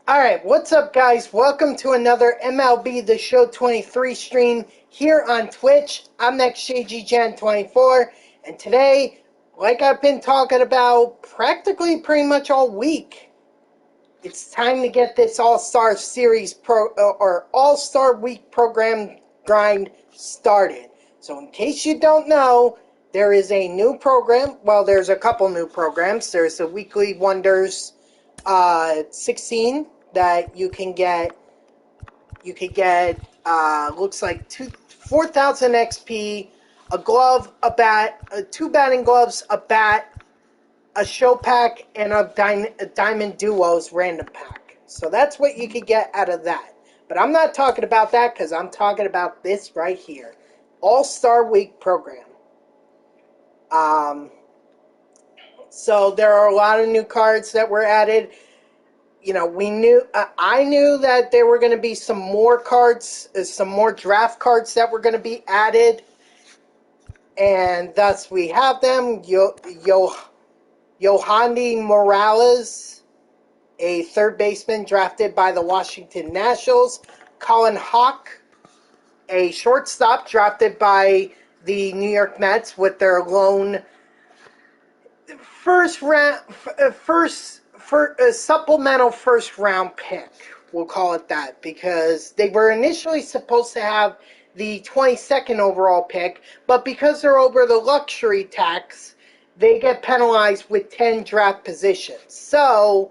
Alright, what's up guys? Welcome to another MLB The Show 23 stream here on Twitch. I'm NextJGGen24, and today, like I've been talking about practically pretty much all week, it's time to get this All-Star Series or All-Star Week program grind started. So in case you don't know, there is a new program. Well, there's a couple new programs. There's the Weekly Wonders 16 that you can get. You could get looks like 4,000 XP, a glove, a bat, two batting gloves, a bat, a show pack, and a Diamond Duos random pack. So that's what you could get out of that. But I'm not talking about that because I'm talking about this right here, All-Star Week program. So there are a lot of new cards that were added. You know, I knew that there were going to be some more cards, some more draft cards that were going to be added. And thus we have them. Yohandy Morales, a third baseman drafted by the Washington Nationals. Colin Hawk, a shortstop drafted by the New York Mets with their lone supplemental first round pick. We'll call it that, because they were initially supposed to have the 22nd overall pick, but because they're over the luxury tax, they get penalized with 10 draft positions. So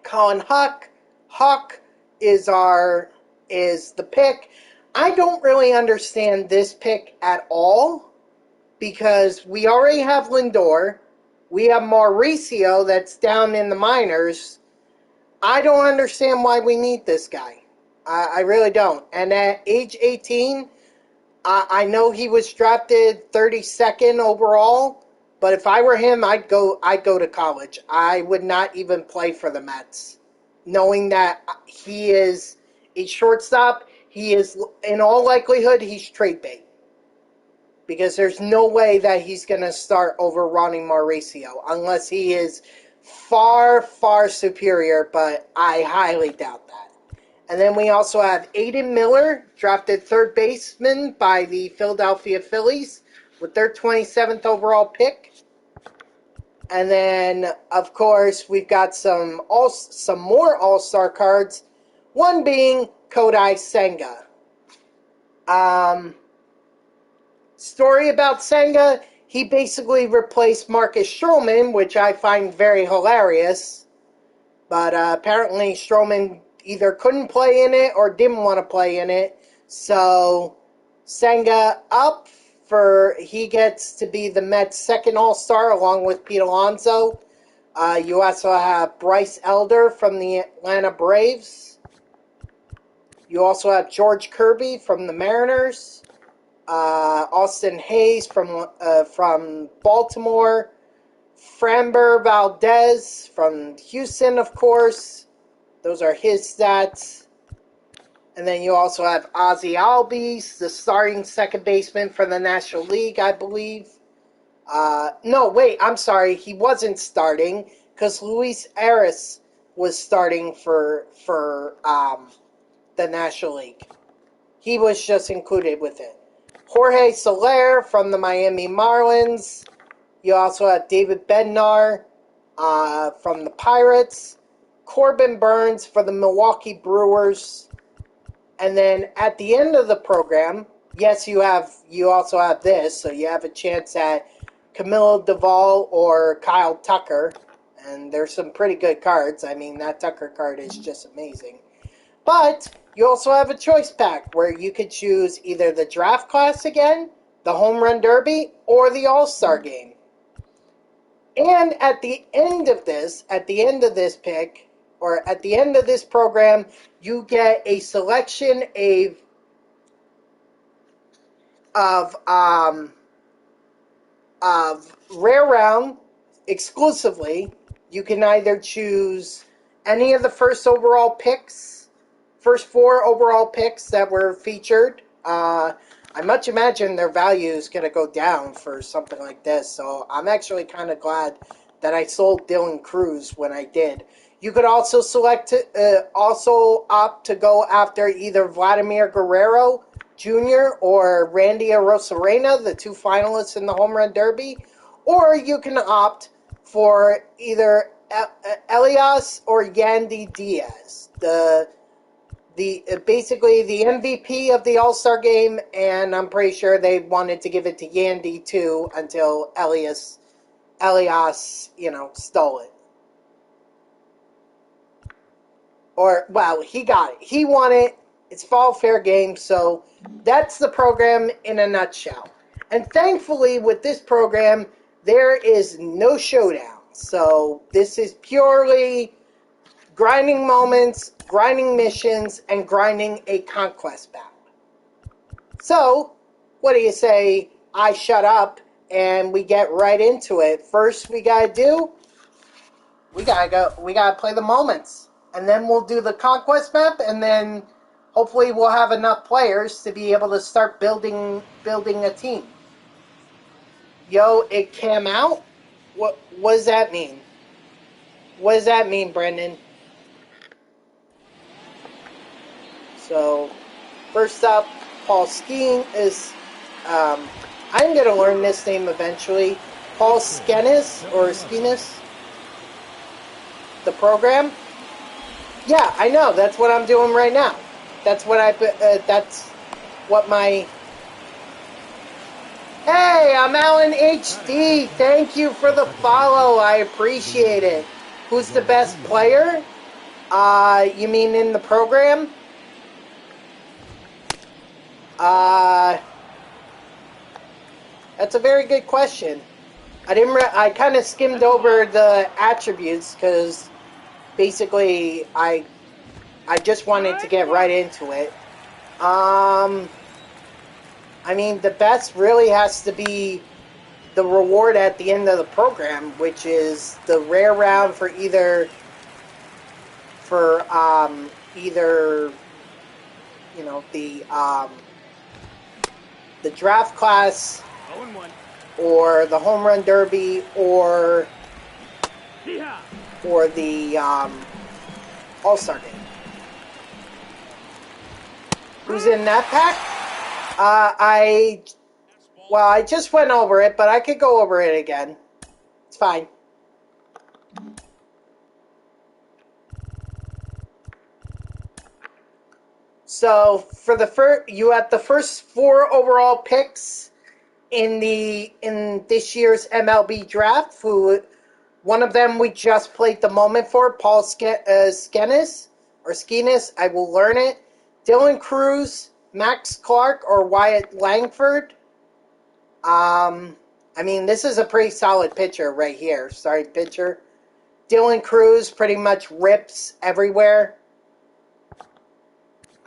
Colin Hawk is the pick. I don't really understand this pick at all, because we already have Lindor. We have Mauricio that's down in the minors. I don't understand why we need this guy. I really don't. And at age 18, I know he was drafted 32nd overall, but if I were him, I'd go to college. I would not even play for the Mets, knowing that he is a shortstop. He is, in all likelihood, he's trade bait, because there's no way that he's going to start over Ronnie Mauricio unless he is far, far superior, but I highly doubt that. And then we also have Aiden Miller, drafted third baseman by the Philadelphia Phillies with their 27th overall pick. And then, of course, we've got some more All-Star cards, one being Kodai Senga. Story about Senga, he basically replaced Marcus Stroman, which I find very hilarious. But apparently Stroman either couldn't play in it or didn't want to play in it. So Senga he gets to be the Mets' second All-Star along with Pete Alonso. You also have Bryce Elder from the Atlanta Braves. You also have George Kirby from the Mariners. Austin Hayes from Baltimore, Framber Valdez from Houston, of course. Those are his stats. And then you also have Ozzie Albies, the starting second baseman for the National League, I believe. No, wait, I'm sorry. He wasn't starting because Luis Arias was starting for the National League. He was just included with it. Jorge Soler from the Miami Marlins. You also have David Bednar from the Pirates. Corbin Burns for the Milwaukee Brewers. And then at the end of the program, yes, you also have this, so you have a chance at Camilo Duvall or Kyle Tucker. And there's some pretty good cards. I mean, that Tucker card is just amazing. But you also have a choice pack where you could choose either the draft class again, the home run derby, or the all-star game. And at the end of this pick, or at the end of this program, you get a selection of rare round exclusively. You can either choose any of the first four overall picks that were featured. I much imagine their value is going to go down for something like this, so I'm actually kind of glad that I sold Dylan Cruz when I did. You could also also opt to go after either Vladimir Guerrero Jr. or Randy Arozarena, the two finalists in the Home Run Derby, or you can opt for either Elias or Yandy Diaz, the basically the MVP of the All-Star game, and I'm pretty sure they wanted to give it to Yandy too until Elias, stole it. Or, well, he got it. He won it. It's fall fair game, so that's the program in a nutshell. And thankfully, with this program, there is no showdown. So this is purely grinding moments, grinding missions, and grinding a conquest battle. So, what do you say I shut up and we get right into it? First we gotta play the moments. And then we'll do the conquest map, and then hopefully we'll have enough players to be able to start building a team. Yo, it came out? What does that mean? What does that mean, Brendan? So, first up, Paul Skeen is... I'm going to learn this name eventually. Paul Skenis, or Skenis? The program? Yeah, I know. That's what I'm doing right now. That's what my... Hey, I'm Alan HD. Thank you for the follow. I appreciate it. Who's the best player? You mean in the program? That's a very good question. I kind of skimmed over the attributes because basically I just wanted to get right into it. I mean, the best really has to be the reward at the end of the program, which is the rare round for either the draft class or the home run derby or the all-star game. Who's in that pack? I just went over it, but I could go over it again. It's fine. So for you have the first 4 overall picks in this year's MLB draft. One of them we just played the moment for, Paul Skenis. I will learn it. Dylan Cruz, Max Clark, or Wyatt Langford. I mean, this is a pretty solid pitcher right here. Starting pitcher. Dylan Cruz pretty much rips everywhere.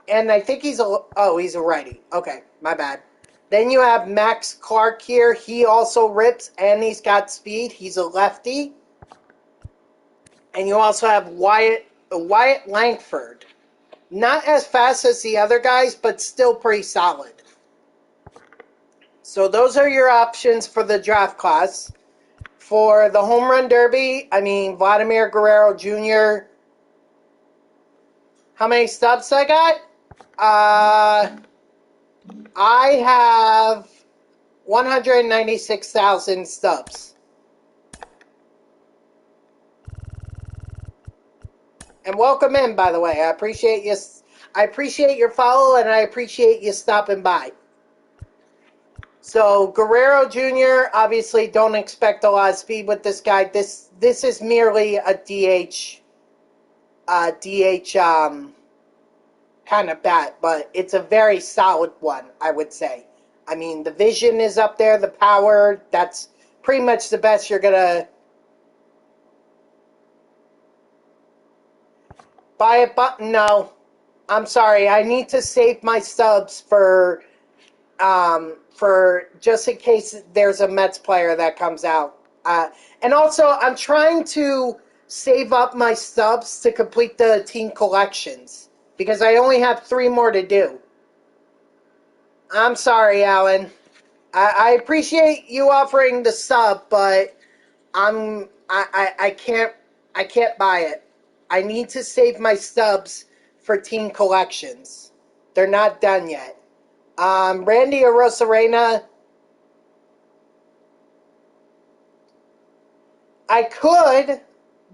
And I think he's a righty. Okay, my bad. Then you have Max Clark here. He also rips, and he's got speed. He's a lefty. And you also have Wyatt Langford. Not as fast as the other guys, but still pretty solid. So those are your options for the draft class. For the home run derby, I mean, Vladimir Guerrero Jr. How many stubs I got? I have 196,000 stubs. And welcome in, by the way. I appreciate you. I appreciate your follow, and I appreciate you stopping by. So Guerrero Jr. obviously don't expect a lot of speed with this guy. This is merely a DH kind of bat, but it's a very solid one, I would say. I mean, the vision is up there, the power. That's pretty much the best you're gonna buy it. But no, I'm sorry. I need to save my stubs for just in case there's a Mets player that comes out. And also, I'm trying to save up my stubs to complete the team collections because I only have 3 more to do. I'm sorry, Alan. I appreciate you offering the sub, but I'm I can't buy it. I need to save my stubs for team collections. They're not done yet. Randy Arozarena, I could,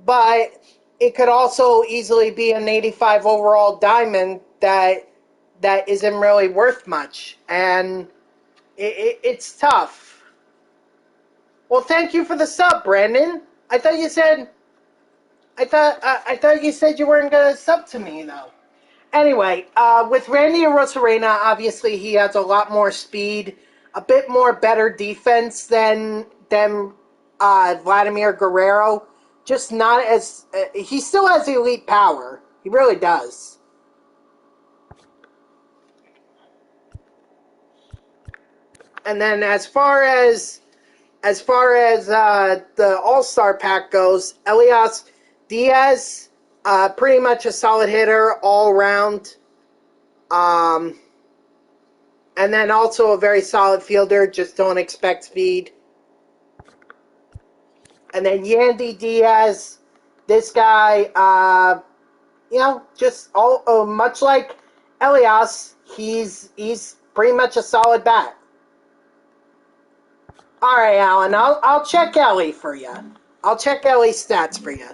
but it could also easily be an 85 overall diamond that isn't really worth much, and it's tough. Well, thank you for the sub, Brandon. I thought you said you weren't gonna sub to me though. Anyway, with Randy Arozarena, obviously he has a lot more speed, a bit more better defense than Vladimir Guerrero. Just not as he still has elite power. He really does. And then as far as the All Star pack goes, Elias Diaz, pretty much a solid hitter all around. Um, and then also a very solid fielder. Just don't expect speed. And then Yandy Diaz, this guy, just all much like Elias, he's pretty much a solid bat. All right, Alan, I'll check Ellie for you. I'll check Ellie's stats for you.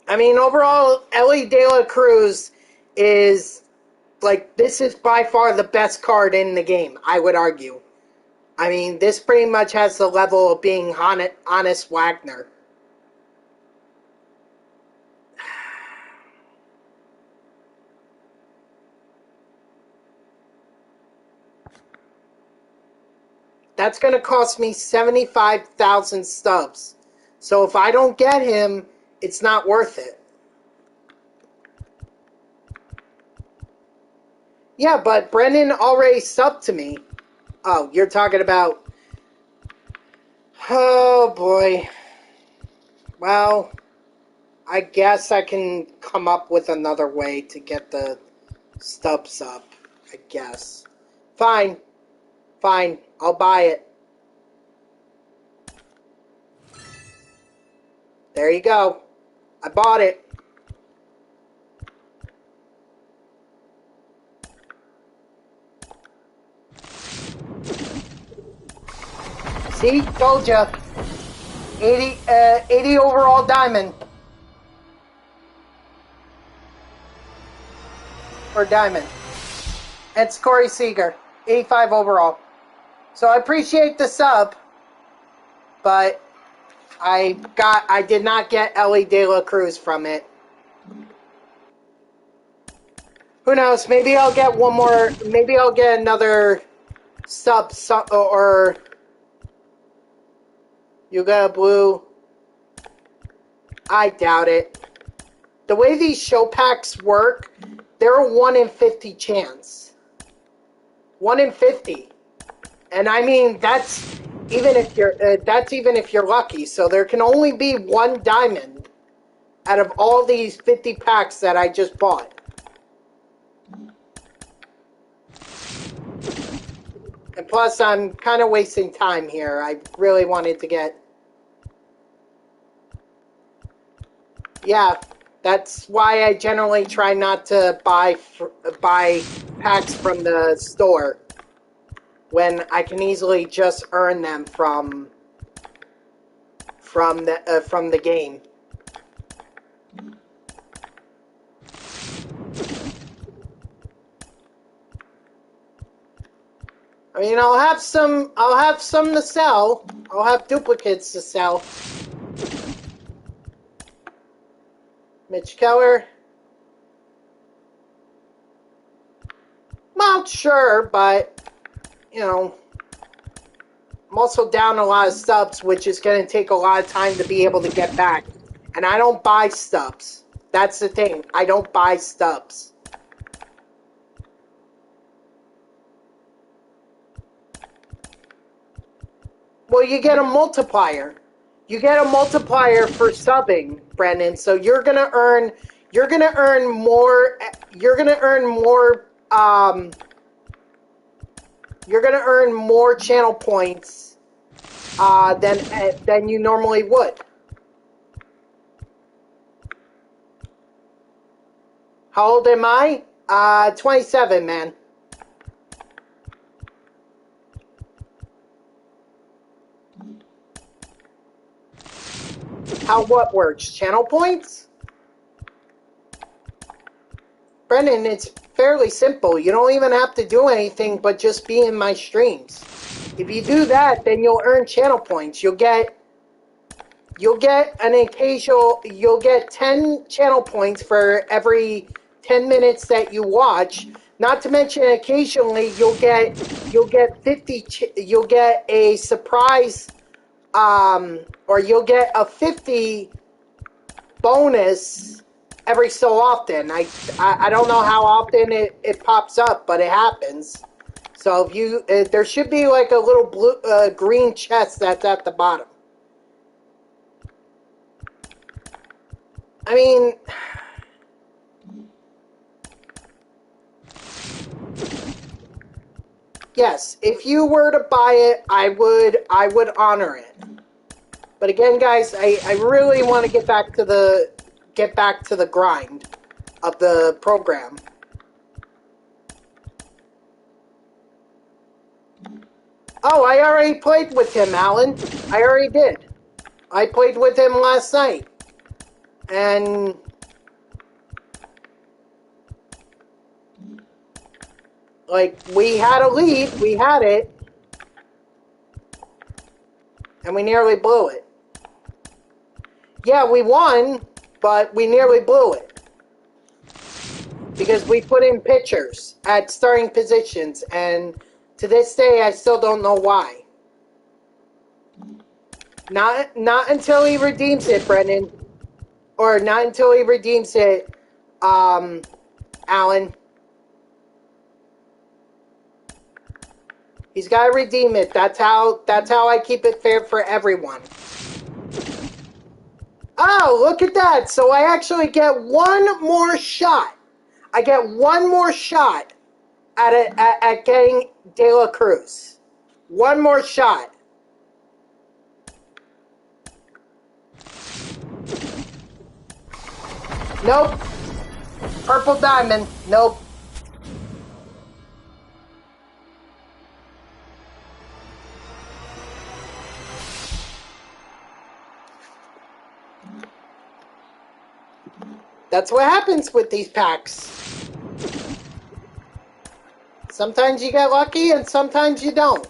I mean, overall, Ellie De La Cruz is this is by far the best card in the game, I would argue. I mean, this pretty much has the level of being Honest Wagner. That's going to cost me 75,000 stubs. So if I don't get him, it's not worth it. Yeah, but Brendan already subbed to me. Oh, you're talking about... Oh, boy. Well, I guess I can come up with another way to get the stubs up. I guess. Fine. Fine. I'll buy it. There you go. I bought it. See? Told ya. 80 overall diamond. Or diamond. It's Corey Seager. 85 overall. So I appreciate the sub, but I did not get Ellie De La Cruz from it. Who knows? Maybe I'll get one more. Maybe I'll get another sub or you got a blue. I doubt it. The way these show packs work, they're a 1 in 50 chance. 1 in 50. And I mean, that's even if you're lucky. So there can only be one diamond out of all these 50 packs that I just bought. And plus, I'm kind of wasting time here. I really wanted to get... Yeah, that's why I generally try not to buy packs from the store when I can easily just earn them from the game. I mean, I'll have some to sell. I'll have duplicates to sell. Mitch Keller. Well, sure, but, you know, I'm also down a lot of stubs, which is going to take a lot of time to be able to get back. And I don't buy stubs. That's the thing. I don't buy stubs. Well, you get a multiplier. You get a multiplier for subbing, Brendan. So you're gonna earn more. You're gonna earn more you're gonna earn more channel points than you normally would. How old am I? 27, man. How what works? Channel points? Brendan, it's fairly simple. You don't even have to do anything but just be in my streams. If you do that, then you'll earn channel points. You'll get you'll get 10 channel points for every 10 minutes that you watch. Not to mention occasionally you'll get 50 you'll get a surprise or you'll get a 50 bonus every so often. I don't know how often it pops up, but it happens. So if you there should be like a little blue green chest that's at the bottom. I mean, yes, if you were to buy it, I would honor it. But again, guys, I really want to get back to the grind of the program. Oh, I already played with him, Alan. I already did. I played with him last night. And like, we had a lead, we had it, and we nearly blew it. Yeah, we won, but we nearly blew it. Because we put in pitchers at starting positions, and to this day, I still don't know why. Not until he redeems it, Brendan. Or not until he redeems it, Alan. He's got to redeem it. That's how I keep it fair for everyone. Oh, look at that. So I actually get one more shot. I get one more shot at getting De La Cruz. One more shot. Nope. Purple diamond. Nope. That's what happens with these packs. Sometimes you get lucky and sometimes you don't.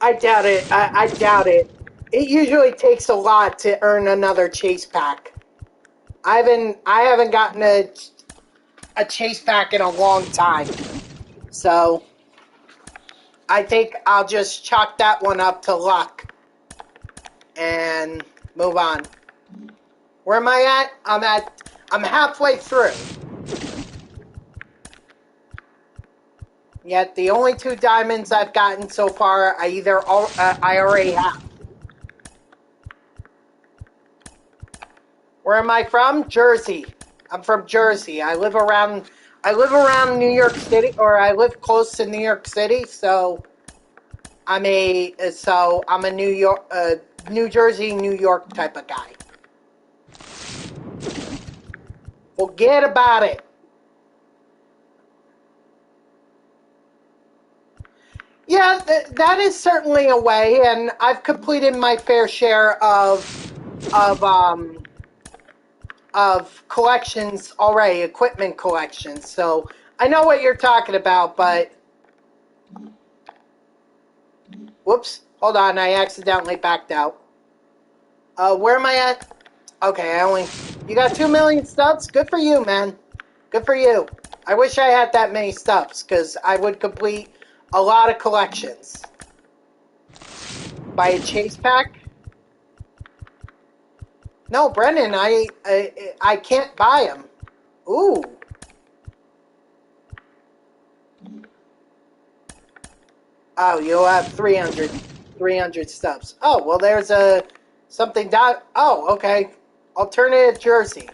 I doubt it. I doubt it. It usually takes a lot to earn another chase pack. I haven't gotten a chase pack in a long time. So I think I'll just chalk that one up to luck and move on. Where am I at? I'm halfway through. Yet the only 2 diamonds I've gotten so far, I already have. Where am I from? Jersey. I'm from Jersey. I live around New York City, or I live close to New York City, so I'm a New Jersey, New York type of guy. Forget about it. Yeah, that is certainly a way, and I've completed my fair share of collections already, equipment collections. So I know what you're talking about, but whoops, hold on, I accidentally backed out. Where am I at? Okay, you got 2 million stubs? Good for you, man. Good for you. I wish I had that many stubs, because I would complete a lot of collections. Buy a chase pack? No, Brennan, I can't buy them. Ooh. Oh, you'll have 300 stubs. Oh, well, there's a something dot. Oh, okay. Alternative jersey.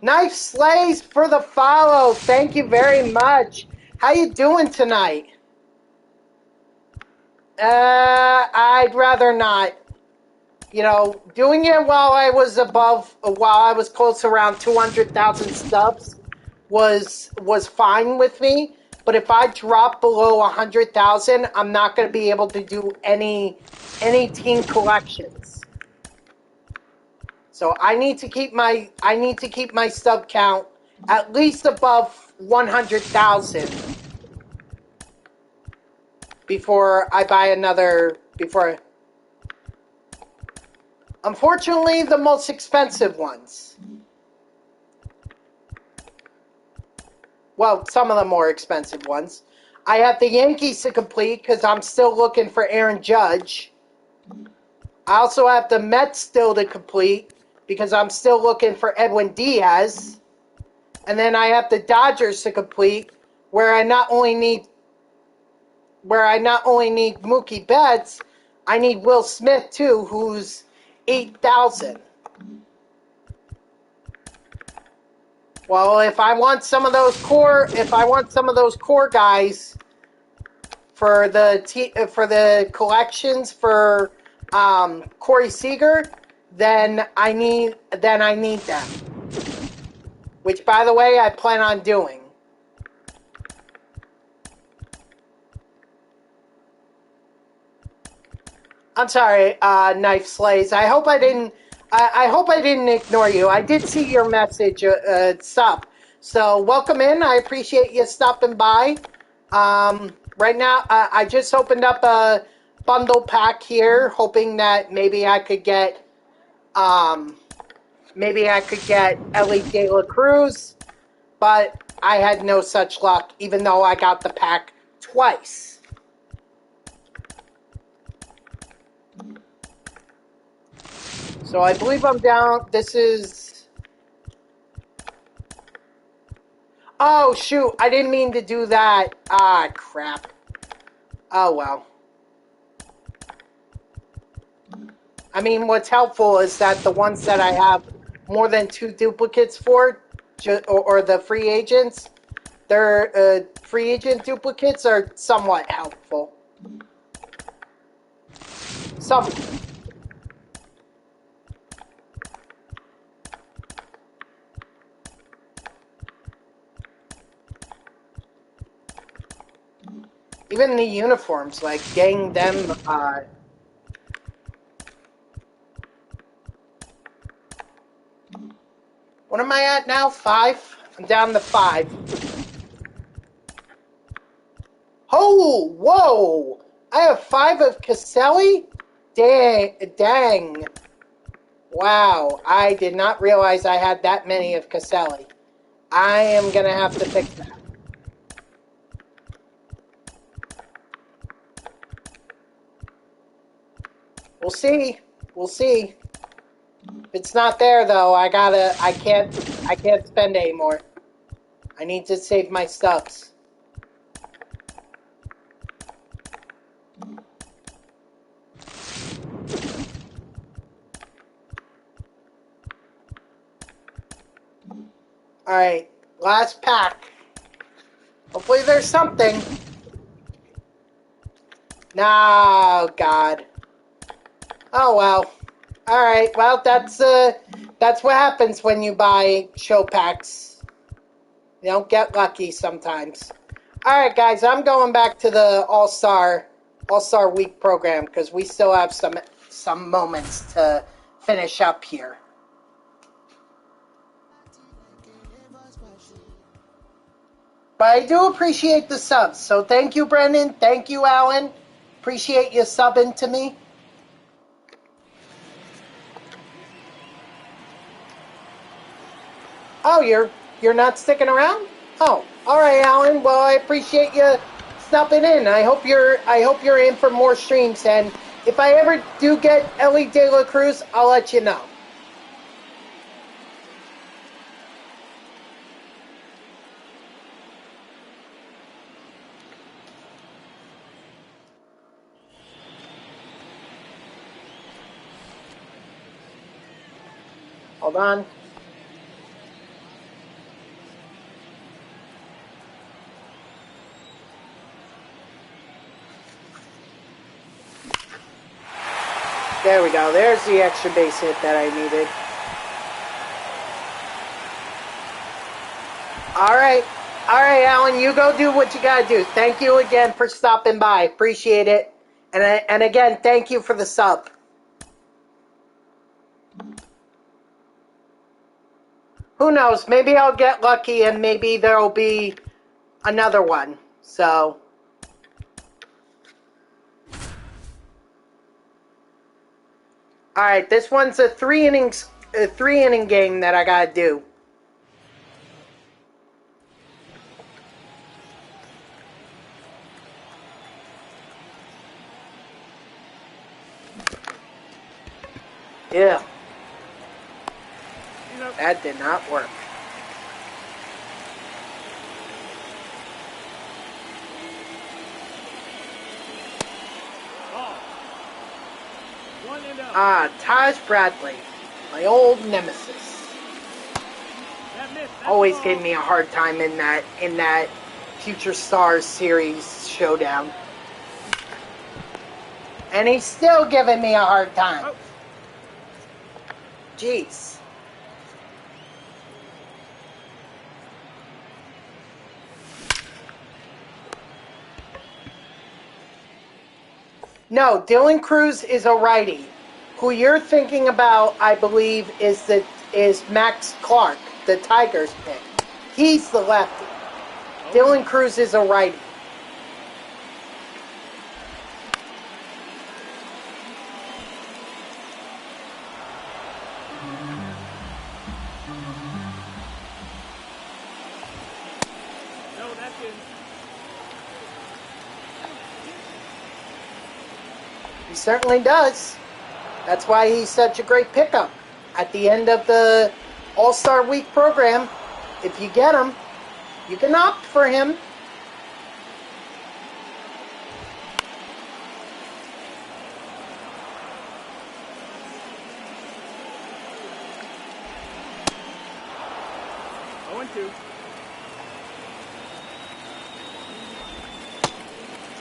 Knife Slays for the follow. Thank you very much. How you doing tonight? I'd rather not. You know, doing it while I was close to around 200,000 stubs was fine with me. But if I drop below 100,000, I'm not going to be able to do any team collections. So I need to keep my sub count at least above 100,000 before I buy another. Unfortunately, the most expensive ones. Well, some of the more expensive ones. I have the Yankees to complete because I'm still looking for Aaron Judge. I also have the Mets still to complete because I'm still looking for Edwin Diaz. And then I have the Dodgers to complete where I not only need Mookie Betts, I need Will Smith too, who's 8,000. Well, if I want some of those core guys for the collections for Corey Seager, then I need them. Which, by the way, I plan on doing. I'm sorry, Knife Slays. I hope I didn't ignore you. I did see your message, sup. So welcome in. I appreciate you stopping by. Right now, I just opened up a bundle pack here, hoping that maybe I could get Ellie De La Cruz, but I had no such luck, even though I got the pack twice. So I believe I'm down. This is... Oh, shoot. I didn't mean to do that. Ah, crap. Oh, well. I mean, what's helpful is that the ones that I have more than 2 duplicates for, or the free agents, their free agent duplicates are somewhat helpful. Some. Even the uniforms, like getting them, what am I at now? 5? I'm down to 5. Oh, whoa! I have 5 of Caselli? Dang. Wow, I did not realize I had that many of Caselli. I am gonna have to fix that. We'll see. If it's not there though, I can't spend anymore. I need to save my stubs. Alright, last pack. Hopefully there's something. No, God. Oh well. Alright, well that's what happens when you buy show packs. You don't get lucky sometimes. Alright guys, I'm going back to the All-Star Week program because we still have some moments to finish up here. But I do appreciate the subs. So thank you, Brendan. Thank you, Alan. Appreciate you subbing to me. Oh, you're not sticking around? Oh, all right, Alan. Well, I appreciate you stopping in. I hope you're in for more streams. And if I ever do get Ellie De La Cruz, I'll let you know. Hold on. There we go. There's the extra base hit that I needed. All right. All right, Alan, you go do what you got to do. Thank you again for stopping by. Appreciate it. And again, thank you for the sub. Who knows? Maybe I'll get lucky and maybe there'll be another one. So, all right, this one's a three inning game that I got to do. Yeah. That did not work. Taj Bradley, my old nemesis. Always gave me a hard time in that Future Stars series showdown. And he's still giving me a hard time. Jeez. No, Dylan Cruz is a righty. Who you're thinking about, I believe, is Max Clark, the Tigers pick. He's the lefty. Dylan Cruz is a righty. He certainly does. That's why he's such a great pickup. At the end of the All-Star Week program, if you get him, you can opt for him.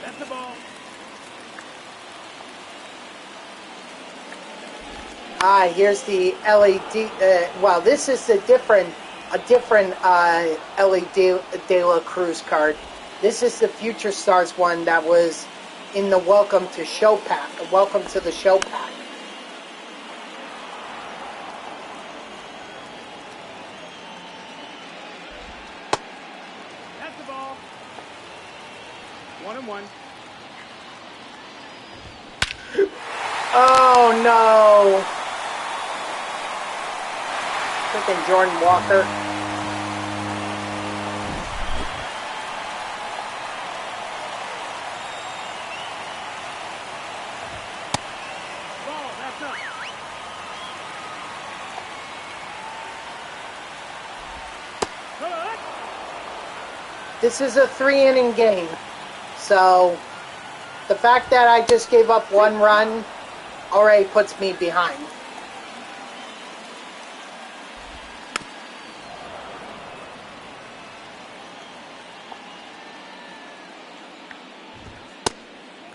That's the ball. Here's the LED. Well, this is a different LED De La Cruz card. This is the Future Stars one that was in the Welcome to Show pack. Welcome to the Show pack. That's the ball. 1-1. Oh no! Freaking Jordan Walker. Ball, that's up. This is a 3-inning game, so the fact that I just gave up 1 run already puts me behind.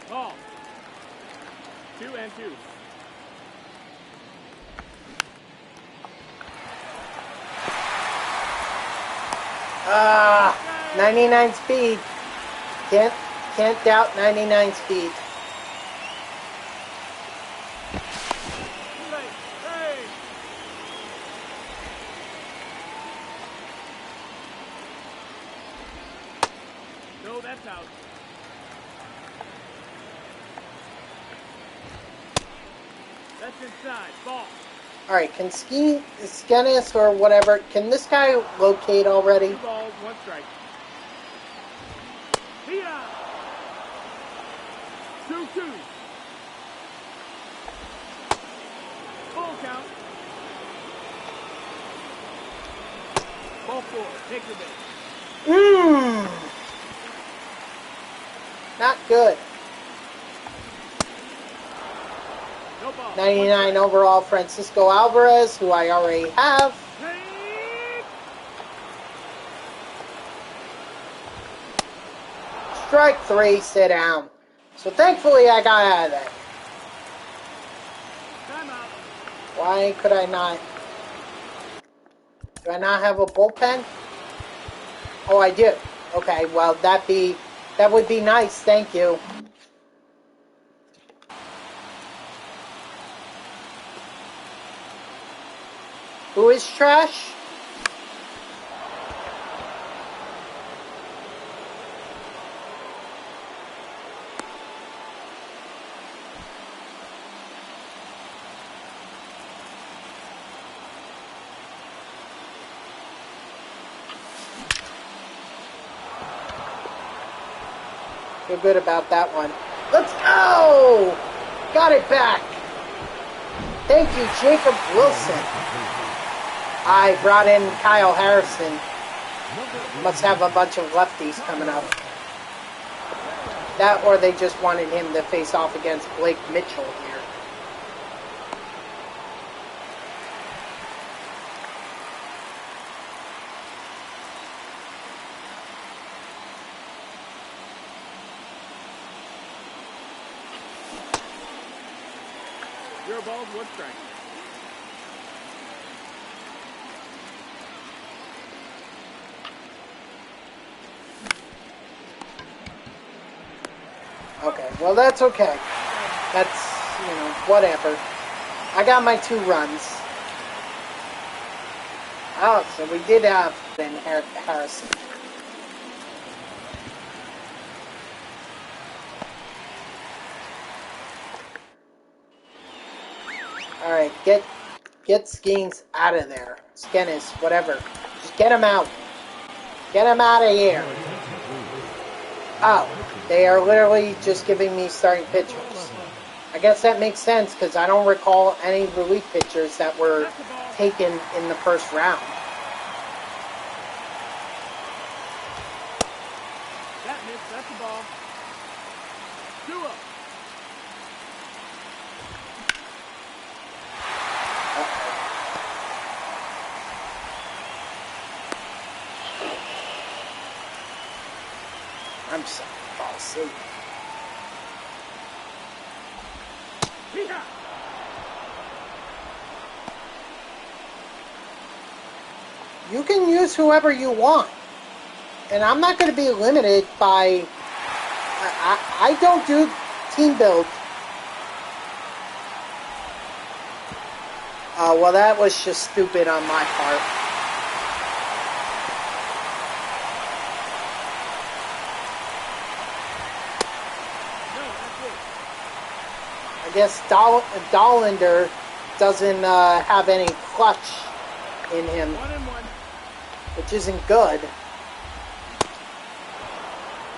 Ball. 2-2. 99 speed. Can't doubt 99 speed. Hey. No, that's out. That's inside. Ball. All right, can Skenis or whatever, can this guy locate already? 2 balls, 1 strike. Here. 2-2. Full count. Ball 4. Take your base. Not good. No ball. 99 overall, Francisco Alvarez, who I already have. Strike 3, sit down. So thankfully I got out of that. Why could I not? Do I not have a bullpen? Oh, I do. Okay, well that would be nice. Thank you. Who is trash? Feel good about that one. Let's go! Got it back. Thank you, Jacob Wilson. I brought in Kyle Harrison. Must have a bunch of lefties coming up. That or they just wanted him to face off against Blake Mitchell here. Your ball's one strike. Okay, well that's okay. That's, whatever. I got my 2 runs. Oh, so we did have Ben Harrison. Alright, get Skeens out of there. Skenis, whatever. Just get him out. Get him out of here. Oh, they are literally just giving me starting pitchers. I guess that makes sense because I don't recall any relief pitchers that were taken in the first round. That missed. That's the ball. 2 up. I'm just gonna fall asleep. You can use whoever you want. And I'm not going to be limited by... I don't do team build. Well, that was just stupid on my part. I guess Dollander doesn't have any clutch in him, 1-1. which isn't good.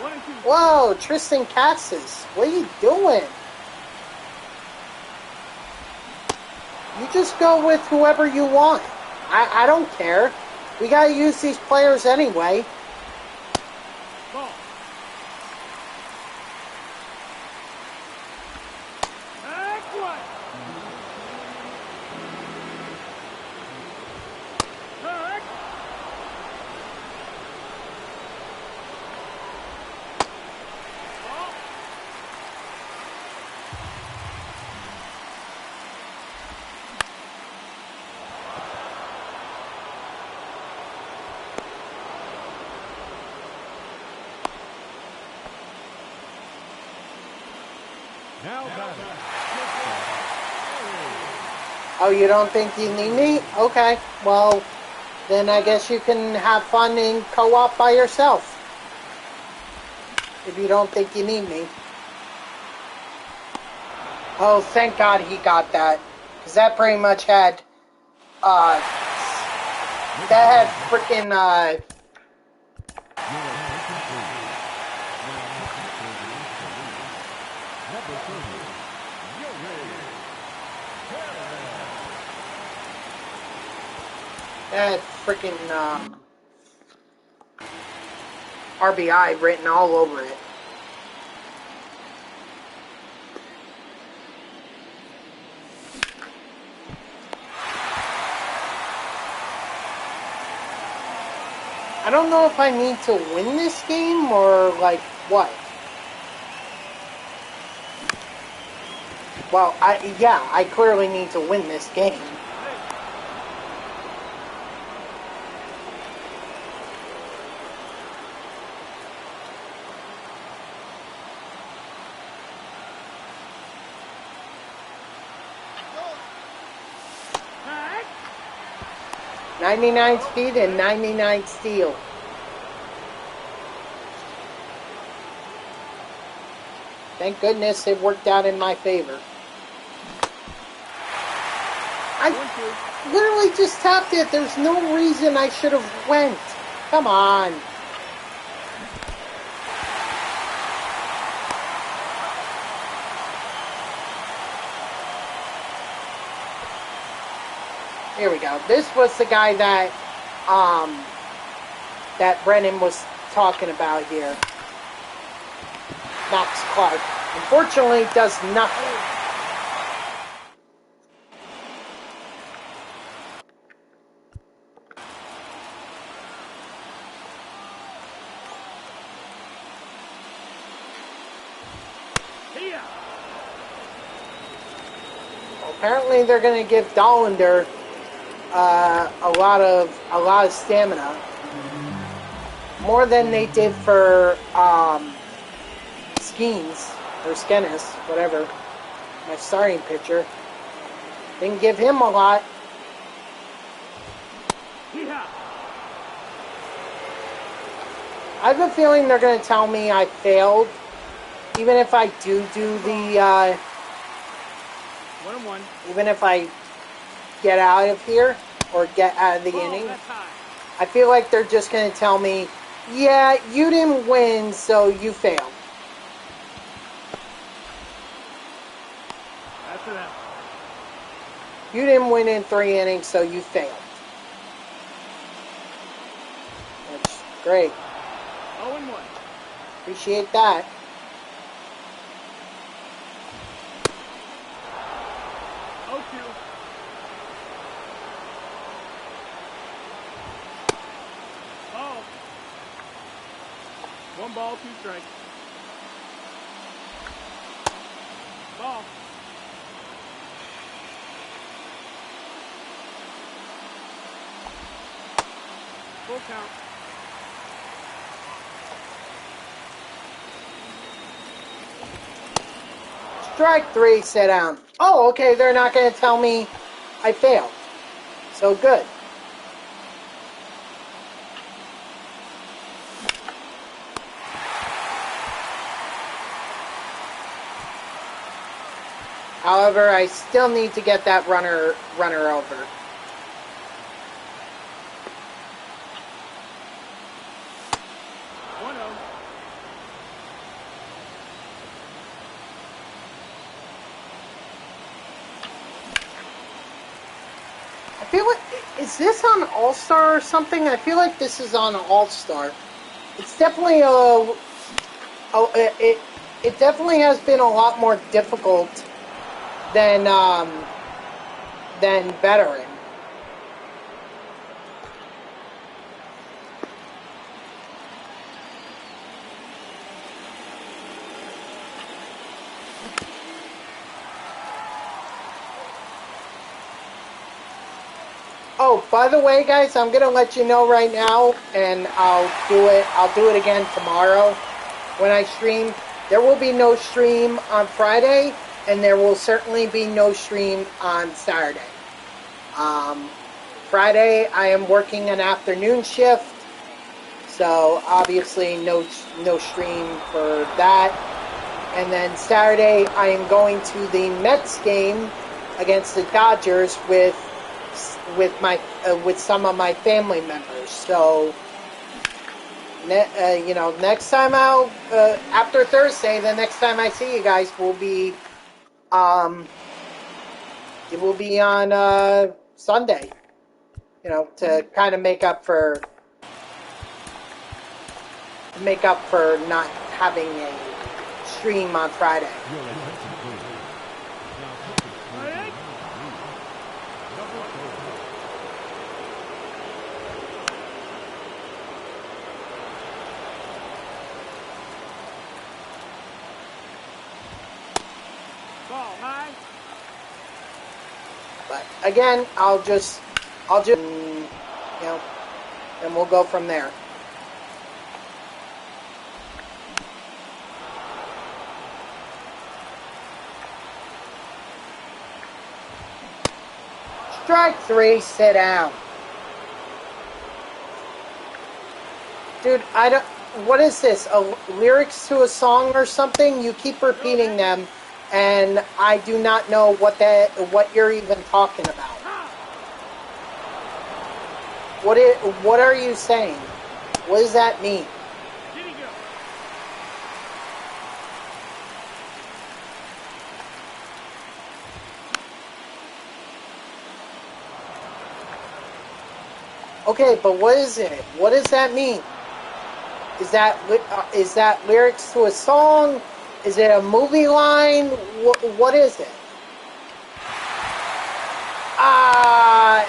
1-2. Whoa, Tristan Cassis, what are you doing? You just go with whoever you want. I don't care. We gotta use these players anyway. Ball. That's one. Correct. Ball. Oh, you don't think you need me? Okay, well, then I guess you can have fun in co-op by yourself. If you don't think you need me. Oh, thank God he got that. Because that pretty much had, that had freaking, that freaking, RBI written all over it. I don't know if I need to win this game or, like, what. Well, I clearly need to win this game. Tag. 99 speed and 99 steal. Thank goodness it worked out in my favor. I literally just tapped it. There's no reason I should have went. Come on. Here we go. This was the guy that that Brennan was talking about here. Max Clark. Unfortunately, does nothing. Here. Well, apparently, they're going to give Dollander a lot of stamina, more than they did for Skeens or Skenis, whatever. My starting pitcher didn't give him a lot. Yeah. I have a feeling they're going to tell me I failed, even if I do the 1-1. even if I get out of here or get out of the inning. I feel like they're just going to tell me, yeah, you didn't win, so you failed. After that. You didn't win in 3 innings, so you failed. That's great. 0-1. Appreciate that. Ball. 1 ball, 2 strikes. Ball. Full count. Strike 3, sit down. Oh, okay, they're not going to tell me I failed. So good. However, I still need to get that runner over. I feel like, is this on All-Star or something? I feel like this is on All-Star. It's definitely it definitely has been a lot more difficult than Veteran. Oh, by the way, guys, I'm gonna let you know right now, and I'll do it again tomorrow when I stream. There will be no stream on Friday, and there will certainly be no stream on Saturday. Friday, I am working an afternoon shift, so obviously no stream for that. And then Saturday, I am going to the Mets game against the Dodgers with some of my family members. So, next time I'll after Thursday, the next time I see you guys will be it will be on Sunday. To kind of make up for not having a stream on Friday. Ball high. But again, I'll just, and we'll go from there. Strike 3, sit down. Dude, I don't, what is this? Lyrics to a song or something? You keep repeating them, and I do not know what you're even talking about. What are you saying? What does that mean? Did he go? Okay, but what is it? What does that mean? Is that lyrics to a song? Is it a movie line? What is it?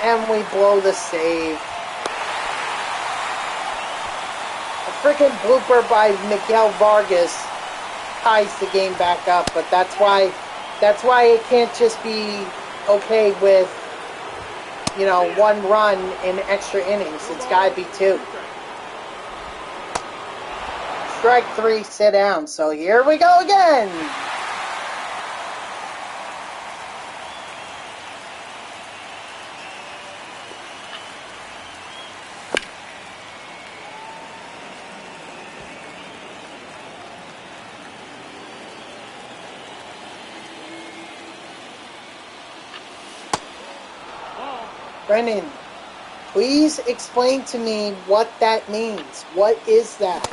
And we blow the save. A freaking blooper by Miguel Vargas ties the game back up, but that's why it can't just be okay with, one run in extra innings. It's got to be 2. Strike 3, sit down. So here we go again. Brennan, please explain to me what that means. What is that?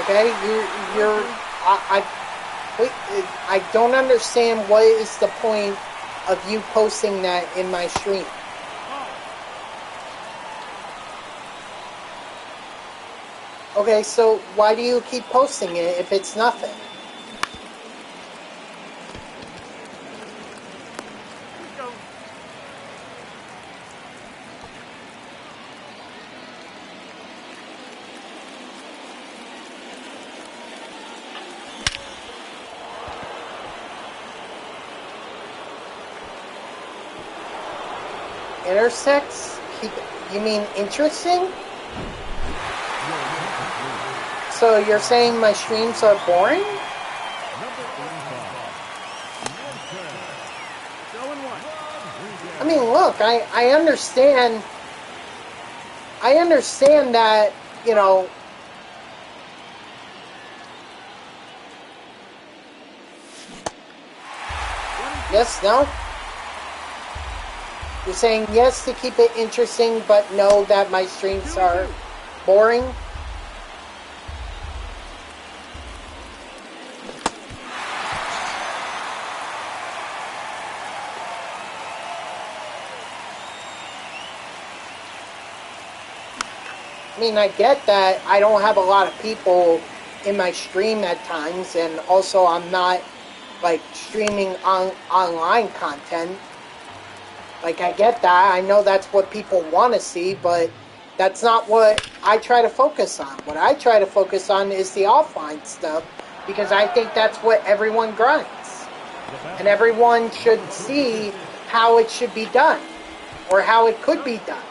Okay, I don't understand what is the point of you posting that in my stream. Okay, so why do you keep posting it if it's nothing? Intersects? You mean interesting? So you're saying my streams are boring? I mean, look, I understand that, yes, no? You're saying yes to keep it interesting, but no that my streams are boring? I mean, I get that I don't have a lot of people in my stream at times, and also I'm not, streaming online content. I get that. I know that's what people want to see, but that's not what I try to focus on. What I try to focus on is the offline stuff, because I think that's what everyone grinds. And everyone should see how it should be done, or how it could be done.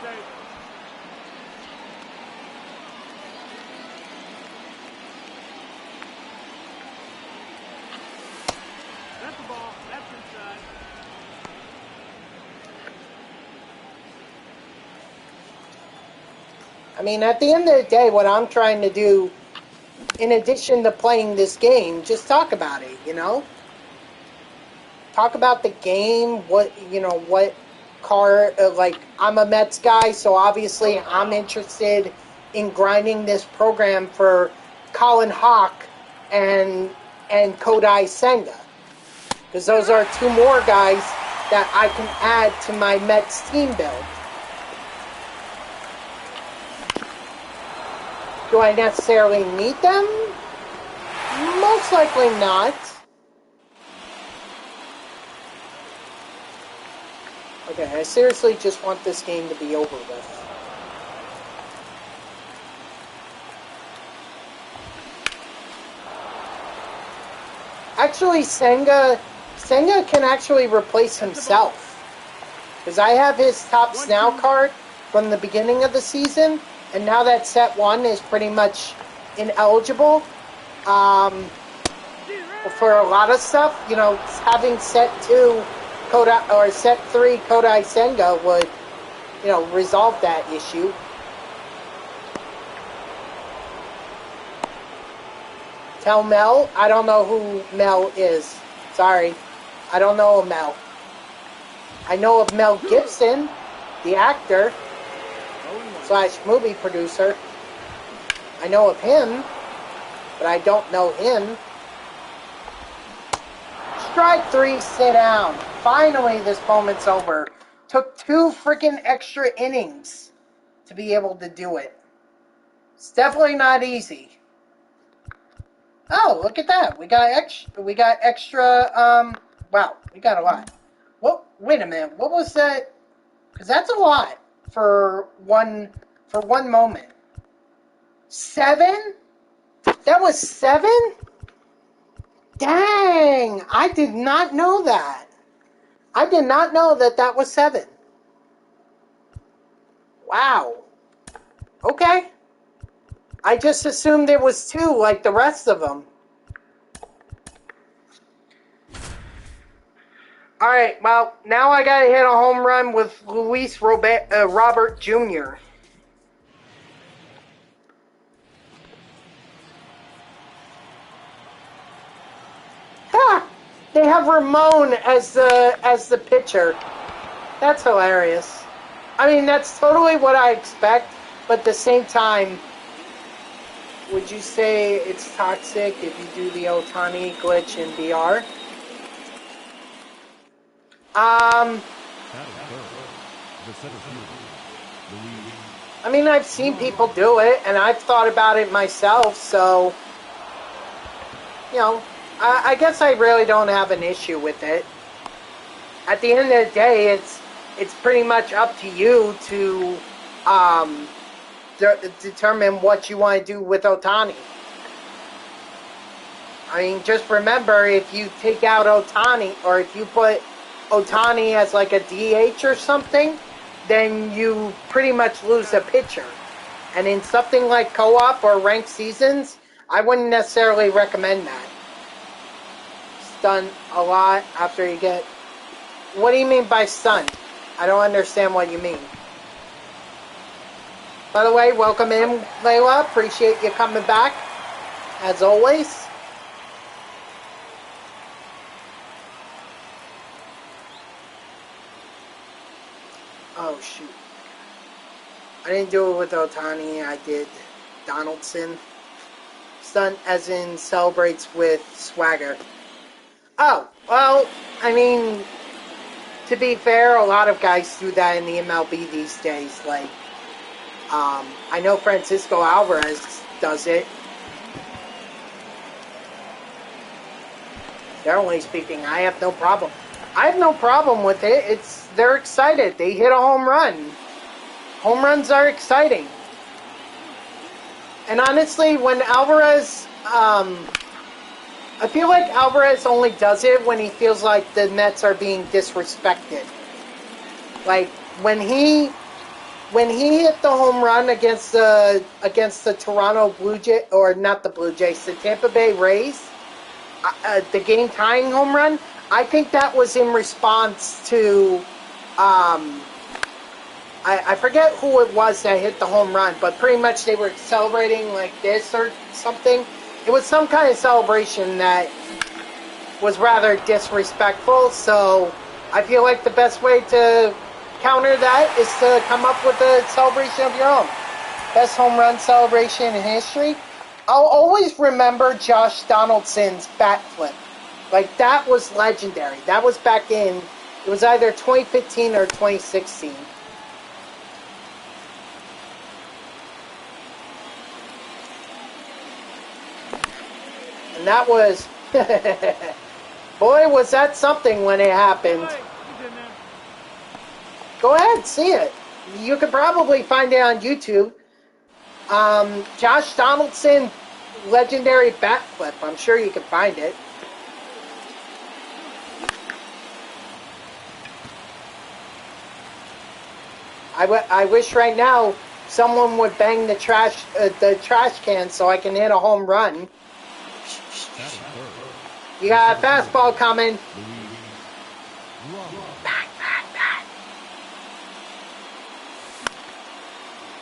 That's the ball. That's inside. I mean, at the end of the day, what I'm trying to do, in addition to playing this game, just talk about it, Talk about the game, what car, I'm a Mets guy, so obviously I'm interested in grinding this program for Colin Hawk and Kodai Senga. Because those are 2 more guys that I can add to my Mets team build. Do I necessarily need them? Most likely not. Okay, I seriously just want this game to be over with. Actually, Senga Senga can actually replace himself. Because I have his top Snow card from the beginning of the season, and now that set 1 is pretty much ineligible for a lot of stuff. You know, having set 2 Kodai, or set 3 Kodai Senga would, you know, resolve that issue. Tell Mel, I don't know who Mel is. Sorry, I don't know Mel. I know of Mel Gibson, the actor / movie producer. I know of him, but I don't know him. Strike 3, sit down. Finally, this moment's over. Took 2 freaking extra innings to be able to do it. It's definitely not easy. Oh, look at that. We got extra, wow, we got a lot. What, wait a minute, what was that? Because that's a lot for one moment. 7? That was 7? Dang, I did not know that. I did not know that that was 7. Wow. Okay. I just assumed it was 2 like the rest of them. Alright, well, now I gotta hit a home run with Luis Robert Jr. Ha! They have Ramon as the pitcher. That's hilarious. I mean, that's totally what I expect, but at the same time, would you say it's toxic if you do the Otani glitch in VR? I mean, I've seen people do it, and I've thought about it myself, so, you know, I guess I really don't have an issue with it. At the end of the day, it's pretty much up to you to determine what you want to do with Otani. I mean, just remember, if you take out Otani, or if you put Otani as like a DH or something, then you pretty much lose a pitcher. And in something like co-op or ranked seasons, I wouldn't necessarily recommend that. Stun a lot after you get... What do you mean by stun? I don't understand what you mean. By the way, welcome in, Layla. Appreciate you coming back, as always. Oh, shoot. I didn't do it with Otani. I did Donaldson. Stunt as in celebrates with swagger. Oh, well, I mean, to be fair, a lot of guys do that in the MLB these days. Like, I know Francisco Alvarez does it. Generally speaking, I have no problem. I have no problem with it. They're excited. They hit a home run. Home runs are exciting. And honestly, when Alvarez, I feel like Alvarez only does it when he feels like the Mets are being disrespected. Like when he hit the home run against the Toronto Blue Jays, or not the Blue Jays, the Tampa Bay Rays, the game tying home run. I think that was in response to, I forget who it was that hit the home run, but pretty much they were celebrating like this or something. It was some kind of celebration that was rather disrespectful, so I feel like the best way to counter that is to come up with a celebration of your own. Best home run celebration in history. I'll always remember Josh Donaldson's bat flip. Like, that was legendary. That was back in, it was either 2015 or 2016. And that was, boy, was that something when it happened. Go ahead, see it. You could probably find it on YouTube. Josh Donaldson, legendary bat flip. I'm sure you can find it. I wish right now someone would bang the trash can so I can hit a home run. You got a fastball coming. Bang, bang, bang.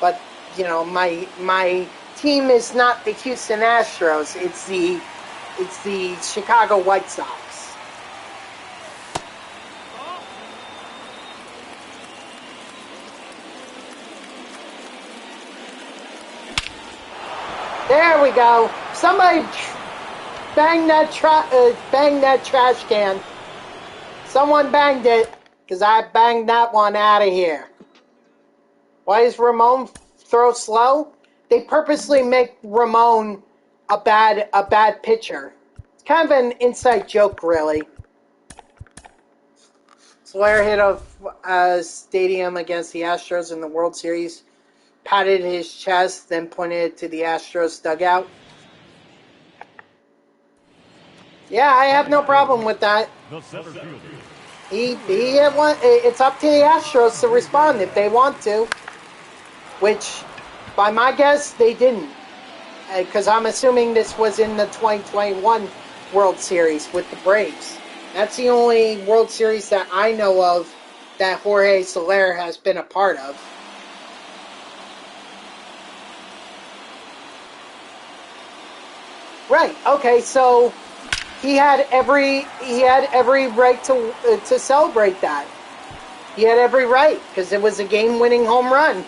But you know, my team is not the Houston Astros. It's the Chicago White Sox. There we go. Somebody bang that trash can. Someone banged it, because I banged that one out of here. Why does Ramon throw slow? They purposely make Ramon a bad pitcher. It's kind of an inside joke, really. Solaire hit a stadium against the Astros in the World Series, patted his chest, then pointed to the Astros dugout. Yeah, I have no problem with that. It's up to the Astros to respond if they want to, which, by my guess, they didn't. Because I'm assuming this was in the 2021 World Series with the Braves. That's the only World Series that I know of that Jorge Soler has been a part of. Right. Okay. So he had every right to celebrate that. He had every right because it was a game-winning home run.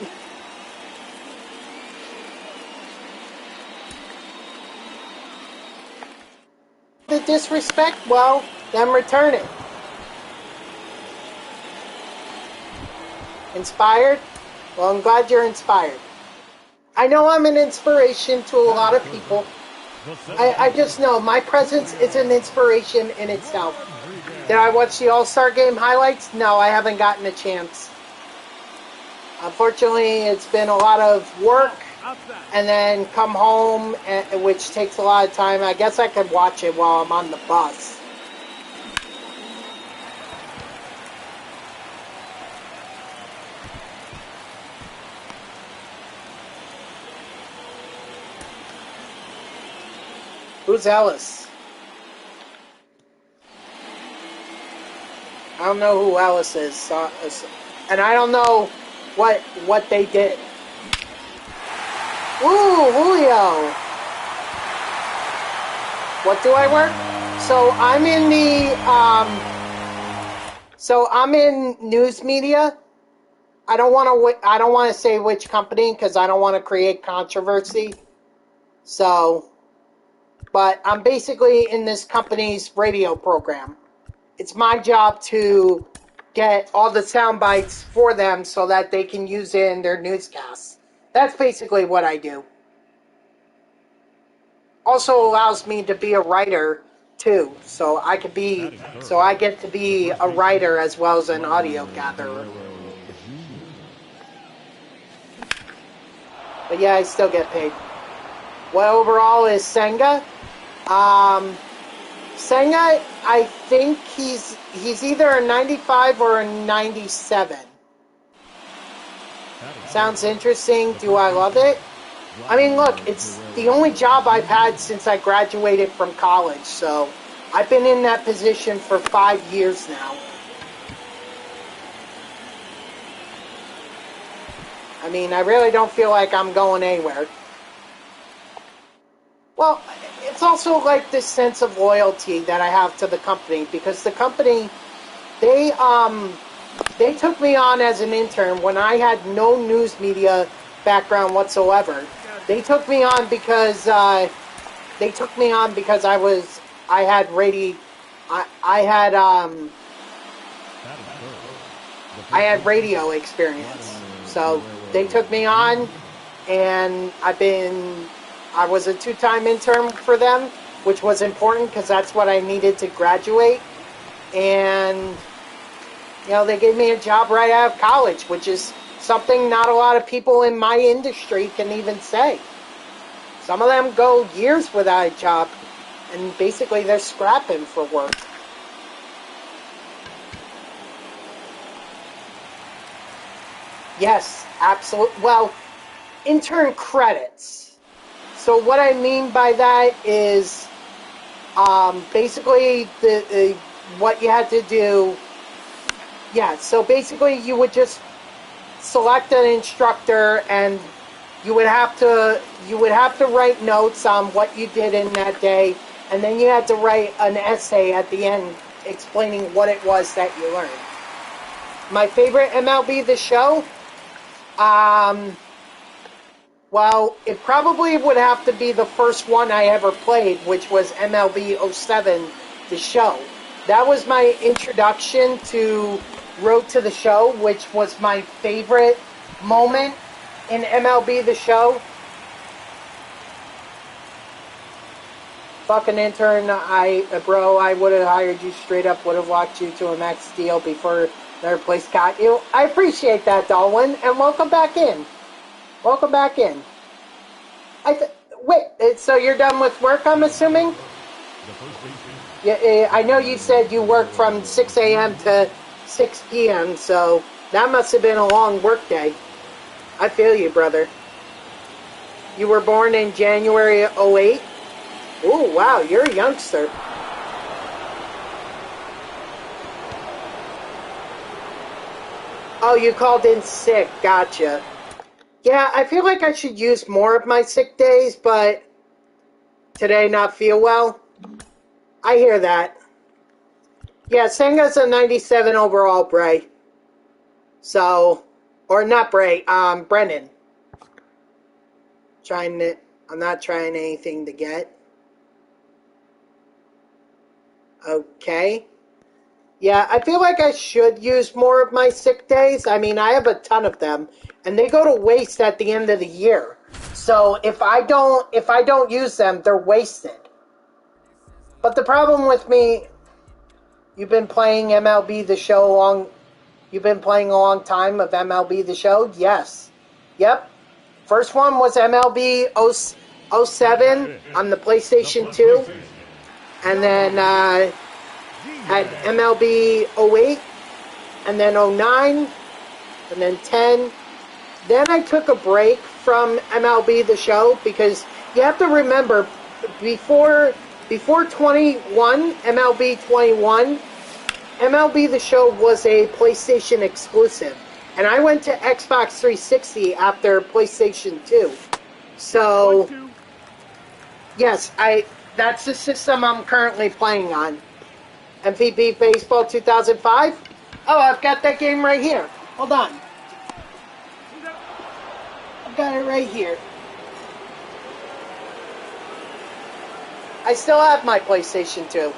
The disrespect, well, then return it. Inspired? Well, I'm glad you're inspired. I know I'm an inspiration to a lot of people. I just know my presence is an inspiration in itself. Did I watch the All-Star Game highlights? No, I haven't gotten a chance. Unfortunately, it's been a lot of work and then come home, which takes a lot of time. I guess I could watch it while I'm on the bus. Who's Ellis? I don't know who Ellis is, and I don't know what they did. Ooh, Julio. What do I work? So I'm in I'm in news media. I don't want to say which company because I don't want to create controversy. So, but I'm basically in this company's radio program. It's my job to get all the sound bites for them so that they can use it in their newscasts. That's basically what I do. Also allows me to be a writer too, so I get to be a writer as well as an audio gatherer. But yeah, I still get paid. What overall is Senga? Senga, I think he's either a 95 or a 97. Sounds interesting. Do I love it? I mean, look, it's the only job I've had since I graduated from college, so I've been in that position for 5 years now. I mean, I really don't feel like I'm going anywhere. Well, it's also like this sense of loyalty that I have to the company, because the company, they took me on as an intern when I had no news media background whatsoever. They took me on because I had radio experience. So they took me on, and I was a 2-time intern for them, which was important because that's what I needed to graduate. And you know, they gave me a job right out of college, which is something not a lot of people in my industry can even say. Some of them go years without a job, and basically they're scrapping for work. Yes, absolutely. Well, intern credits. So what I mean by that is basically what you had to do. Yeah, so basically you would just select an instructor and you would have to write notes on what you did in that day, and then you had to write an essay at the end explaining what it was that you learned. My favorite MLB The Show? Well, it probably would have to be the first one I ever played, which was MLB '07 The Show. That was my introduction to Road to the Show, which was my favorite moment in MLB The Show. Fucking intern, bro, I would have hired you straight up, would have locked you to a max deal before their place got you. I appreciate that, Darwin, and welcome back in. Welcome back in. Wait, so you're done with work, I'm assuming? Yeah, I know you said you work from 6 a.m. to 6 p.m., so that must have been a long work day. I feel you, brother. You were born in January '08? Ooh, wow, you're a youngster. Oh, you called in sick. Gotcha. Yeah, I feel like I should use more of my sick days, but today not feel well. I hear that. Yeah, Senga's a 97 overall, Bray. So, or not Bray, Brennan. I'm not trying anything to get. Okay. Yeah, I feel like I should use more of my sick days. I mean, I have a ton of them, and they go to waste at the end of the year. So if I don't use them, they're wasted. But the problem with me, you've been playing MLB The Show you've been playing a long time of MLB The Show? Yes. Yep. First one was MLB '07 on the PlayStation 2. And then had MLB '08. And then '09. And then 10. Then I took a break from MLB The Show because you have to remember, before 21, MLB 21, MLB The Show was a PlayStation exclusive. And I went to Xbox 360 after PlayStation 2. So, yes, that's the system I'm currently playing on. MVP Baseball 2005? Oh, I've got that game right here. Hold on. I've got it right here. I still have my PlayStation 2.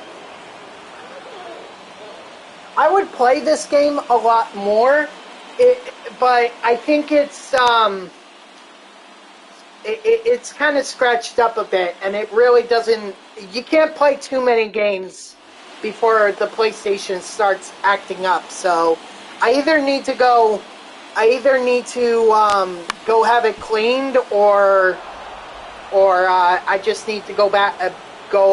I would play this game a lot more, but I think it's kind of scratched up a bit, and it really doesn't. You can't play too many games before the PlayStation starts acting up. So I either need to go have it cleaned, or I just need to go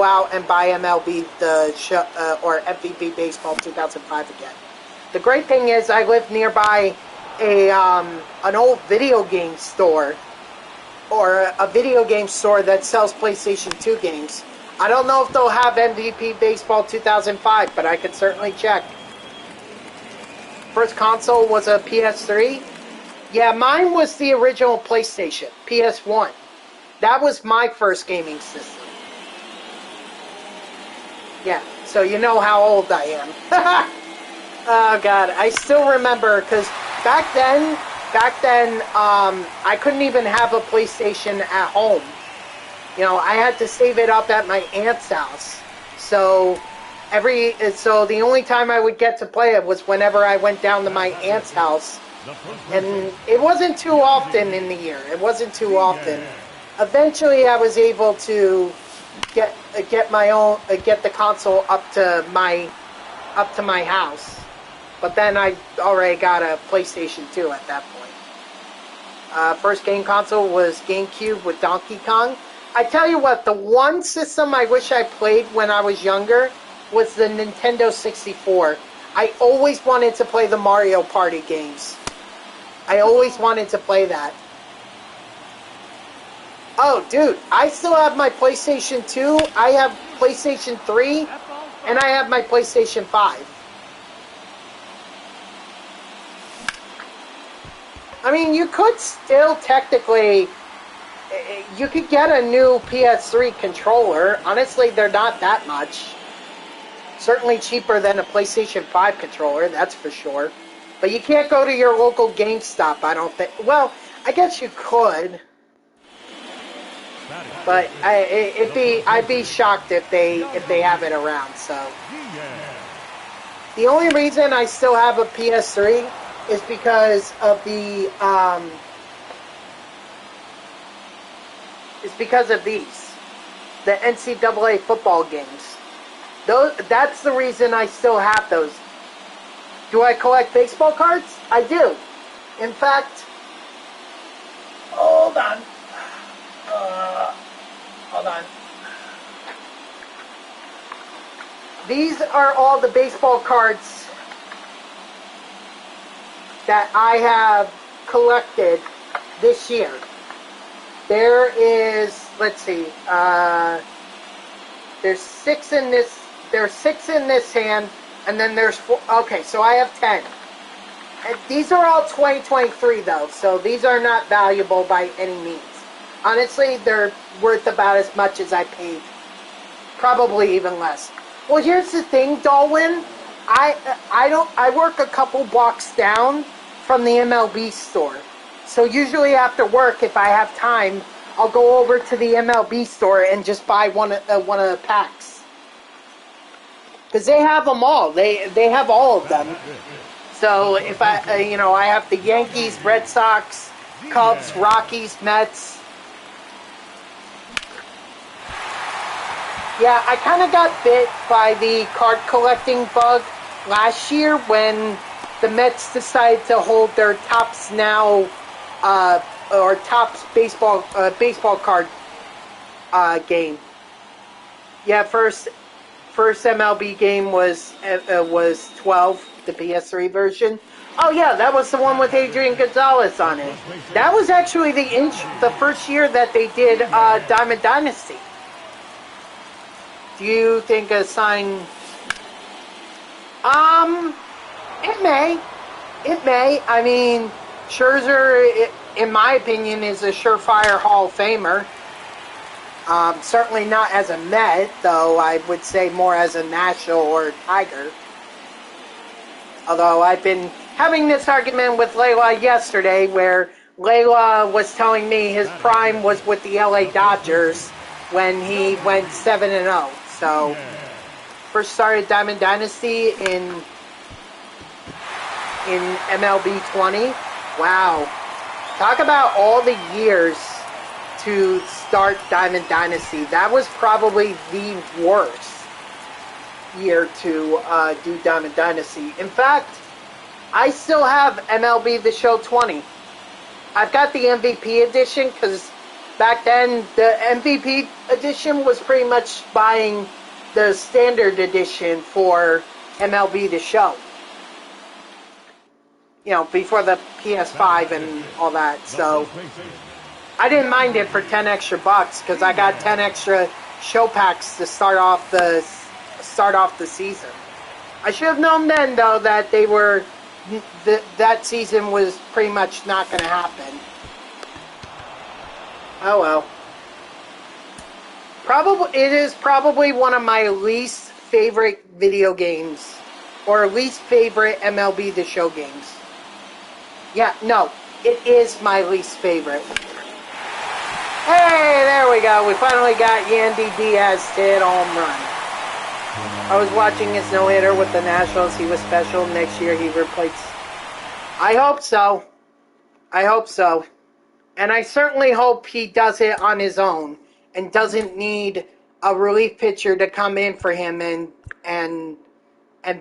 out and buy MLB The Show or MVP Baseball 2005 again. The great thing is I live nearby an old video game store, or a video game store that sells PlayStation 2 games. I don't know if they'll have MVP Baseball 2005, but I could certainly check. First console was a PS3. Yeah, mine was the original PlayStation, PS1. That was my first gaming system. Yeah, so you know how old I am. Oh God, I still remember, because back then, I couldn't even have a PlayStation at home. You know, I had to save it up at my aunt's house. So the only time I would get to play it was whenever I went down to my aunt's house, and it wasn't too often in the year. It wasn't too often. Eventually, I was able to get the console up to my house, but then I already got a PlayStation 2 at that point. First game console was GameCube with Donkey Kong. I tell you what, the one system I wish I played when I was younger was the Nintendo 64. I always wanted to play the Mario Party games. I always wanted to play that. Oh, dude, I still have my PlayStation 2, I have PlayStation 3, and I have my PlayStation 5. I mean, you could still technically... You could get a new PS3 controller. Honestly, they're not that much. Certainly cheaper than a PlayStation 5 controller, that's for sure. But you can't go to your local GameStop, I don't think. Well, I guess you could. But I'd be shocked if they have it around. So the only reason I still have a PS3 is because of the the NCAA football games. That's the reason I still have those. Do I collect baseball cards? I do. In fact, hold on. Hold on. These are all the baseball cards that I have collected this year. There is, let's see, there's 6 in this. There's 6 in this hand, and then there's 4. Okay, so I have 10. And these are all 2023 though, so these are not valuable by any means. Honestly, they're worth about as much as I paid. Probably even less. Well, here's the thing, Darwin. I work a couple blocks down from the MLB store. So usually after work, if I have time, I'll go over to the MLB store and just buy one of the packs. Because they have them all. They have all of them. So if I have the Yankees, Red Sox, Cubs, Rockies, Mets. Yeah, I kind of got bit by the card collecting bug last year when the Mets decided to hold their Topps Now or Topps baseball card game. Yeah, first MLB game was 12, the PS3 version. Oh yeah, that was the one with Adrian Gonzalez on it. That was actually the first year that they did Diamond Dynasty. Do you think a sign? It may. I mean, Scherzer, in my opinion, is a surefire Hall of Famer. Certainly not as a Met, though I would say more as a National or a Tiger. Although I've been having this argument with Layla yesterday, where Layla was telling me his prime was with the LA Dodgers when he went 7-0. So, first started Diamond Dynasty in MLB 20. Wow. Talk about all the years to start Diamond Dynasty. That was probably the worst year to do Diamond Dynasty. In fact, I still have MLB The Show 20. I've got the MVP edition because back then the MVP edition was pretty much buying the standard edition for MLB The Show. Before the PS5 and all that. So I didn't mind it for 10 extra bucks because I got 10 extra show packs to start off the season. I should have known then though that that season was pretty much not going to happen. Oh well. It is probably one of my least favorite video games, or least favorite MLB The Show games. Yeah, no, it is my least favorite. Hey, there we go. We finally got Yandy Diaz to hit a home run. I was watching his no-hitter with the Nationals. He was special. Next year he replaced. I hope so. And I certainly hope he does it on his own and doesn't need a relief pitcher to come in for him and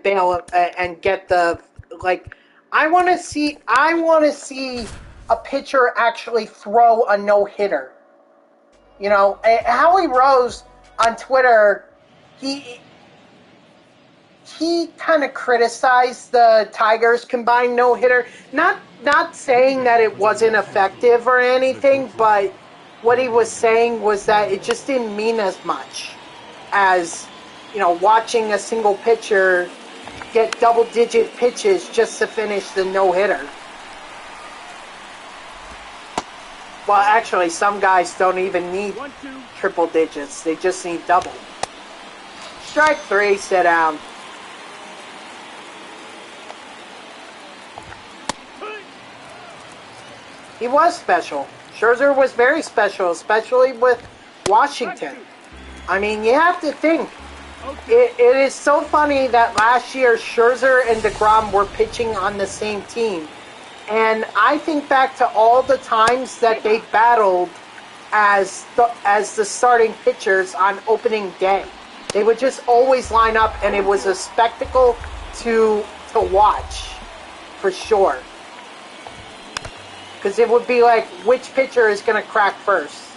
bail and get the I want to see a pitcher actually throw a no-hitter. Howie Rose on Twitter, he he kind of criticized the Tigers' combined no-hitter. Not saying that it wasn't effective or anything, but what he was saying was that it just didn't mean as much as, watching a single pitcher get double-digit pitches just to finish the no-hitter. Well, actually, some guys don't even need triple digits. They just need double. Strike 3, sit down. He was special. Scherzer was very special, especially with Washington. I mean, you have to think. It is so funny that last year Scherzer and DeGrom were pitching on the same team. And I think back to all the times that they battled as the starting pitchers on opening day. They would just always line up, and it was a spectacle to watch, for sure. Because it would be like, which pitcher is going to crack first?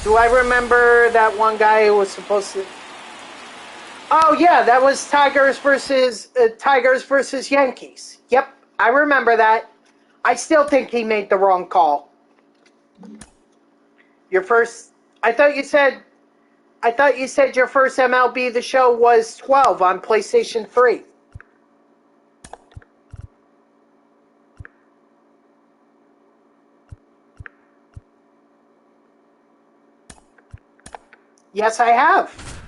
Do I remember that one guy who was supposed to... Oh, yeah, that was Tigers versus Yankees. Yep, I remember that. I still think he made the wrong call. Your first... I thought you said your first MLB The Show was 12 on PlayStation 3. Yes, I have.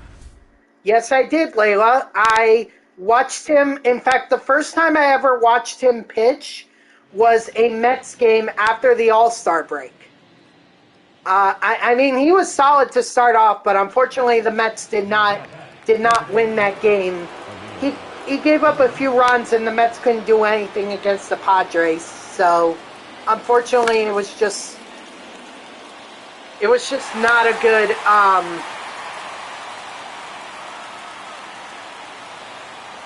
Yes, I did, Layla. I watched him. In fact, the first time I ever watched him pitch was a Mets game after the All-Star break. I mean, he was solid to start off, but unfortunately the Mets did not win that game. He gave up a few runs, and the Mets couldn't do anything against the Padres. So, unfortunately, it was just not a good.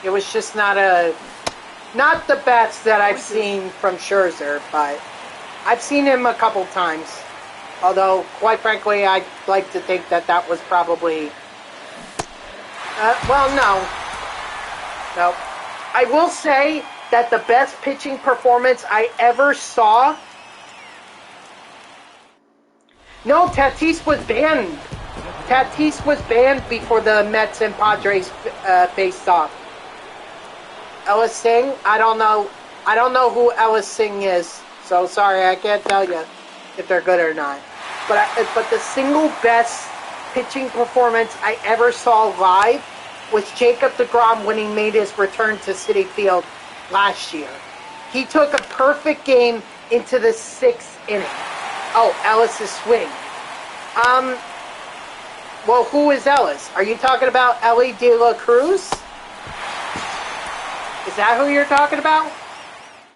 It was just not the best that I've seen from Scherzer, but I've seen him a couple times. Although, quite frankly, I'd like to think that was probably... no. I will say that the best pitching performance I ever saw... No, Tatis was banned. Tatis was banned before the Mets and Padres faced off. Ellis Singh? I don't know who Ellis Singh is. So, sorry, I can't tell you if they're good or not. But the single best pitching performance I ever saw live was Jacob deGrom when he made his return to Citi Field last year. He took a perfect game into the 6th inning. Oh, Ellis' swing. Well, who is Ellis? Are you talking about Ellie De La Cruz? Is that who you're talking about?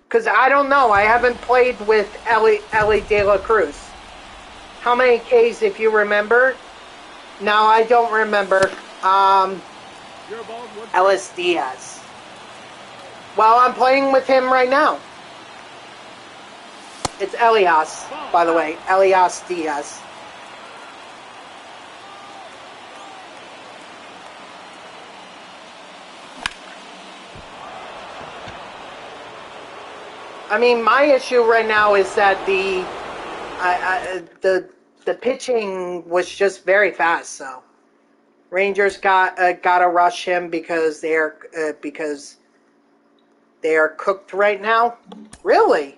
Because I don't know. I haven't played with Ellie De La Cruz. How many Ks, if you remember? No, I don't remember. Ellis Diaz. Well, I'm playing with him right now. It's Elias, by the way. Elias Diaz. I mean, my issue right now is that the pitching was just very fast. So Rangers got to rush him because they are cooked right now. Really?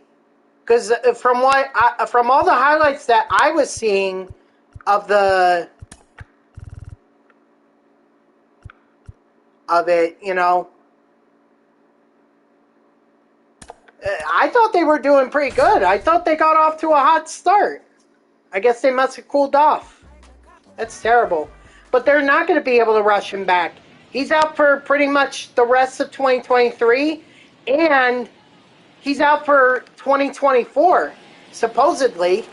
Because from all the highlights that I was seeing of it, I thought they were doing pretty good. I thought they got off to a hot start. I guess they must have cooled off. That's terrible. But they're not going to be able to rush him back. He's out for pretty much the rest of 2023, and he's out for 2024, supposedly.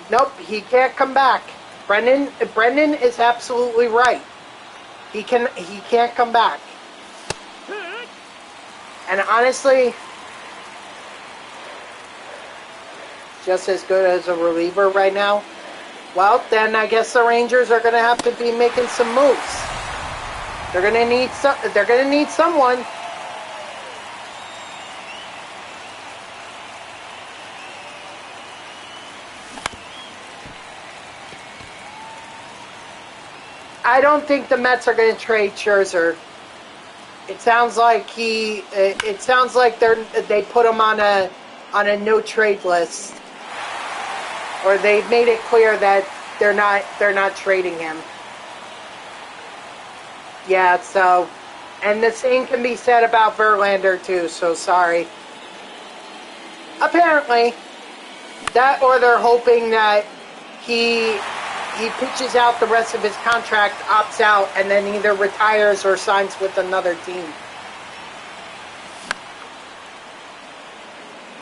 Nope, he can't come back. Brendan is absolutely right. He can't come back. And honestly, just as good as a reliever right now, well, then I guess the Rangers are going to have to be making some moves. They're going to need They're going to need someone. I don't think the Mets are going to trade Scherzer. It sounds like they put him on a no trade list, or they've made it clear that they're not trading him. Yeah, so, and the same can be said about Verlander too. So sorry. Apparently, that, or they're hoping that he pitches out the rest of his contract, opts out, and then either retires or signs with another team.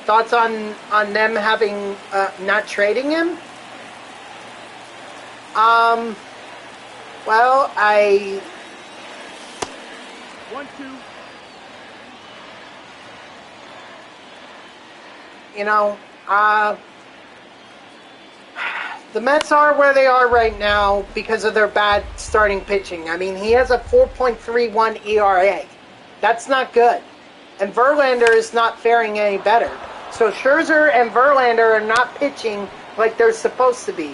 Thoughts on them having not trading him? Well, 1-2. The Mets are where they are right now because of their bad starting pitching. I mean, he has a 4.31 ERA. That's not good. And Verlander is not faring any better. So Scherzer and Verlander are not pitching like they're supposed to be.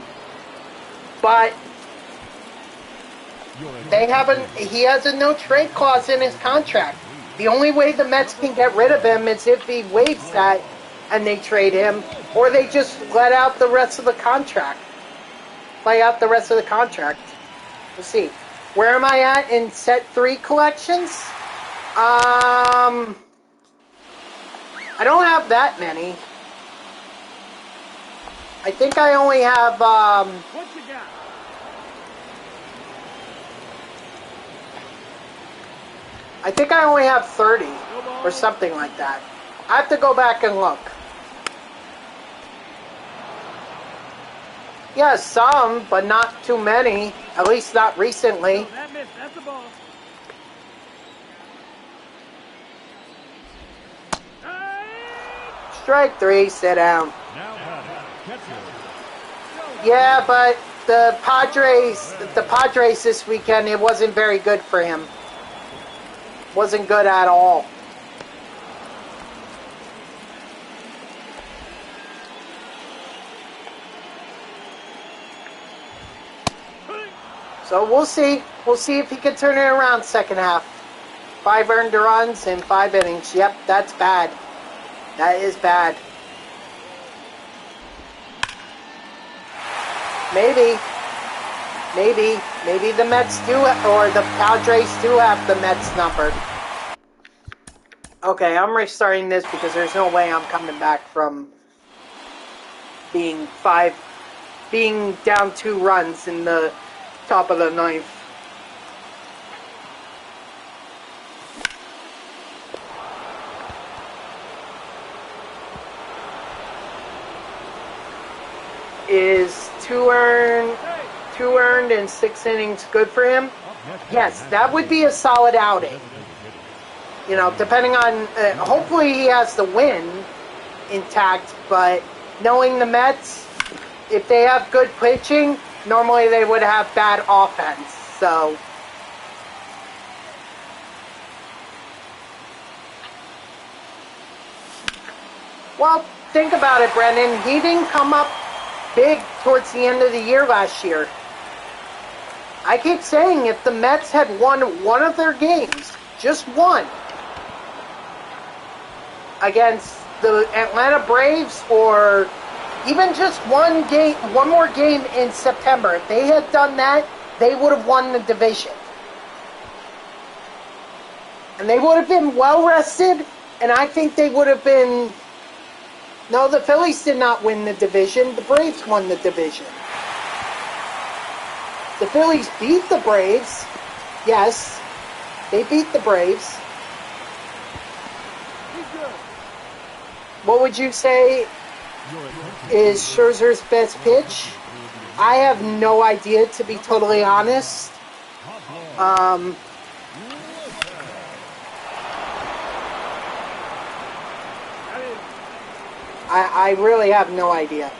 But he has a no trade clause in his contract. The only way the Mets can get rid of him is if he waives that and they trade him, or they just let out the rest of the contract. Play out the rest of the contract. Let's see. Where am I at in set 3 collections? I don't have that many. I think I only have, What you got? I think I only have 30 or something like that. I have to go back and look. Yeah, some, but not too many. At least not recently. No, that missed. That's the ball. Strike 3, sit down. Yeah, but the Padres this weekend, it wasn't very good for him. Wasn't good at all. So we'll see. We'll see if he can turn it around second half. 5 earned runs in 5 innings. Yep, that's bad. That is bad. Maybe the Mets do, or the Padres do have the Mets numbered. Okay, I'm restarting this because there's no way I'm coming back from being down 2 runs in the top of the 9th. Is 2 earned in 6 innings good for him? Yes, that would be a solid outing. You know, depending on, hopefully he has the win intact, but knowing the Mets, if they have good pitching, normally they would have bad offense, so. Well, think about it, Brendan. He didn't come up big towards the end of the year last year. I keep saying if the Mets had won one of their games, just one, against the Atlanta Braves, or even just one more game in September, if they had done that, they would have won the division. And they would have been well rested, and I think they would have been. No, the Phillies did not win the division. The Braves won the division. The Phillies beat the Braves. Yes, they beat the Braves. What would you say is Scherzer's best pitch? I have no idea, to be totally honest. I really have no idea.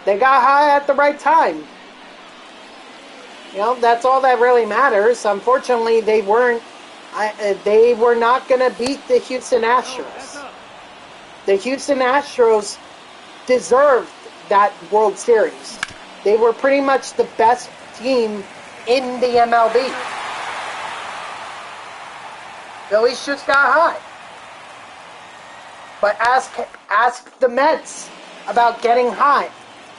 They got high at the right time. You know, that's all that really matters. Unfortunately, they weren't. They were not going to beat the Houston Astros. The Houston Astros deserved that World Series. They were pretty much the best team in the MLB. Phillies just got high. But ask the Mets about getting high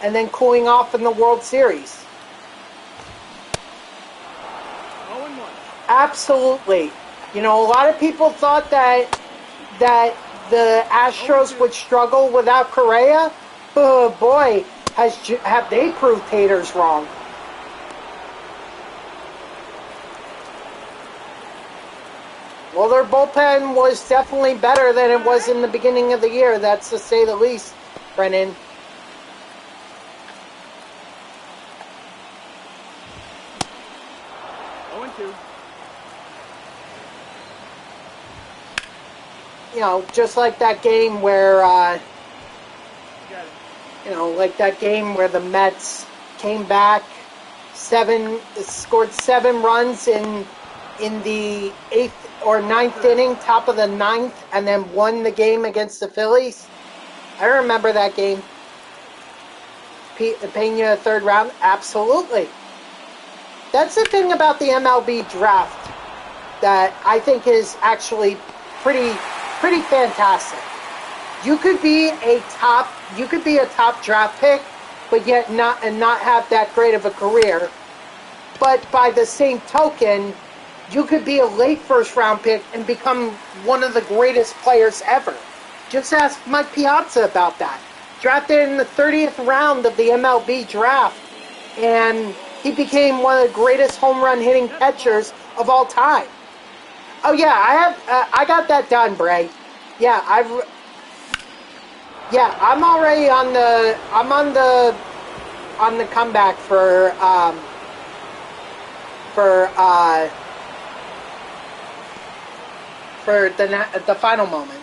and then cooling off in the World Series. 0-1. Absolutely. You know, a lot of people thought that the Astros would struggle without Correa. Oh boy, have they proved haters wrong. Well, their bullpen was definitely better than it was in the beginning of the year. That's to say the least, Brennan. You know, just like that game where, like that game where the Mets came back, scored 7 runs in the 8th or 9th inning, top of the 9th, and then won the game against the Phillies. I remember that game. Pena, 3rd round, absolutely. That's the thing about the MLB draft that I think is actually pretty fantastic. You could be a top draft pick, but yet not have that great of a career. But by the same token, you could be a late 1st round pick and become one of the greatest players ever. Just ask Mike Piazza about that. Drafted in the 30th round of the MLB draft, and he became one of the greatest home run hitting catchers of all time. Oh yeah, I got that done, Bray. Yeah, I'm already on the comeback for the final moment.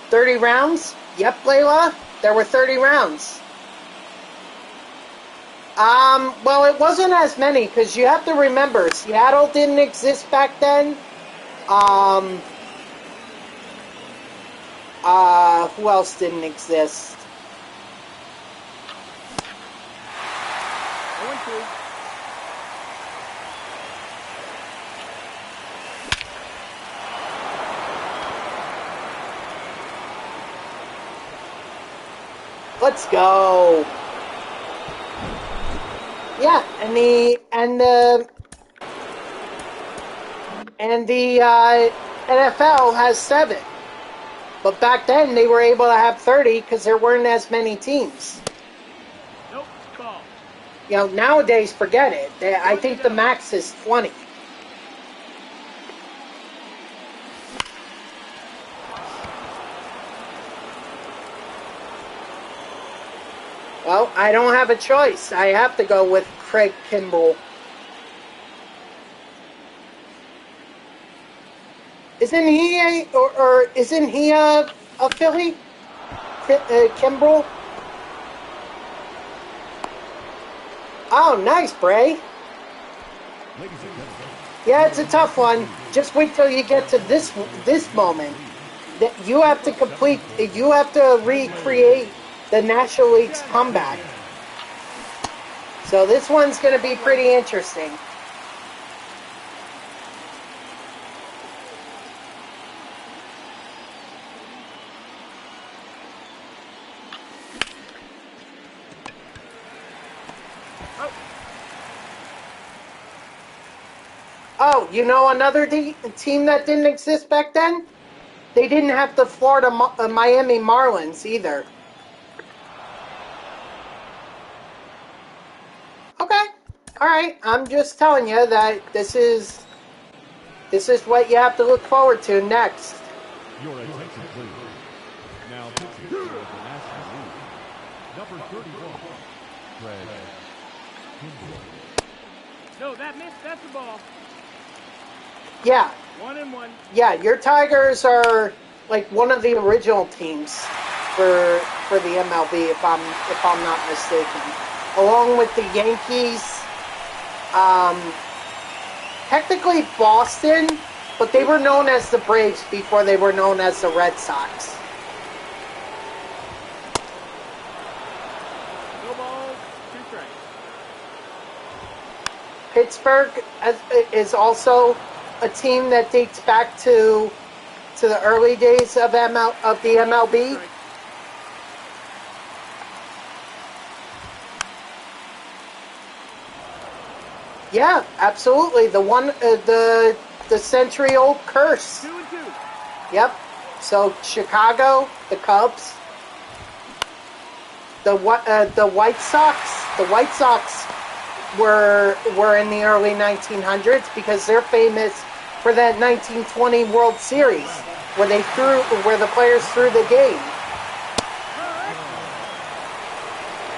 30 rounds? Yep, Layla. There were 30 rounds. Well, it wasn't as many, because you have to remember, Seattle didn't exist back then. Who else didn't exist? 0-2. Let's go. Yeah, and the NFL has 7. But back then they were able to have 30 because there weren't as many teams. Nope, ball. You know, nowadays, forget it. I think the max is 20. Well, I don't have a choice. I have to go with Craig Kimbrell. Isn't he isn't he a Philly? Kimbrell? Oh, nice, Bray. Yeah, it's a tough one. Just wait till you get to this moment. That you have to complete. You have to recreate the National League's comeback. So this one's going to be pretty interesting. Oh, you know another team that didn't exist back then? They didn't have the Miami Marlins either. Okay. All right. I'm just telling you that this is what you have to look forward to next. Your attention, please. Now pitching for the National League, number 31, Craig Kimbrell. No, that missed. That's the ball. Yeah. 1-1. Yeah, your Tigers are like one of the original teams for the MLB, if I'm not mistaken, along with the Yankees. Technically Boston, but they were known as the Braves before they were known as the Red Sox. No balls, 2 strikes. Pittsburgh is also a team that dates back to the early days of the MLB. Strike. Yeah, absolutely. The century-old curse. 2 and 2. Yep. So Chicago, the Cubs, the White Sox. The White Sox were in the early 1900s because they're famous for that 1920 World Series where the players threw the game.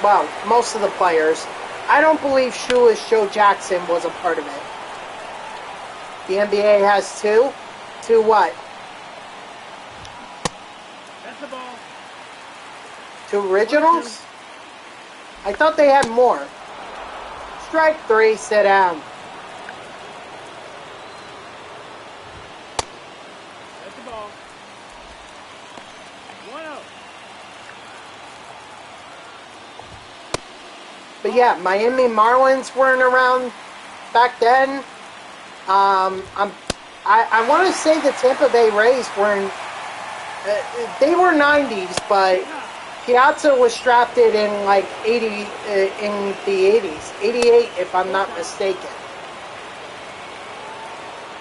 Well, most of the players. I don't believe Shoeless Joe Jackson was a part of it. The NBA has 2. 2 what? That's the ball. 2 originals? I thought they had more. Strike 3, sit down. That's the ball. 1-0. But yeah, Miami Marlins weren't around back then. I want to say the Tampa Bay Rays weren't. They were 90s, but Piazza was drafted in like 80 in the 80s, 88 if I'm not mistaken,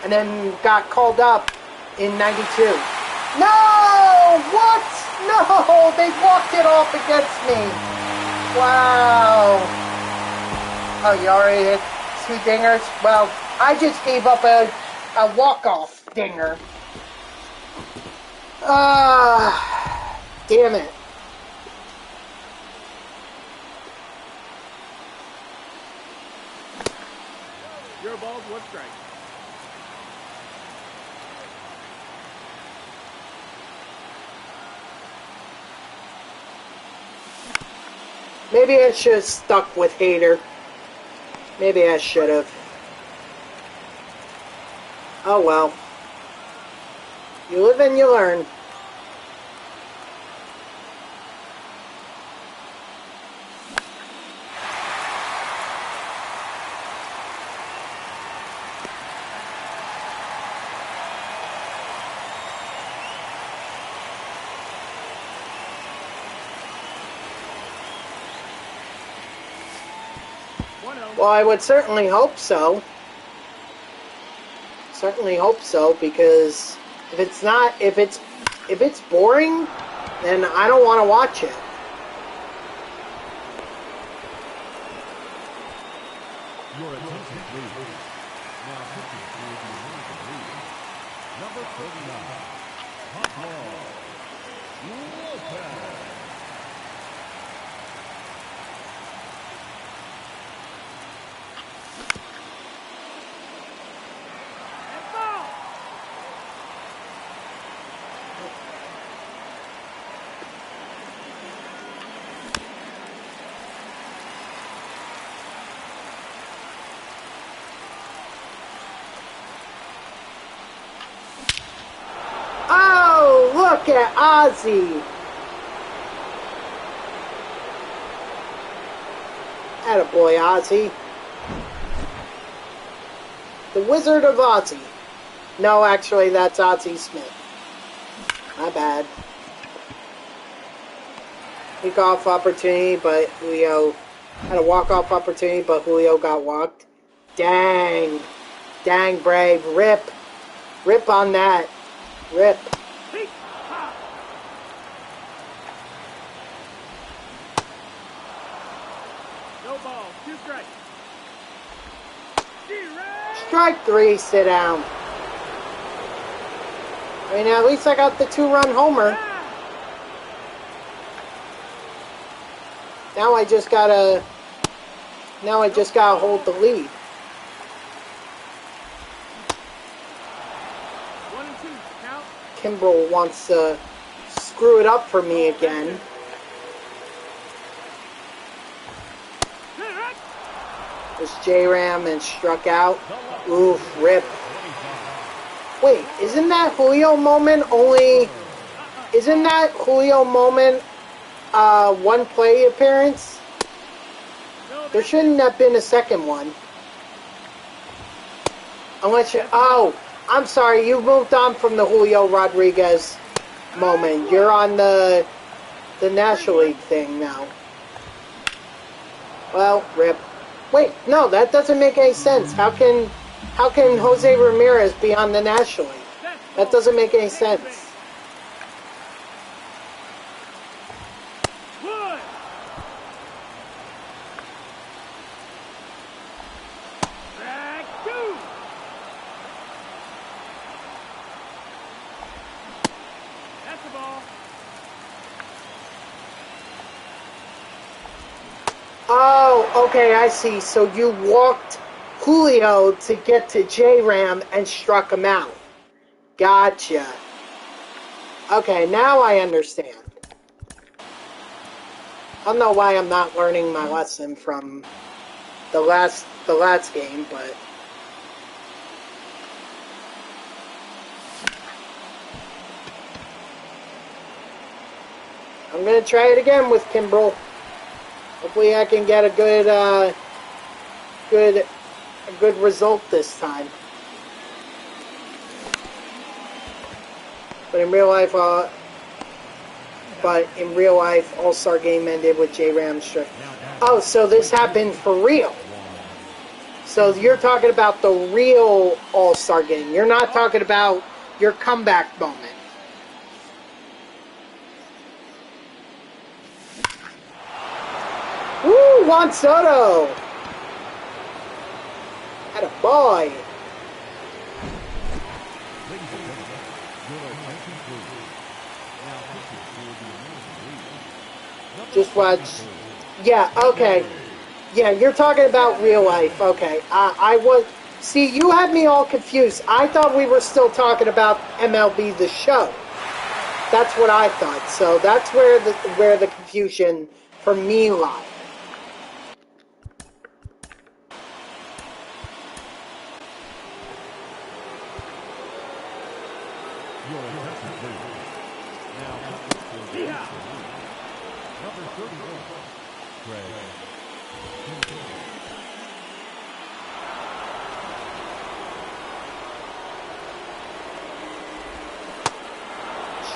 and then got called up in 92. No! What? No! They walked it off against me. Wow. Oh, you already hit 2 dingers? Well, I just gave up a walk-off dinger. Damn it. Zero balls, 1 strike. Maybe I should have stuck with Hader. Maybe I should have. Oh well. You live and you learn. Well, I would certainly hope so. Certainly hope so, because if it's boring, then I don't want to watch it. Your attention, please. Now pitching for the American League. Number 39, Pablo Lopez. Oh, look at Ozzy. Attaboy, Ozzy. The Wizard of Ozzy. No, actually, that's Ozzy Smith. My bad. Walk-off opportunity, but Julio had a walk-off opportunity, but Julio got walked. Dang. Dang, Brave. Rip. Rip on that. Rip. No ball, 2 strikes. Strike 3, sit down. I mean, at least I got the 2-run homer. Now I just gotta hold the lead. 1 and 2, count. Kimbrel wants to screw it up for me again. Was J-Ram and struck out. Oof, rip. Wait, isn't that Julio moment only... Isn't that Julio moment one play appearance? There shouldn't have been a second one. Unless you... Oh, I'm sorry. You moved on from the Julio Rodriguez moment. You're on the National League thing now. Well, rip. Wait, no, that doesn't make any sense. How can Jose Ramirez be on the National League? That doesn't make any sense. Oh, okay, I see. So you walked Julio to get to J-Ram and struck him out. Gotcha. Okay, now I understand. I don't know why I'm not learning my lesson from the last game, but... I'm gonna try it again with Kimbrel. Hopefully I can get a good result this time. But in real life, All-Star game ended with J-Ram strike. Oh, so this happened for real. So you're talking about the real All-Star game. You're not talking about your comeback moment. Woo, Juan Soto! Atta boy! Just watch. Yeah, okay. Yeah, you're talking about real life. Okay. I was... See, you had me all confused. I thought we were still talking about MLB The Show. That's what I thought. So that's where the confusion for me lied. Number 31, Greg.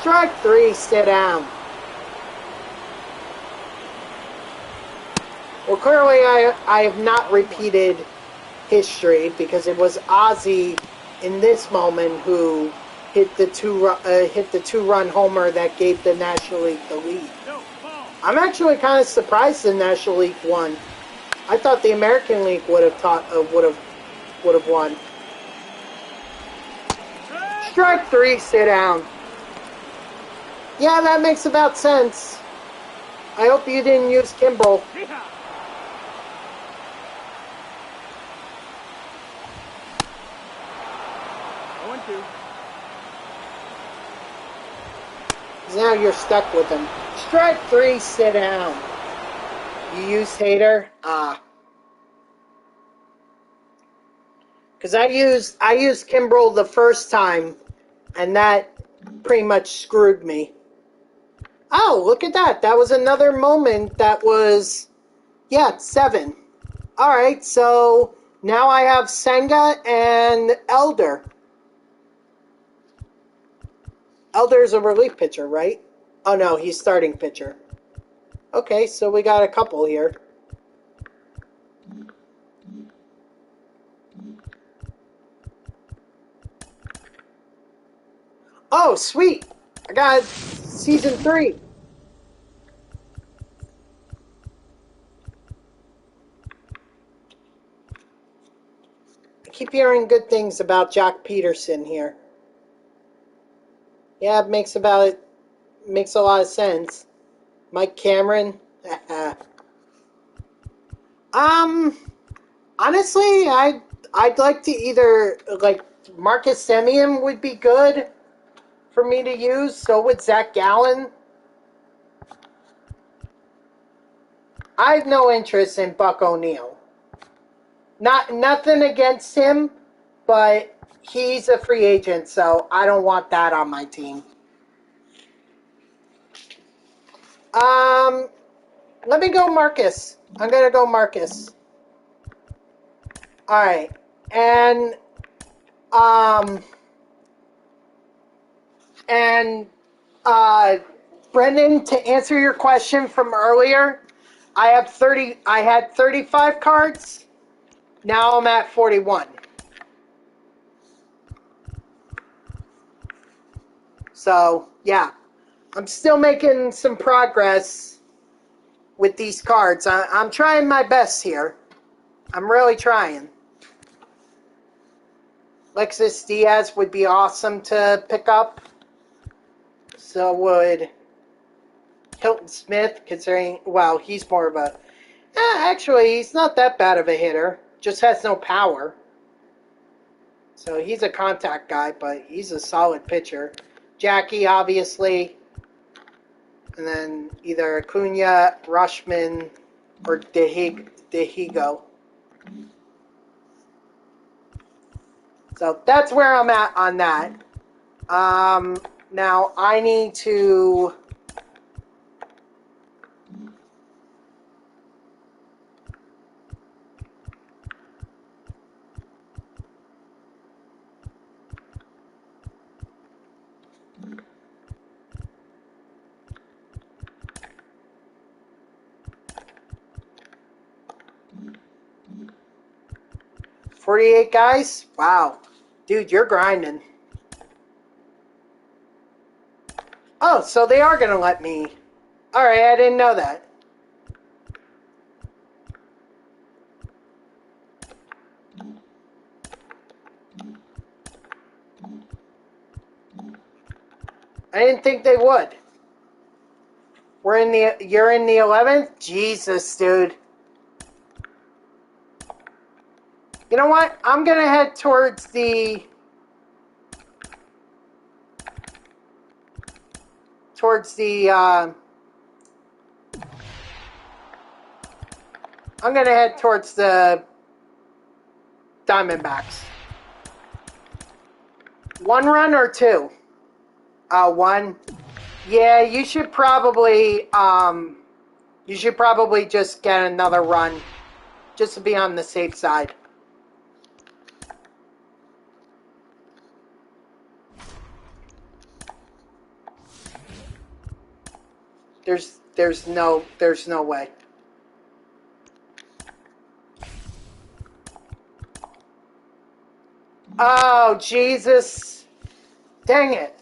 Strike 3, sit down. Well, clearly I have not repeated history because it was Ozzie in this moment who hit the two-run homer that gave the National League the lead. I'm actually kind of surprised the National League won. I thought the American League would have won. Strike 3, sit down. Yeah, that makes about sense. I hope you didn't use Kimbrel. 0-2. Now you're stuck with him. Strike 3, sit down. You use Hater? Because I used Kimbrel the first time, and that pretty much screwed me. Oh, look at that. That was another moment that was, yeah, 7. Alright, so now I have Senga and Elder. Elder's a relief pitcher, right? Oh no, he's starting pitcher. Okay, so we got a couple here. Oh, sweet! I got season 3. I keep hearing good things about Jock Peterson here. Yeah, it makes a lot of sense. Mike Cameron. Honestly, I'd like to either like Marcus Semien would be good, for me to use. So would Zach Gallen. I have no interest in Buck O'Neil. Nothing against him, but he's a free agent, so I don't want that on my team. Let me go Marcus. I'm gonna go Marcus. All right, and Brendan, to answer your question from earlier, I had 35 cards. Now I'm at 41. So, yeah. I'm still making some progress with these cards. I'm trying my best here. I'm really trying. Lexus Diaz would be awesome to pick up. So would Hilton Smith, considering, well, he's more of a... actually, he's not that bad of a hitter. Just has no power. So he's a contact guy, but he's a solid pitcher. Jackie, obviously. And then either Acuna, Rushman, or Dehigo. So that's where I'm at on that. Now I need to... $48 guys? Wow. Dude, you're grinding. Oh, so they are going to let me. Alright, I didn't know that. I didn't think they would. You're in the 11th? Jesus, dude. You know what? I'm going to head towards the... I'm going to head towards the Diamondbacks. 1 run or 2? 1. Yeah, you should probably just get another run just to be on the safe side. There's no way. Oh, Jesus. Dang it.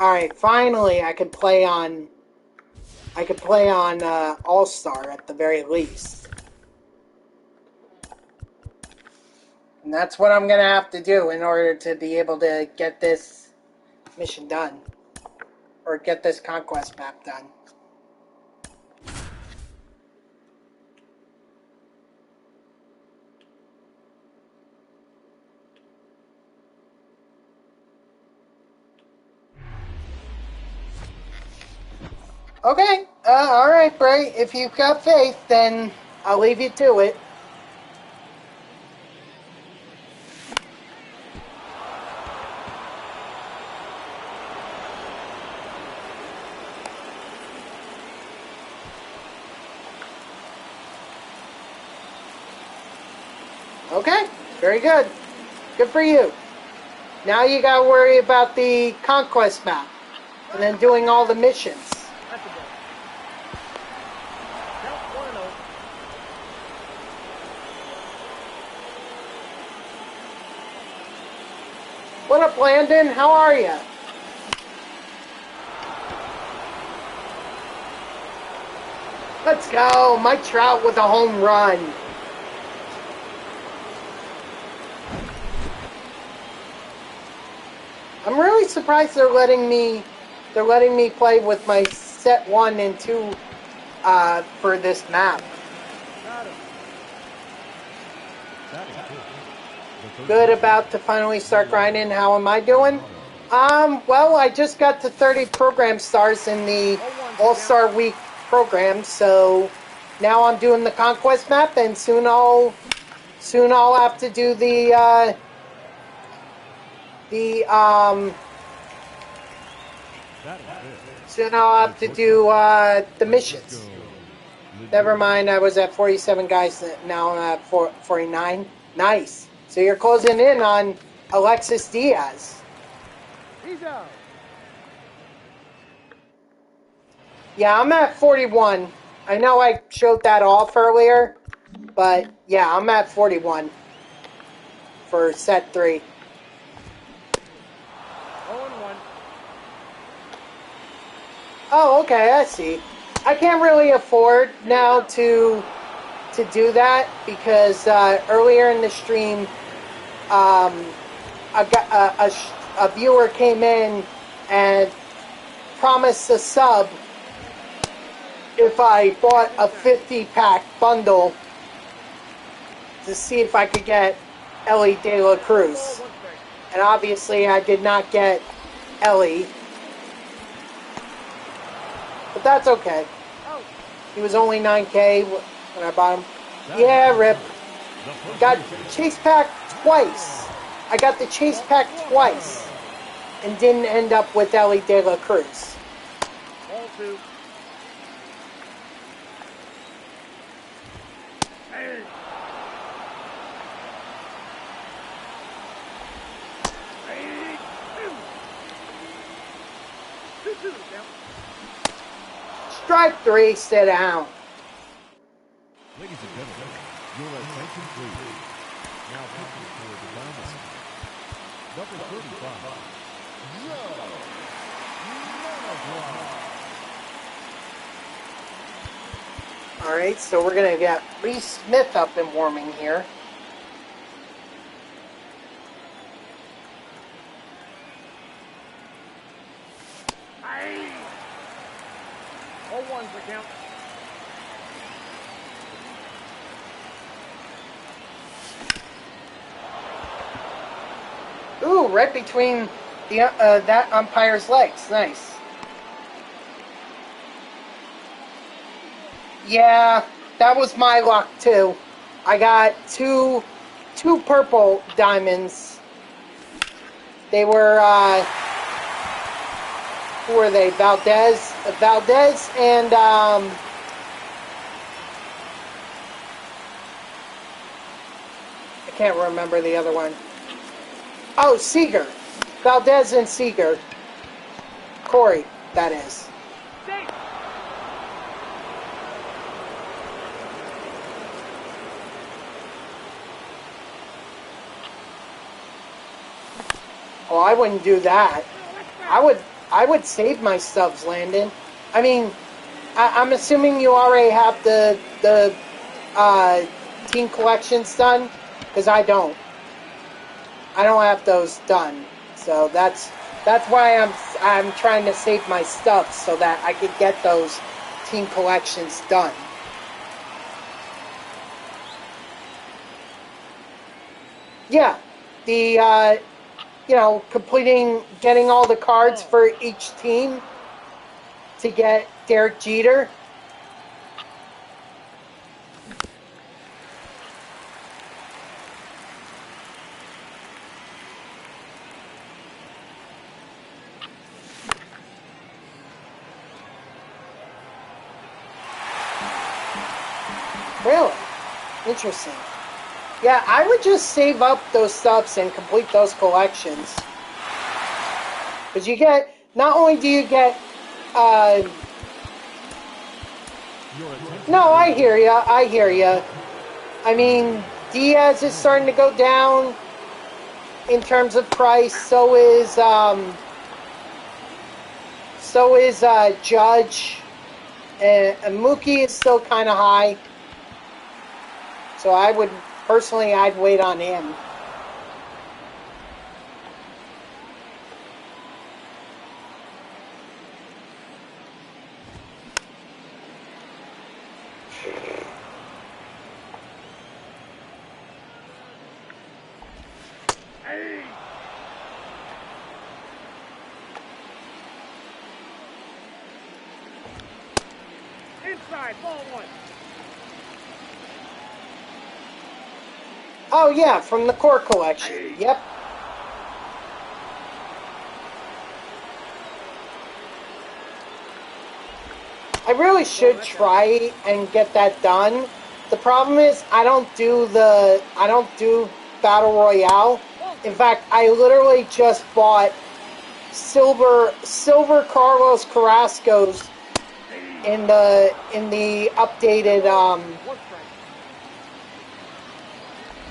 Alright, finally I could play on All-Star at the very least. And that's what I'm going to have to do in order to be able to get this mission done. Or get this conquest map done. Okay, alright, Bray. If you've got faith, then I'll leave you to it. Okay, very good. Good for you. Now you gotta worry about the conquest map. And then doing all the missions. That's a ball. Count 1-0. What up, Landon? How are you? Let's go. Mike Trout with a home run. I'm really surprised they're letting me play with my set 1 and 2 for this map. Got him. That is good. Good, about to finally start grinding. How am I doing? Well, I just got to 30 program stars in the All-Star Week program, so now I'm doing the conquest map, and soon I'll have to do the That is good. soon I'll have to do the missions. Never mind, I was at 47 guys, now I'm at 49. Nice. So you're closing in on Alexis Diaz. He's out. Yeah, I'm at 41. I know I showed that off earlier, but yeah, I'm at 41 for set 3. 0-1. Oh, okay, I see. I can't really afford now to do that because earlier in the stream, a viewer came in and promised a sub if I bought a 50-pack bundle to see if I could get Ellie De La Cruz. And obviously I did not get Ellie. But that's okay. He was only 9K when I bought him. Yeah, rip. Got chase pack twice. I got the chase pack twice and didn't end up with Ellie De La Cruz. Ball 2. Hey. Hey. 2-2 count. Strike 3, sit down. Ladies and gentlemen, your attention please. Now pitching for the Dynasty. Number 35. Alright, so we're going to get Reese Smith up and warming here. Hey. 0-1 for count. Ooh, right between the that umpire's legs. Nice. Yeah, that was my luck too. I got two purple diamonds. They were who were they? Valdez and I can't remember the other one. Oh, Seager. Valdez and Seager. Corey, that is. Safe. Oh, I wouldn't do that. I would save my stubs, Landon. I mean, I'm assuming you already have the team collections done, because I don't. I don't have those done, so that's why I'm trying to save my stuff so that I could get those team collections done. Yeah, the getting all the cards for each team to get Derek Jeter. Really? Interesting. Yeah, I would just save up those subs and complete those collections. Because you get, not only do you get, no, I hear ya, I hear ya. I mean, Diaz is starting to go down in terms of price, so is Judge, and Mookie is still kind of high. So I would, personally, I'd wait on him. Inside, ball one. Oh yeah, from the core collection. Yep. I really should try and get that done. The problem is I don't do Battle Royale. In fact, I literally just bought silver Carlos Carrasco's in the updated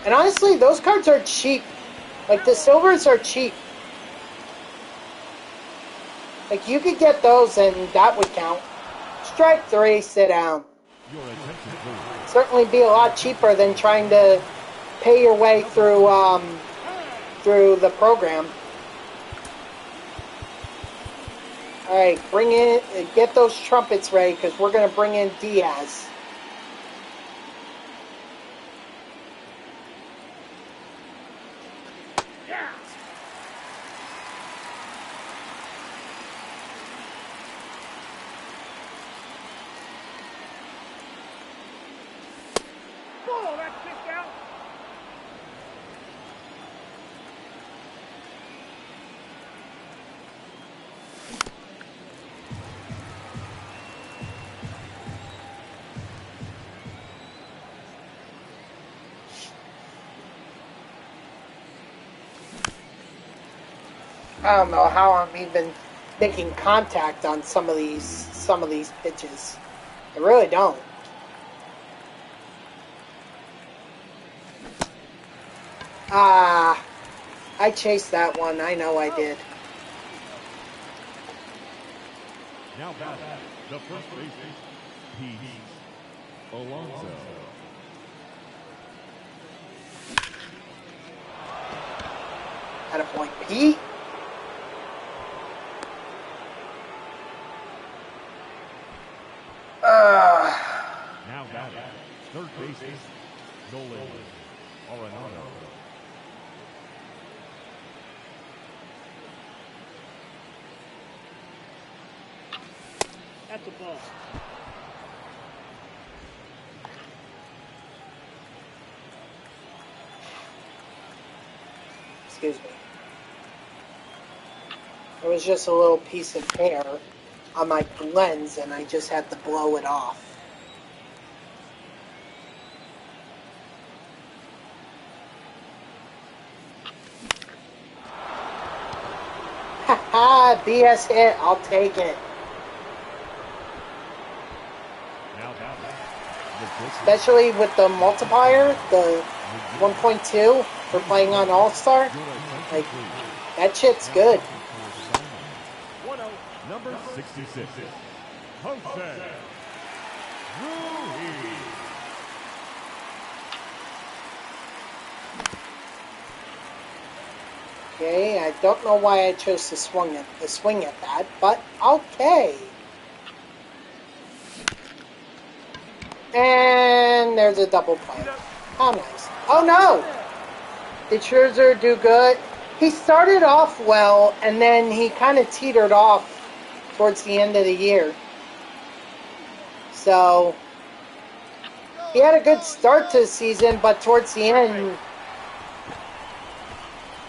and honestly those cards are cheap. Like the silvers are cheap. Like you could get those and that would count. Strike 3, sit down. Certainly be a lot cheaper than trying to pay your way through the program. All right, bring in, get those trumpets ready because we're gonna bring in Diaz. I don't know how I'm even making contact on some of these pitches. I really don't. I chased that one. I know I did. Now batting, the first baseman, Pete Alonso. At a point, Pete. Now batting, third baseman, Nolan Arenado. That's a ball. Excuse me. There was just a little piece of hair on my lens and I just had to blow it off. Haha, BS hit. I'll take it. Especially with the multiplier, the 1.2 for playing on All-Star. Like, that shit's good. Number 66, Jose Ruiz. Okay, I don't know why I chose to swing at that, but okay. And there's a double play. How nice. Oh no! Did Scherzer do good? He started off well, and then he kind of teetered off towards the end of the year. So, he had a good start to the season, but towards the end,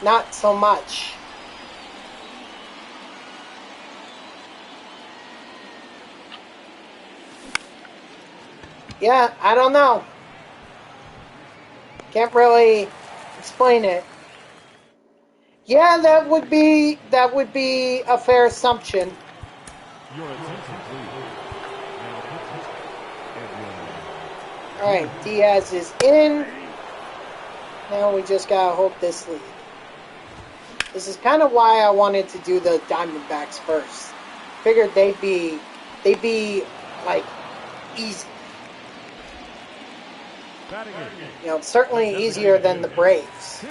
not so much. Yeah, I don't know. Can't really explain it. Yeah, that would be a fair assumption. Your attention, please. Now pitching. All right, Diaz is in. Now we just gotta hold this lead. This is kind of why I wanted to do the Diamondbacks first. Figured they'd be like easy. You know, certainly easier than the Braves.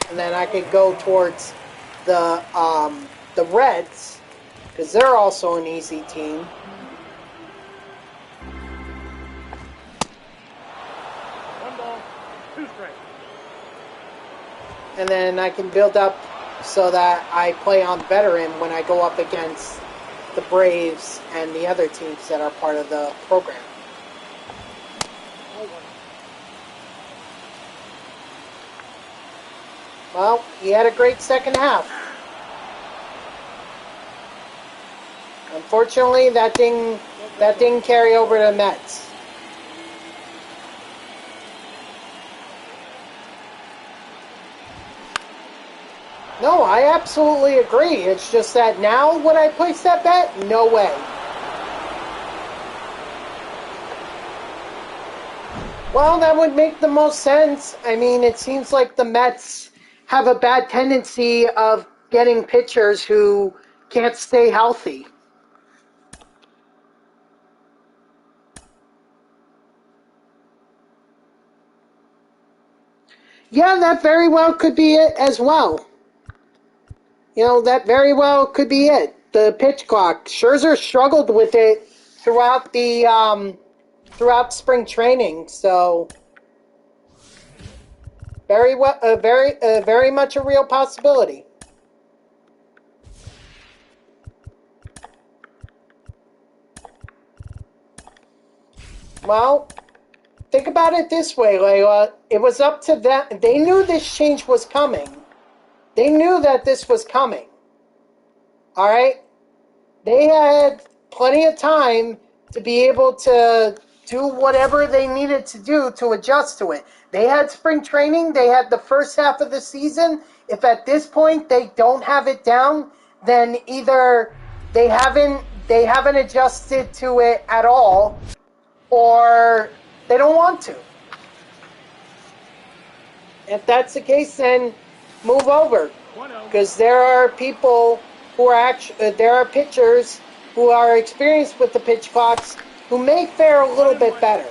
And then I could go towards the Reds, because they're also an easy team. One ball, two strikes. And then I can build up so that I play on veteran when I go up against the Braves and the other teams that are part of the program. Well, he had a great second half. Unfortunately, that didn't carry over to the Mets. No, I absolutely agree. It's just that now would I place that bet? No way. Well, that would make the most sense. I mean, it seems like the Mets have a bad tendency of getting pitchers who can't stay healthy. Yeah, that very well could be it as well. You know, that very well could be it. The pitch clock. Scherzer struggled with it throughout throughout spring training, so very much a real possibility. Well, think about it this way, Layla. It was up to them. They knew this change was coming. They knew that this was coming. All right? They had plenty of time to be able to do whatever they needed to do to adjust to it. They had spring training. They had the first half of the season. If at this point they don't have it down, then either they haven't adjusted to it at all, or they don't want to. If that's the case, then move over, because there are people who are there are pitchers who are experienced with the pitch clocks who may fare a little bit better.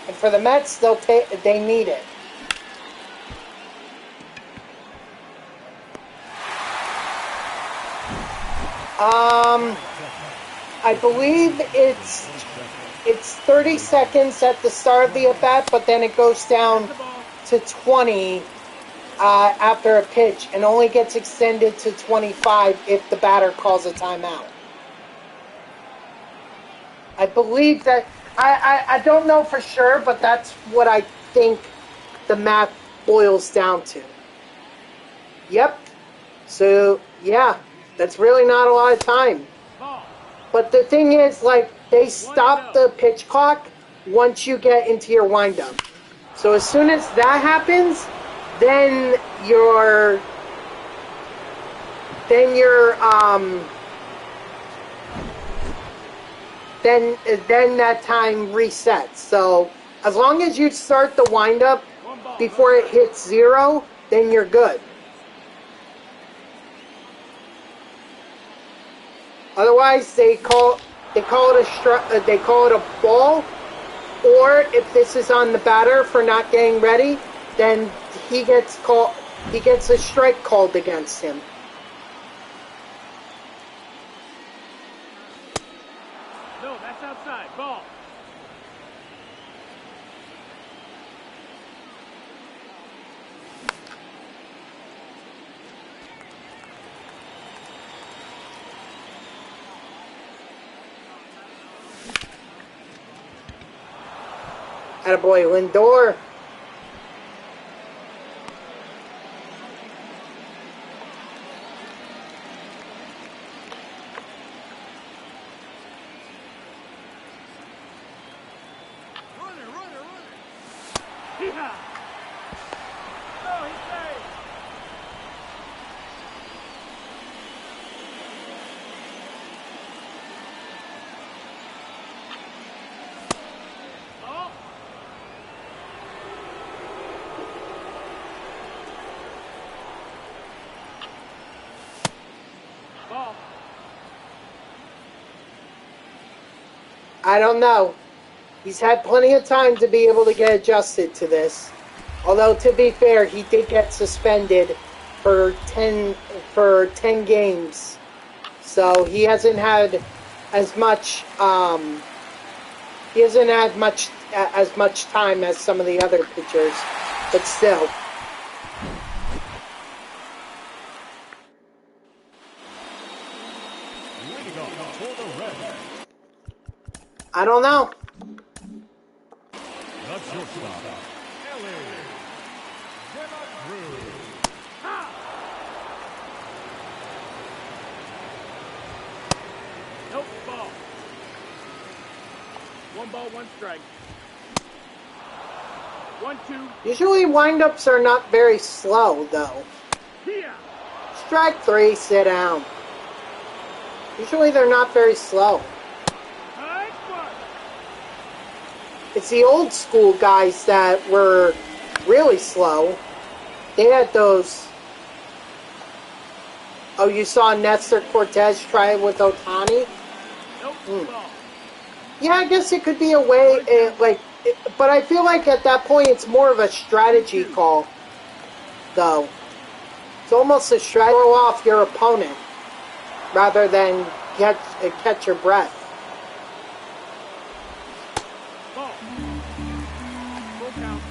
And for the Mets, they need it. I believe it's 30 seconds at the start of the at-bat, but then it goes down to 20 after a pitch, and only gets extended to 25 if the batter calls a timeout. I believe that, I don't know for sure, but that's what I think the math boils down to. Yep. So, yeah, that's really not a lot of time. But the thing is, like, they stop the pitch clock once you get into your windup. So as soon as that happens, then then that time resets. So as long as you start the windup before it hits 0, then you're good. Otherwise, they call it a ball, or if this is on the batter for not getting ready, then he gets a strike called against him. No, that's outside. Ball. Attaboy, Lindor. Hee-haw. Oh, he's safe. Ball. Ball. I don't know. He's had plenty of time to be able to get adjusted to this. Although, to be fair, he did get suspended for 10 games. So he hasn't had as much as much time as some of the other pitchers, but still. Leading off for the Reds, I don't know. the shortstop, Ellie Cruz. Nope, ball. 1 ball, 1 strike. 1-2. Usually windups are not very slow, though. Here. Strike 3, sit down. Usually they're not very slow. High fly. It's the old school guys that were really slow. They had those... Oh, you saw Nestor Cortez try it with Ohtani? Nope, ball. Yeah, I guess it could be a way, but I feel like at that point it's more of a strategy call, though. It's almost a strategy to throw off your opponent rather than catch your breath. Ball. Full count.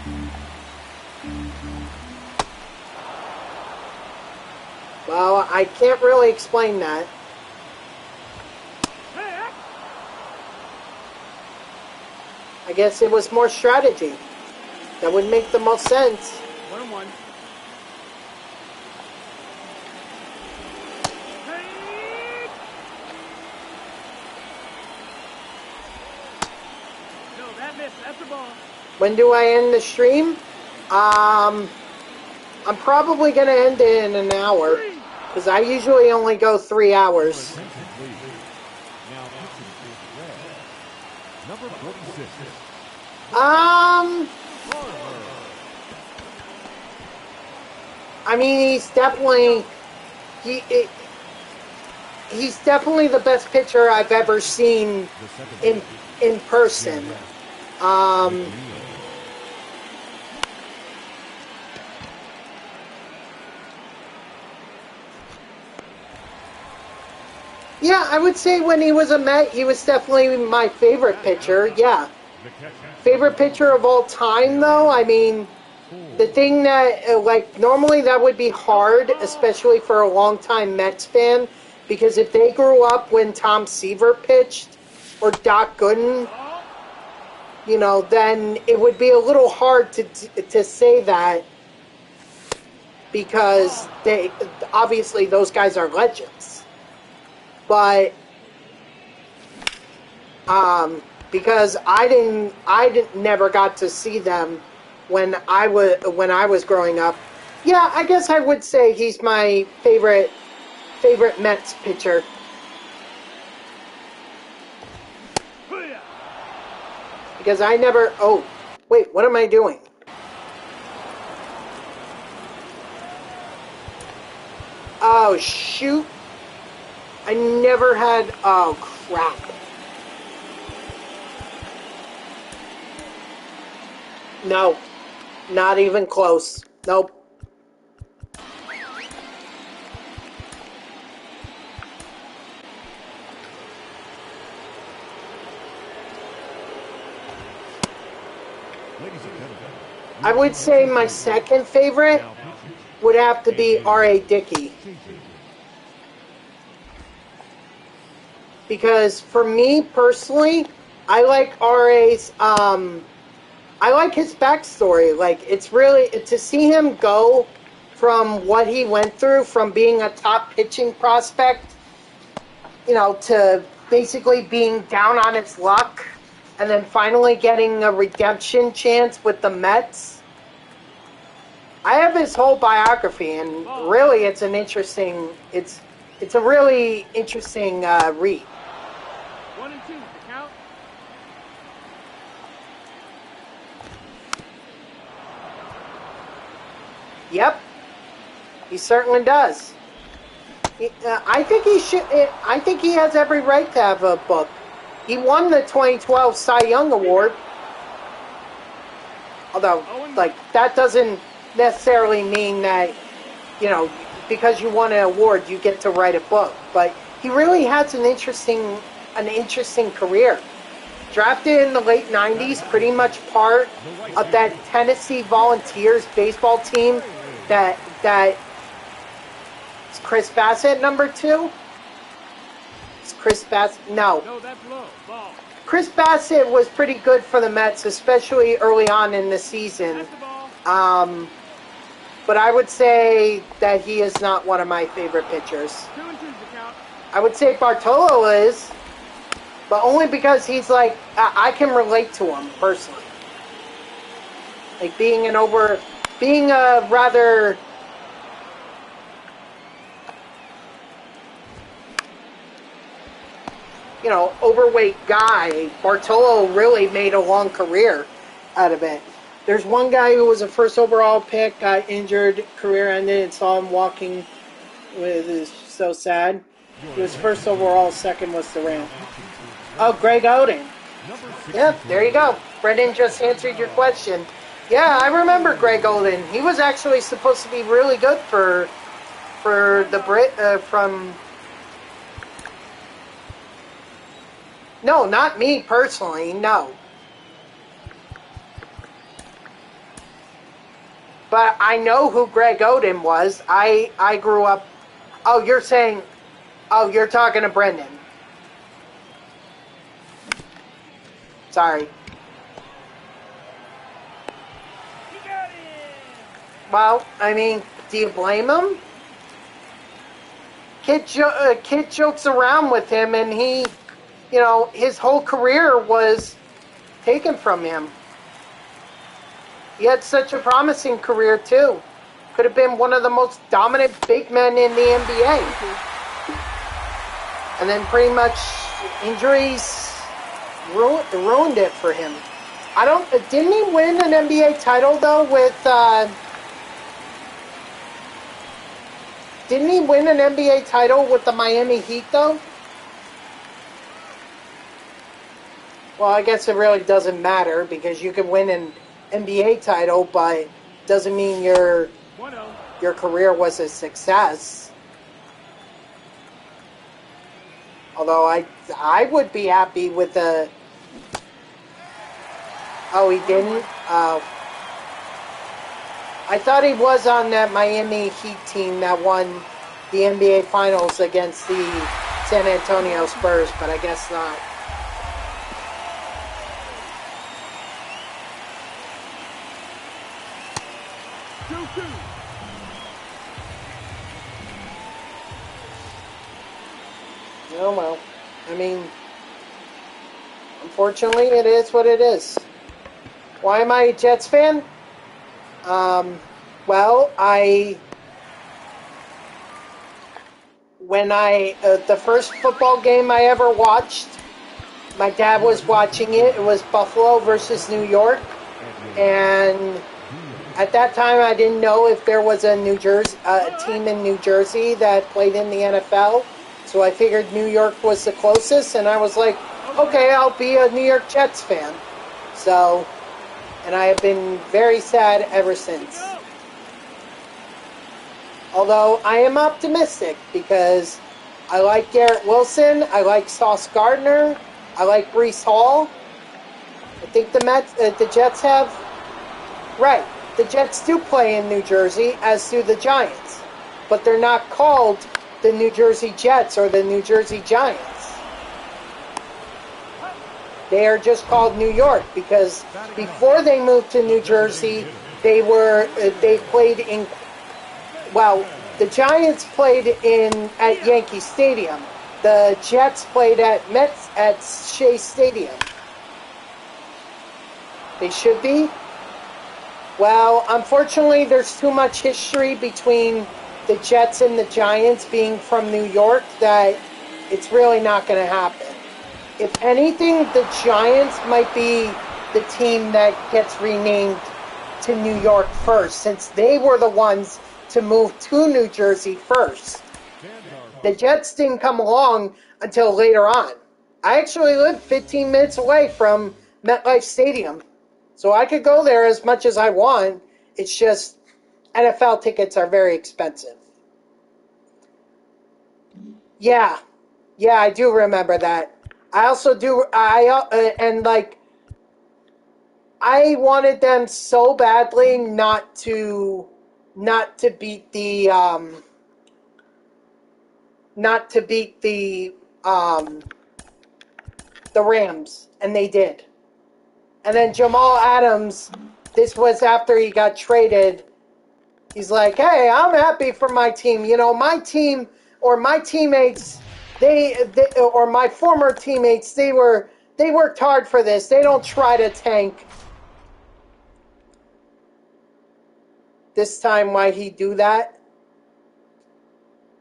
Well, I can't really explain that. Hey, I guess it was more strategy. That would make the most sense. 1-1. Hey. No, that missed. That's a ball. When do I end the stream? I'm probably going to end it in an hour. Because I usually only go 3 hours. Attention, please. Now pitching for the Reds, number 46, Farmer. I mean, he's definitely the best pitcher I've ever seen The second in person. Yeah, I would say when he was a Met, he was definitely my favorite pitcher. Yeah. Favorite pitcher of all time, though? I mean, the thing that, normally that would be hard, especially for a longtime Mets fan, because if they grew up when Tom Seaver pitched, or Doc Gooden, then it would be a little hard to say that, because obviously those guys are legends. But because I never got to see them when I was growing up. Yeah, I guess I would say he's my favorite Mets pitcher. Because I never. Oh, wait, what am I doing? Oh shoot! I never had... Oh, crap. No. Not even close. Nope. Ladies and gentlemen, I would say my second favorite would have to be R.A. Dickey. Because for me personally, I like R.A.'s, I like his backstory. Like, it's really, to see him go from what he went through, from being a top pitching prospect, to basically being down on his luck and then finally getting a redemption chance with the Mets. I have his whole biography, and really, it's an interesting. It's a really interesting read. 1 and 2, the count. Yep, he certainly does. I think he should. I think he has every right to have a book. He won the 2012 Cy Young Award, although, like, that doesn't necessarily mean that, because you won an award, you get to write a book. But he really has an interesting career. Drafted in the late 90s, pretty much part of that Tennessee Volunteers baseball team that is Chris Bassett number 2? Is Chris Bassett? No. No, that's low. Ball. Chris Bassett was pretty good for the Mets, especially early on in the season. That's the ball. But I would say that he is not one of my favorite pitchers. 2 and 2's the count. I would say Bartolo is, but only because he's like, I can relate to him personally. Like being a rather, overweight guy, Bartolo really made a long career out of it. There's one guy who was a first overall pick, got injured, career ended, and saw him walking with his so sad. He was first overall, second was Durant. Oh, Greg Oden. Yep, there you go. Brendan just answered your question. Yeah, I remember Greg Oden. He was actually supposed to be really good for the Brit from. No, not me personally. No. But I know who Greg Oden was. I grew up. Oh, you're saying. Oh, you're talking to Brendan. Sorry. He got it. Well, I mean, do you blame him? Kid jokes around with him, and he, his whole career was taken from him. He had such a promising career, too. Could have been one of the most dominant big men in the NBA. And then pretty much injuries ruined it for him. Didn't he win an NBA title, though, with, didn't he win an NBA title with the Miami Heat, though? Well, I guess it really doesn't matter, because you can win an NBA title, but doesn't mean your career was a success. Although I would be happy with a. Oh, he didn't? I thought he was on that Miami Heat team that won the NBA Finals against the San Antonio Spurs, but I guess not. Oh, well. I mean, unfortunately, it is what it is. Why am I a Jets fan? Well, the first football game I ever watched, my dad was watching it. It was Buffalo versus New York. And at that time, I didn't know if there was a team in New Jersey that played in the NFL. So I figured New York was the closest, and I was like, okay, I'll be a New York Jets fan. So, and I have been very sad ever since. Although I am optimistic because I like Garrett Wilson, I like Sauce Gardner, I like Breece Hall. I think the Jets have, right, the Jets do play in New Jersey, as do the Giants. But they're not called the New Jersey Jets or the New Jersey Giants. They are just called New York because before they moved to New Jersey, they played in, well, the Giants played at Yankee Stadium. The Jets played at Shea Stadium. They should be. Well, unfortunately, there's too much history between the Jets and the Giants being from New York that it's really not going to happen. If anything, the Giants might be the team that gets renamed to New York first, since they were the ones to move to New Jersey first. The Jets didn't come along until later on. I actually live 15 minutes away from MetLife Stadium, so I could go there as much as I want. It's just NFL tickets are very expensive. Yeah, I do remember that. I also do. I wanted them so badly not to beat the the Rams, and they did. And then Jamal Adams, this was after he got traded. He's like, "Hey, I'm happy for my team. You know, my team or my teammates, they or my former teammates, they worked hard for this. They don't try to tank." This time, why he do that?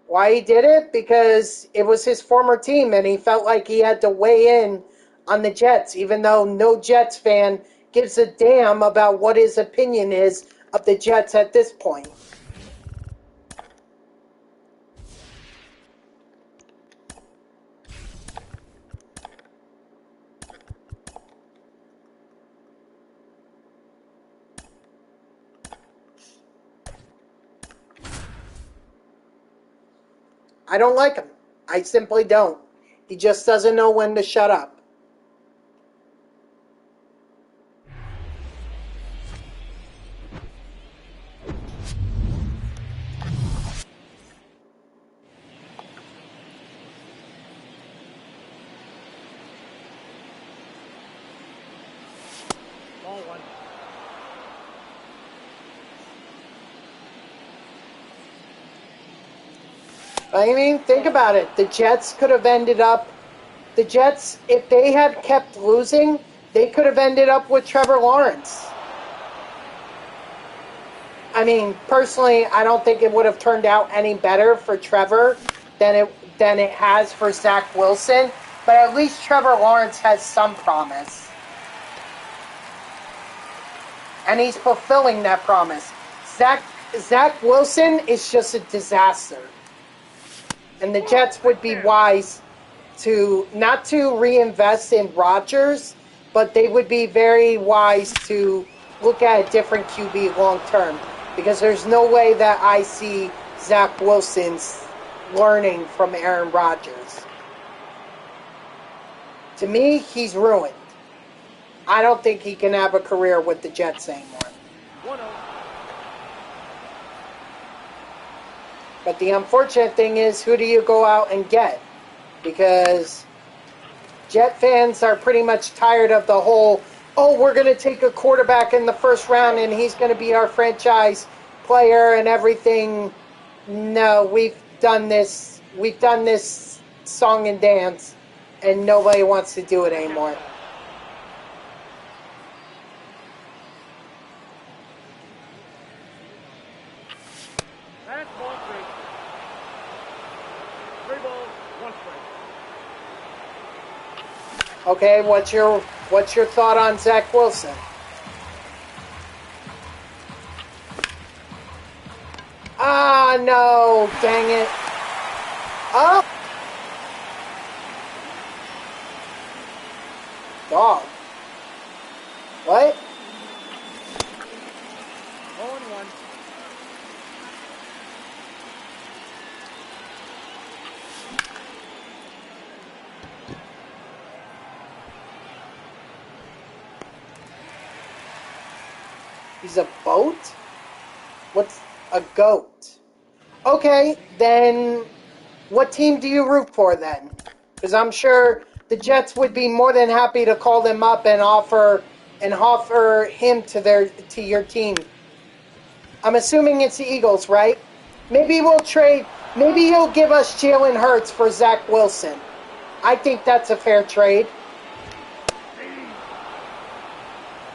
Why he did it? Because it was his former team, and he felt like he had to weigh in on the Jets, even though no Jets fan gives a damn about what his opinion is of the Jets at this point. I don't like him. I simply don't. He just doesn't know when to shut up. Ball one. I mean, think about it. The Jets could have ended up... The Jets, if they had kept losing, they could have ended up with Trevor Lawrence. I mean, personally, I don't think it would have turned out any better for Trevor than it has for Zach Wilson. But at least Trevor Lawrence has some promise. And he's fulfilling that promise. Zach Wilson is just a disaster. And the Jets would be wise to not to reinvest in Rodgers, but they would be very wise to look at a different QB long term. Because there's no way that I see Zach Wilson's learning from Aaron Rodgers. To me, he's ruined. I don't think he can have a career with the Jets anymore. 1-0. But the unfortunate thing is, who do you go out and get? Because Jet fans are pretty much tired of the whole, oh, we're going to take a quarterback in the first round and he's going to be our franchise player and everything. No, we've done this song and dance, and nobody wants to do it anymore. That's ball three. 3 balls, 1 strike. Okay, what's your thought on Zach Wilson? Ah, no, dang it. Oh. Dog. What? 0-1. He's a boat? What's a goat? Okay, then what team do you root for then? Because I'm sure the Jets would be more than happy to call them up and offer him to your team. I'm assuming it's the Eagles, right? Maybe we'll trade. Maybe he'll give us Jalen Hurts for Zach Wilson. I think that's a fair trade.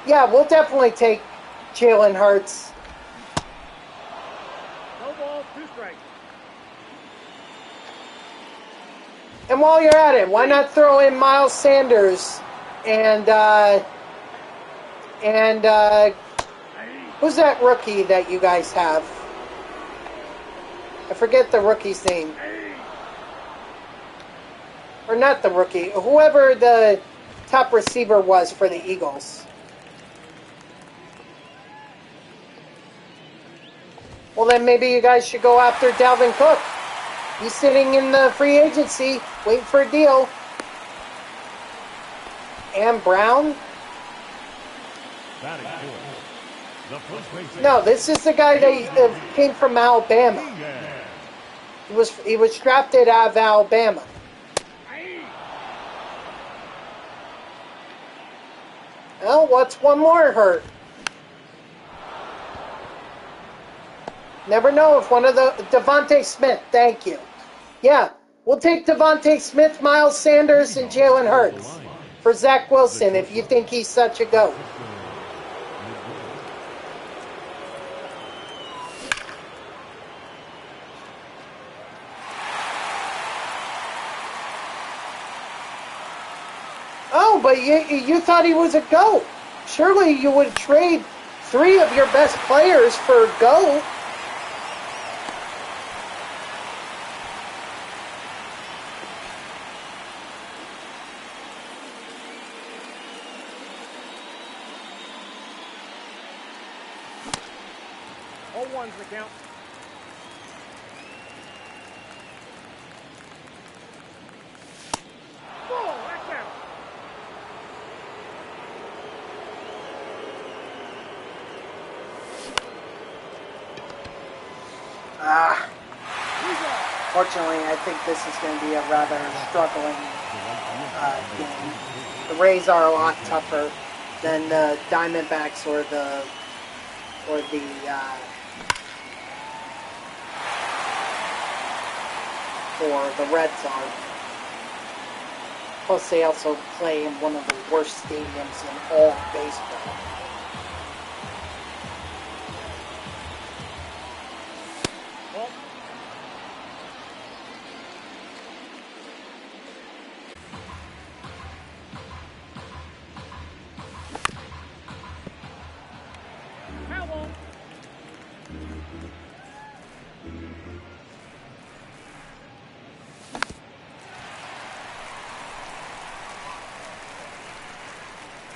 Yeah, we'll definitely take Jalen Hurts. No ball, 2 strikes. And while you're at it, why not throw in Miles Sanders and who's that rookie that you guys have? I forget the rookie's name. Or not the rookie, whoever the top receiver was for the Eagles. Well, then maybe you guys should go after Dalvin Cook. He's sitting in the free agency, waiting for a deal. And Brown? Batting fourth, the first baseman. No, this is the guy that came from Alabama. He was drafted out of Alabama. Well, what's one more hurt? Never know if one of the... Devontae Smith, thank you. Yeah, we'll take Devontae Smith, Miles Sanders, and Jalen Hurts for Zach Wilson if you think he's such a goat. Oh, but you thought he was a GOAT. Surely you would trade 3 of your best players for a GOAT. All ones the count. Ball, that's out. Fortunately, I think this is going to be a rather struggling game. The Rays are a lot tougher than the Diamondbacks or the Reds are. Plus, they also play in one of the worst stadiums in all of baseball.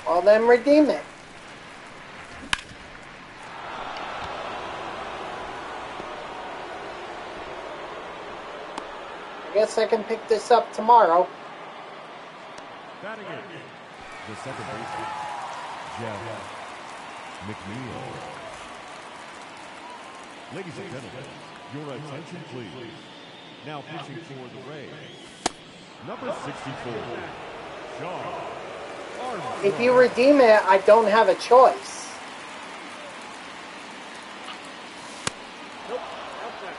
Well, then redeem it. I guess I can pick this up tomorrow. Batting it, the second baseman, Jeff McNeil. Ladies and gentlemen, your attention please. Now pitching for the Rays, number 64, Sean. If you redeem it, I don't have a choice. Nope, outside.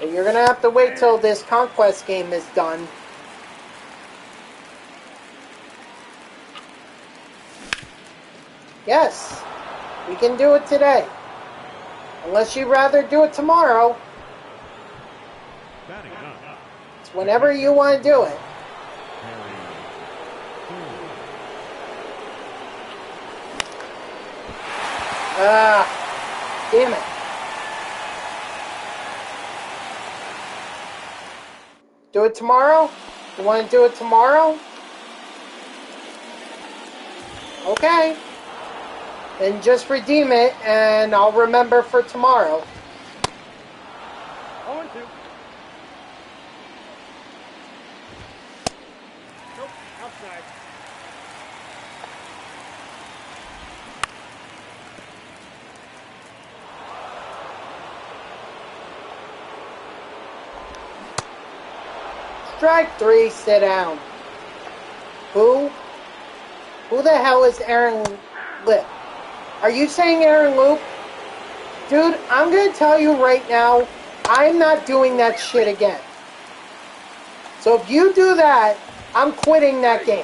And you're going to have to wait till this Conquest game is done. Yes, we can do it today. Unless you'd rather do it tomorrow. It's whenever you want to do it. Damn it. Do it tomorrow? You want to do it tomorrow? Okay. Then just redeem it, and I'll remember for tomorrow. 0-2. Nope, outside. Strike 3, sit down. Who? Who the hell is Aaron Lip? Are you saying Aaron Loop? Dude, I'm going to tell you right now, I'm not doing that shit again. So if you do that, I'm quitting that game.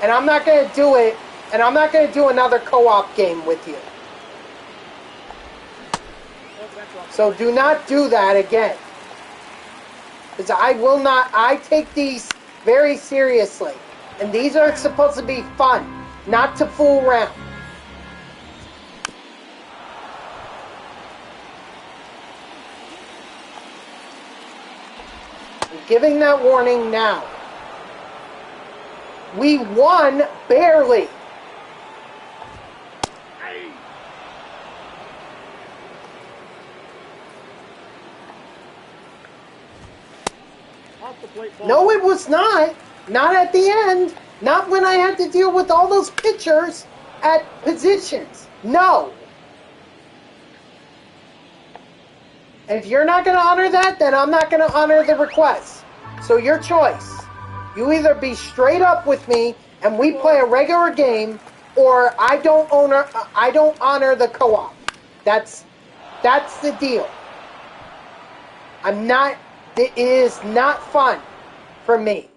And I'm not going to do it, and I'm not going to do another co-op game with you. So do not do that again. Because I will not, I take these very seriously. And these are supposed to be fun, not to fool around. I'm giving that warning now. We won barely. Off the plate ball. No, it was not. Not at the end. Not when I had to deal with all those pitchers at positions. No. And if you're not going to honor that, then I'm not going to honor the request. So your choice. You either be straight up with me and we play a regular game, or I don't honor the co-op. That's the deal. It is not fun for me.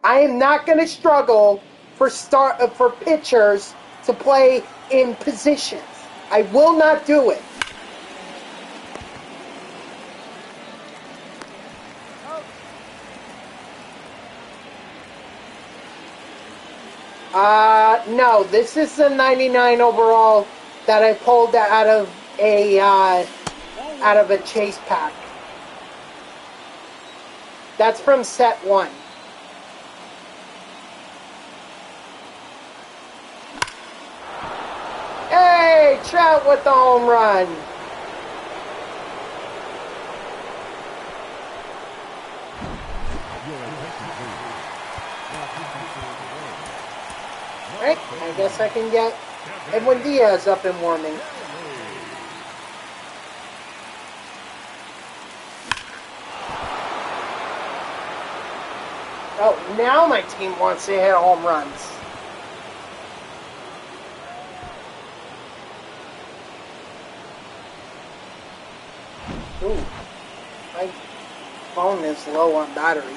I am not going to struggle for pitchers to play in positions. I will not do it. No, this is the 99 overall that I pulled out of a chase pack. That's from set 1. Hey, Trout with the home run. Alright, I guess I can get Edwin Diaz up and warming. Oh, now my team wants to hit home runs. Ooh, my phone is low on battery.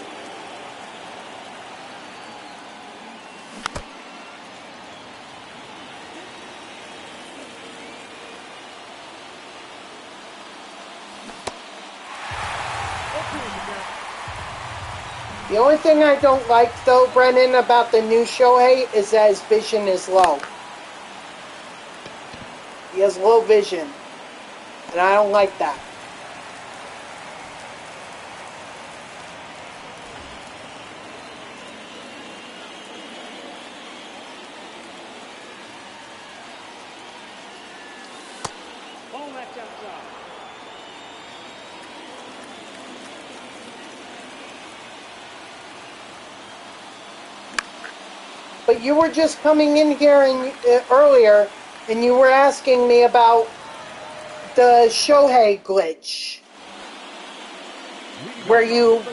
The only thing I don't like, though, Brennan, about the new Shohei is that his vision is low. He has low vision, and I don't like that. Ball match outside. But you were just coming in here earlier, and you were asking me about the Shohei glitch, where you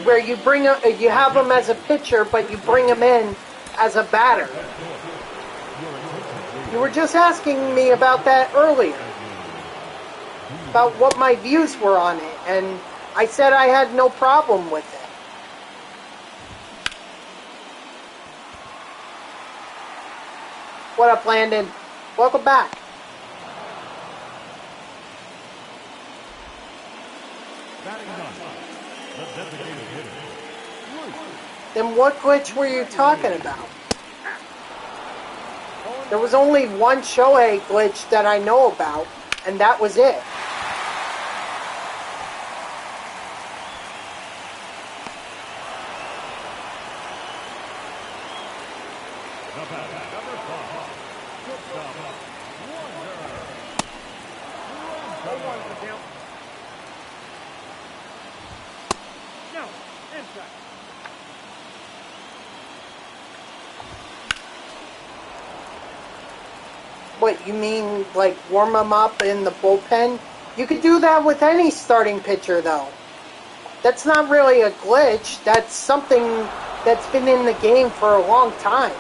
you have him as a pitcher, but you bring him in as a batter. You were just asking me about that earlier, about what my views were on it, and I said I had no problem with it. What up, Landon? Welcome back. Then what glitch were you talking about? There was only one Shohei glitch that I know about, and that was it. What, you mean like warm them up in the bullpen? You could do that with any starting pitcher, though. That's not really a glitch. That's something that's been in the game for a long time.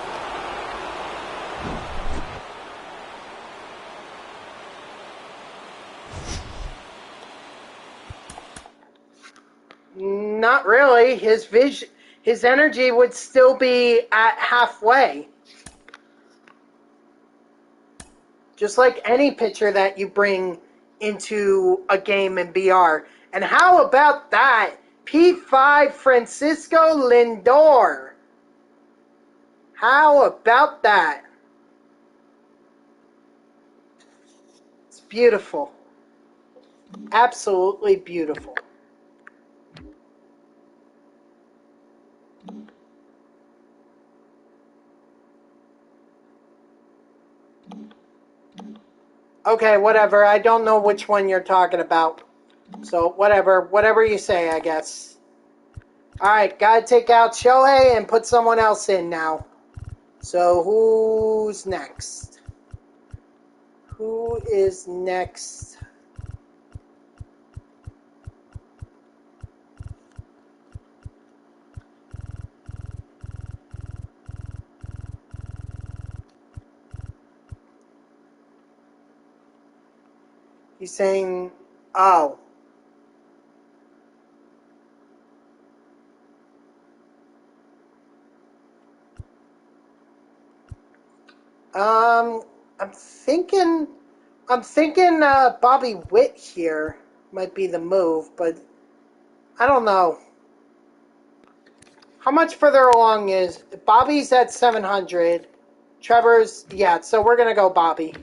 Not really. His vision, his energy would still be at halfway. Just like any pitcher that you bring into a game in BR. And how about that? P5 Francisco Lindor. How about that? It's beautiful. Absolutely beautiful. Okay, whatever. I don't know which one you're talking about. So, whatever you say, I guess. Alright, gotta take out Shohei and put someone else in now. So, who's next? Who is next? He's saying, oh. I'm thinking Bobby Witt here might be the move, but I don't know. How much further along is Bobby's at 700? Trevor's, yeah, so we're going to go Bobby.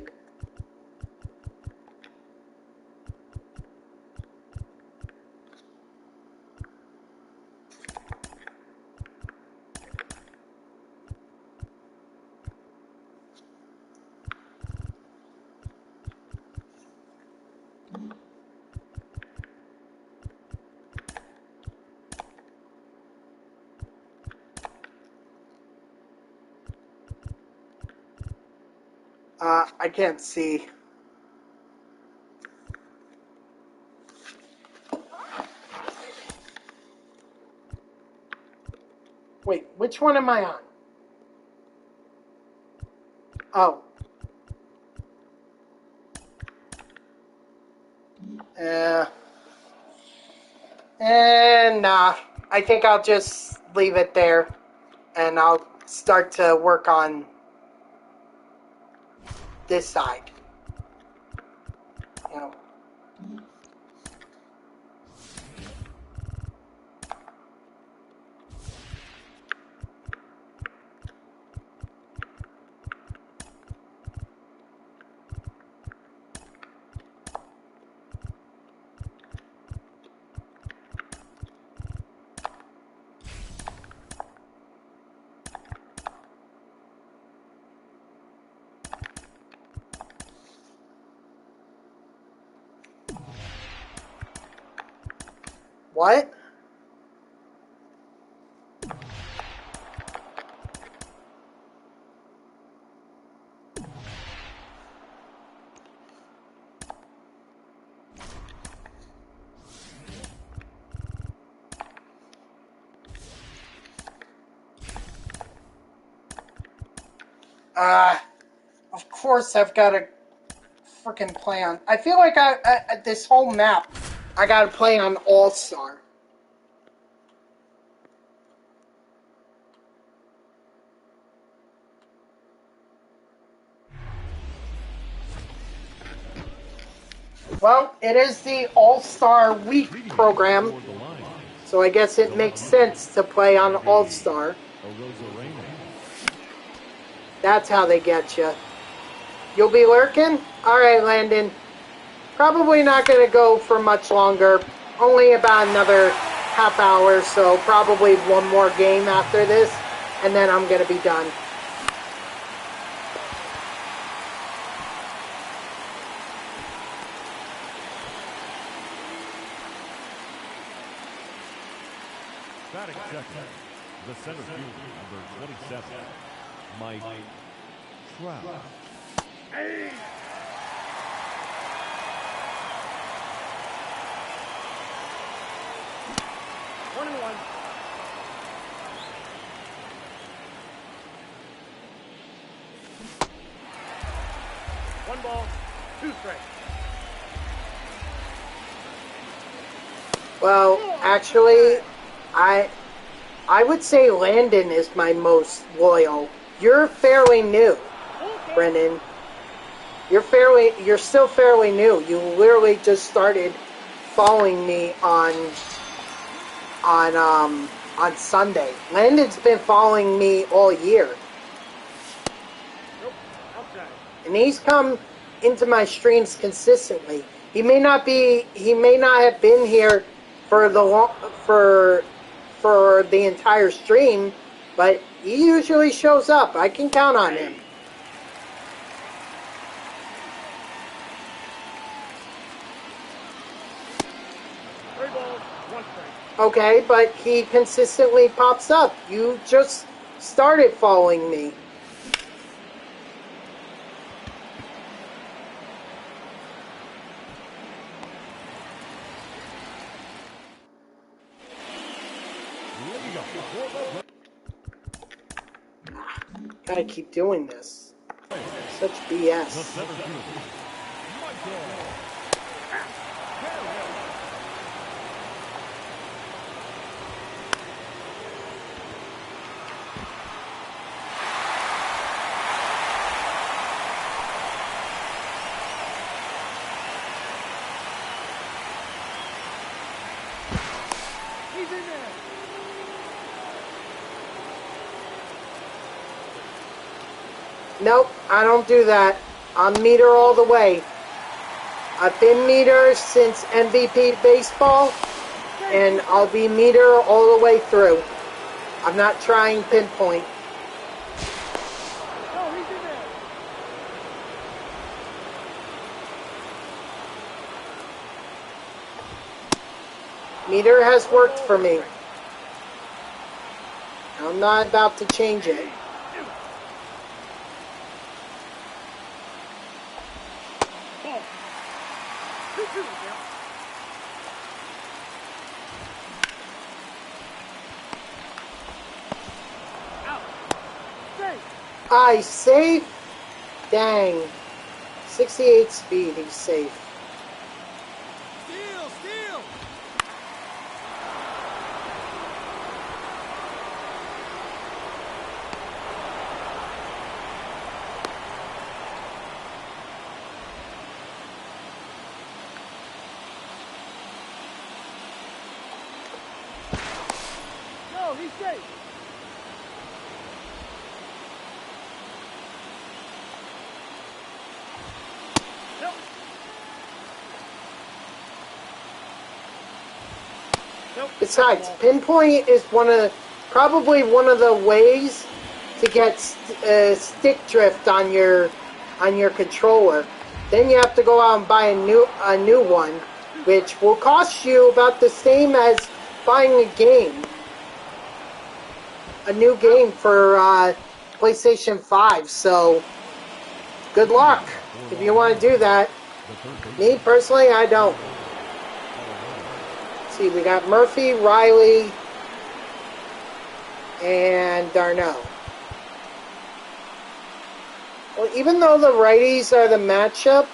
I can't see. Wait, which one am I on? Oh. And nah, I think I'll just leave it there, and I'll start to work on this side. You know. What? Of course I've got to freaking play on. I feel like this whole map, I got to play on All-Star. Well, it is the All-Star Week program, so I guess it makes sense to play on All-Star. That's how they get you. You'll be lurking? Alright, Landon. Probably not going to go for much longer. Only about another half hour, so probably one more game after this, and then I'm going to be done. Batting second, the center fielder, number 27, Mike Trout. Hey! One and one. One ball, two strikes. Well, actually, I would say Landon is my most loyal. You're fairly new, Brennan. You're still fairly new. You literally just started following me on Sunday. Landon's been following me all year. Nope. Outside. And he's come into my streams consistently. He may not have been here for the entire stream, but he usually shows up. I can count on him. Three balls, one strike. Okay, but he consistently pops up. You just started following me. Gotta keep doing this. Such BS. He's in there. Nope, I don't do that. I'm meter all the way. I've been meter since MVP baseball, and I'll be meter all the way through. I'm not trying pinpoint. Oh, he's in there. Meter has worked for me. I'm not about to change it. Ball. 2-2 now. Out. Safe. I safe? Dang. 68 speed, he's safe. Steal, steal. No, he's safe. Nope. Nope. Besides, pinpoint is probably one of the ways to get stick drift on your controller. Then you have to go out and buy a new one, which will cost you about the same as buying a new game for PlayStation 5. So, good luck if you want to do that. Me personally, I don't. Let's see, we got Murphy, Riley, and Darno. Well, even though the righties are the matchup,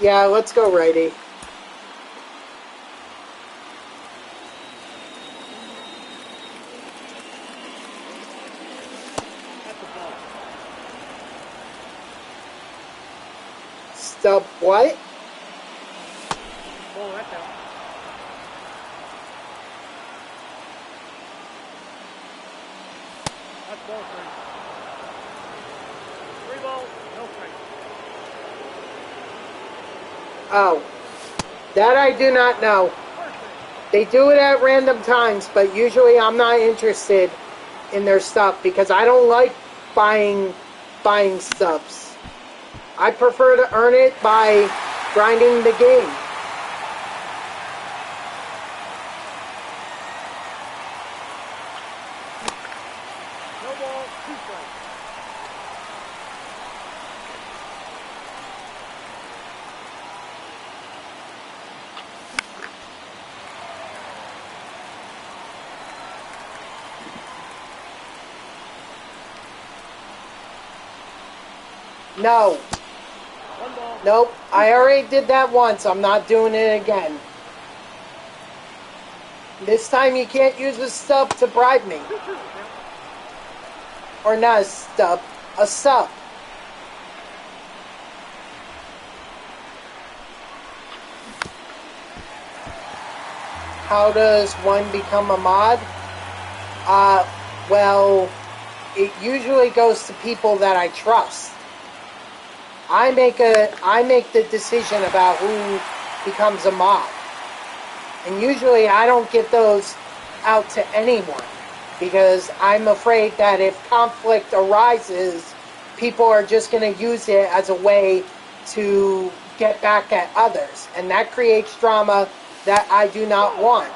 yeah, let's go righty. That's the ball. Stub what? Oh, that's out. That's ball three. Three balls, no strike. Oh, that I do not know. Perfect. They do it at random times, but usually I'm not interested in their stuff because I don't like buying subs. I prefer to earn it by grinding the game. No ball, two strikes. No. One ball. Nope. I already did that once. I'm not doing it again. This time you can't use a stub to bribe me. 2-2. Count. Or not a stub, a sub. How does one become a mod? Well, it usually goes to people that I trust. I make the decision about who becomes a mod. And usually I don't get those out to anyone because I'm afraid that if conflict arises, people are just going to use it as a way to get back at others. And that creates drama that I do not want.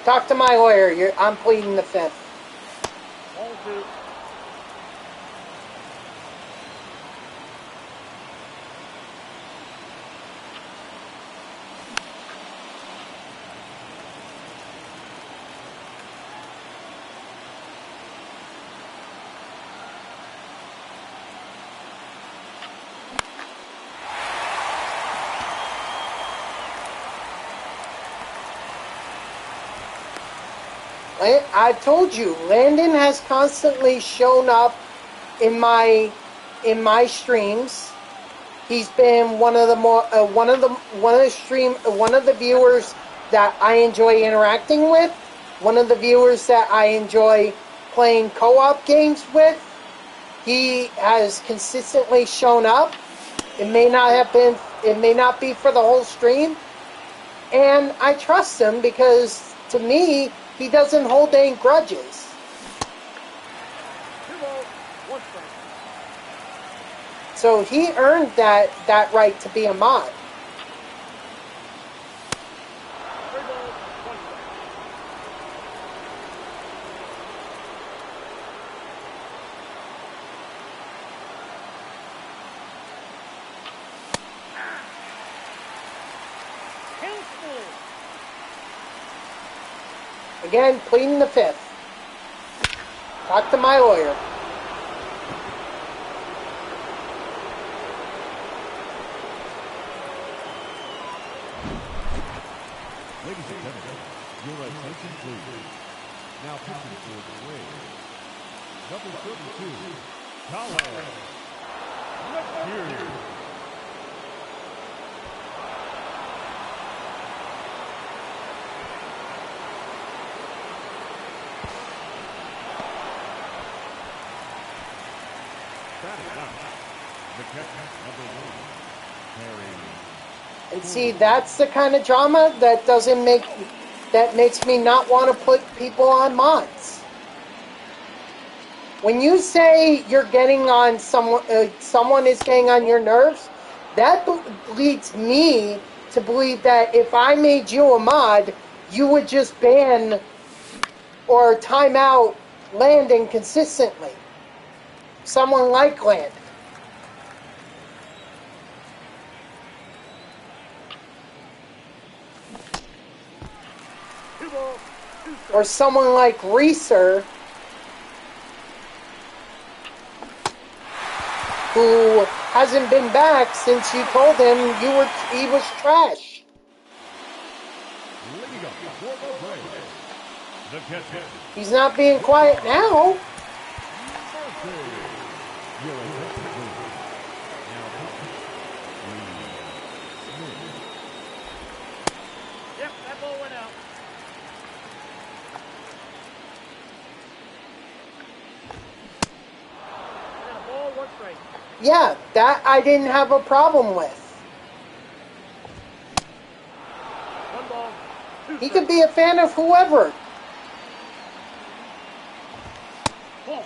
Talk to my lawyer. I'm pleading the fifth. Ball 2. I've told you, Landon has constantly shown up in my streams. He's been one of the viewers that I enjoy interacting with. One of the viewers that I enjoy playing co-op games with. He has consistently shown up. It may not be for the whole stream, and I trust him because to me, he doesn't hold any grudges. 2 balls, 1 strike. So he earned that right to be a mod. 3 balls, 1 strike. Countful. Again, pleading the fifth. Talk to my lawyer. Ladies and gentlemen, your attention please. Now pitching for the Rays, number 32, Colin. Here. And see, that's the kind of drama that makes me not want to put people on mods. When you say you're getting on someone is getting on your nerves, that leads me to believe that if I made you a mod, you would just ban or time out Landon consistently. Someone like Landon. Or someone like Reeser, who hasn't been back since you told him he was trash. He's not being quiet now. Yep, that ball went out. And a ball, 1 strike. Yeah, that I didn't have a problem with. 1 ball, 2 He strikes. could be a fan of whoever. Ball.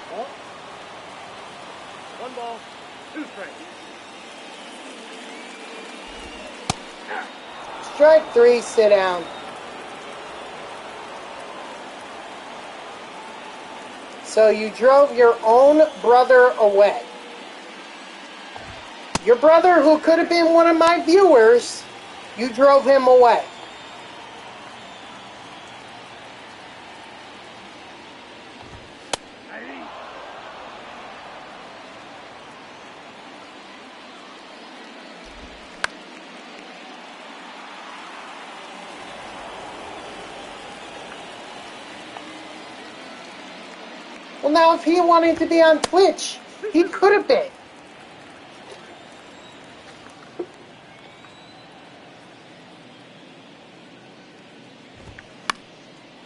Ball. 1 ball, 2 strikes. Strike 3, sit down. So you drove your own brother away. Your brother, who could have been one of my viewers, you drove him away. Well, now, if he wanted to be on Twitch, he could have been.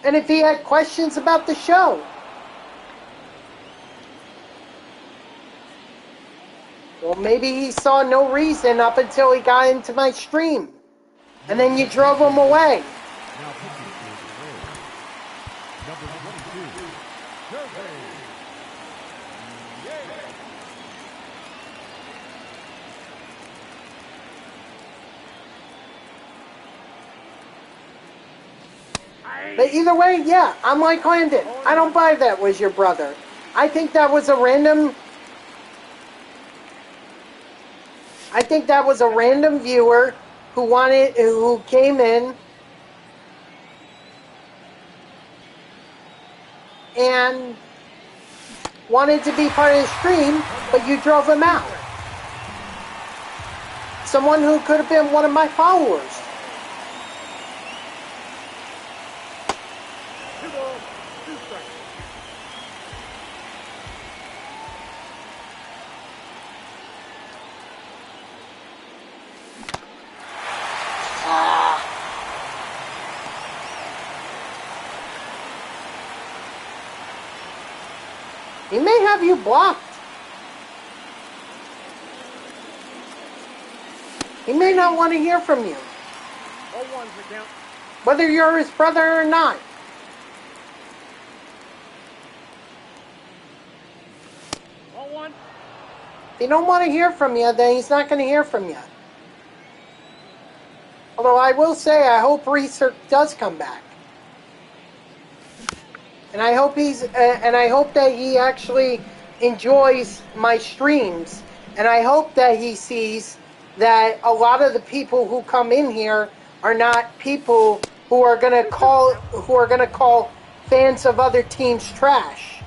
And if he had questions about the show. Well, maybe he saw no reason up until he got into my stream. And then you drove him away. Now pitching for the Rays. Number 22, Jose. But either way, yeah, I'm like Landon. I don't buy that was your brother. I think that was a random... I think that was a random viewer who came in and wanted to be part of the stream, but you drove him out. Someone who could have been one of my followers. He may have you blocked. He may not want to hear from you. All ones the count. Whether you're his brother or not. All one. If he don't want to hear from you, then he's not going to hear from you. Although I will say, I hope Research does come back. And I hope that he actually enjoys my streams. And I hope that he sees that a lot of the people who come in here are not people who are gonna call fans of other teams trash.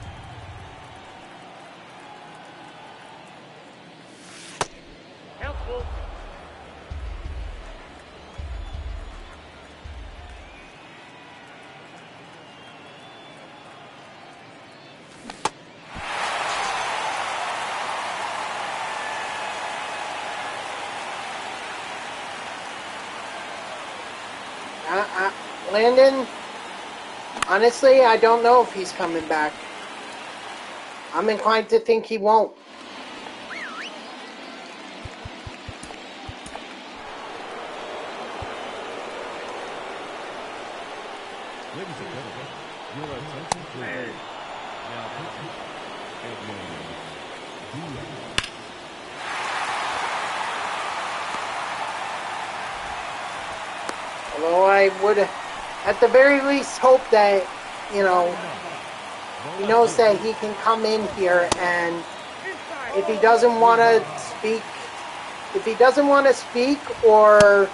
Count full. Landon, honestly, I don't know if he's coming back. I'm inclined to think he won't. Ladies and gentlemen, your attention please. Now pitching, Diaz. Although I would, at the very least, hope that, he knows that he can come in here, and if he doesn't want to speak, or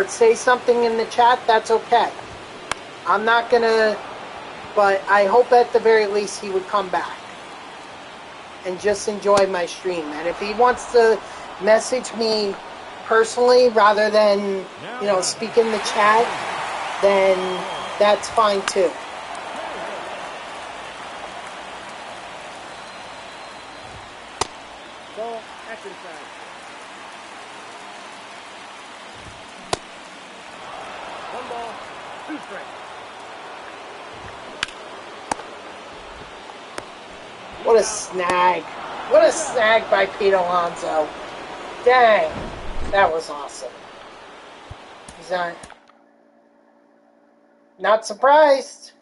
say something in the chat, that's okay. I'm not gonna, but I hope at the very least he would come back and just enjoy my stream. And if he wants to message me personally rather than, speak in the chat, then that's fine too. Ball, action side. One ball, two strikes. What a snag. What a snag by Pete Alonso. Dang. That was awesome. He's not surprised.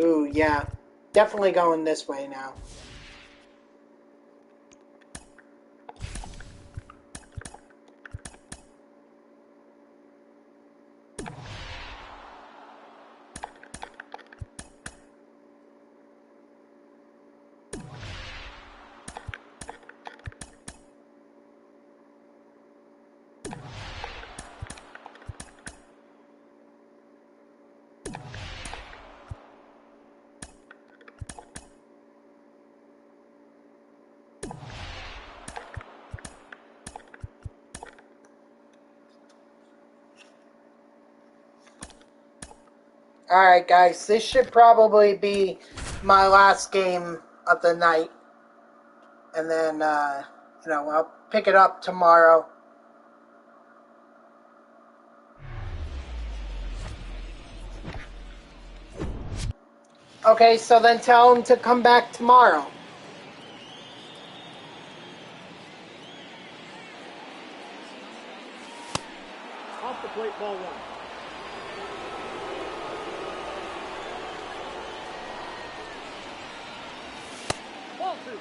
Ooh, yeah. Definitely going this way now. Alright, guys. This should probably be my last game of the night. And then, I'll pick it up tomorrow. Okay, so then tell him to come back tomorrow. Off the plate, ball one. Ball two.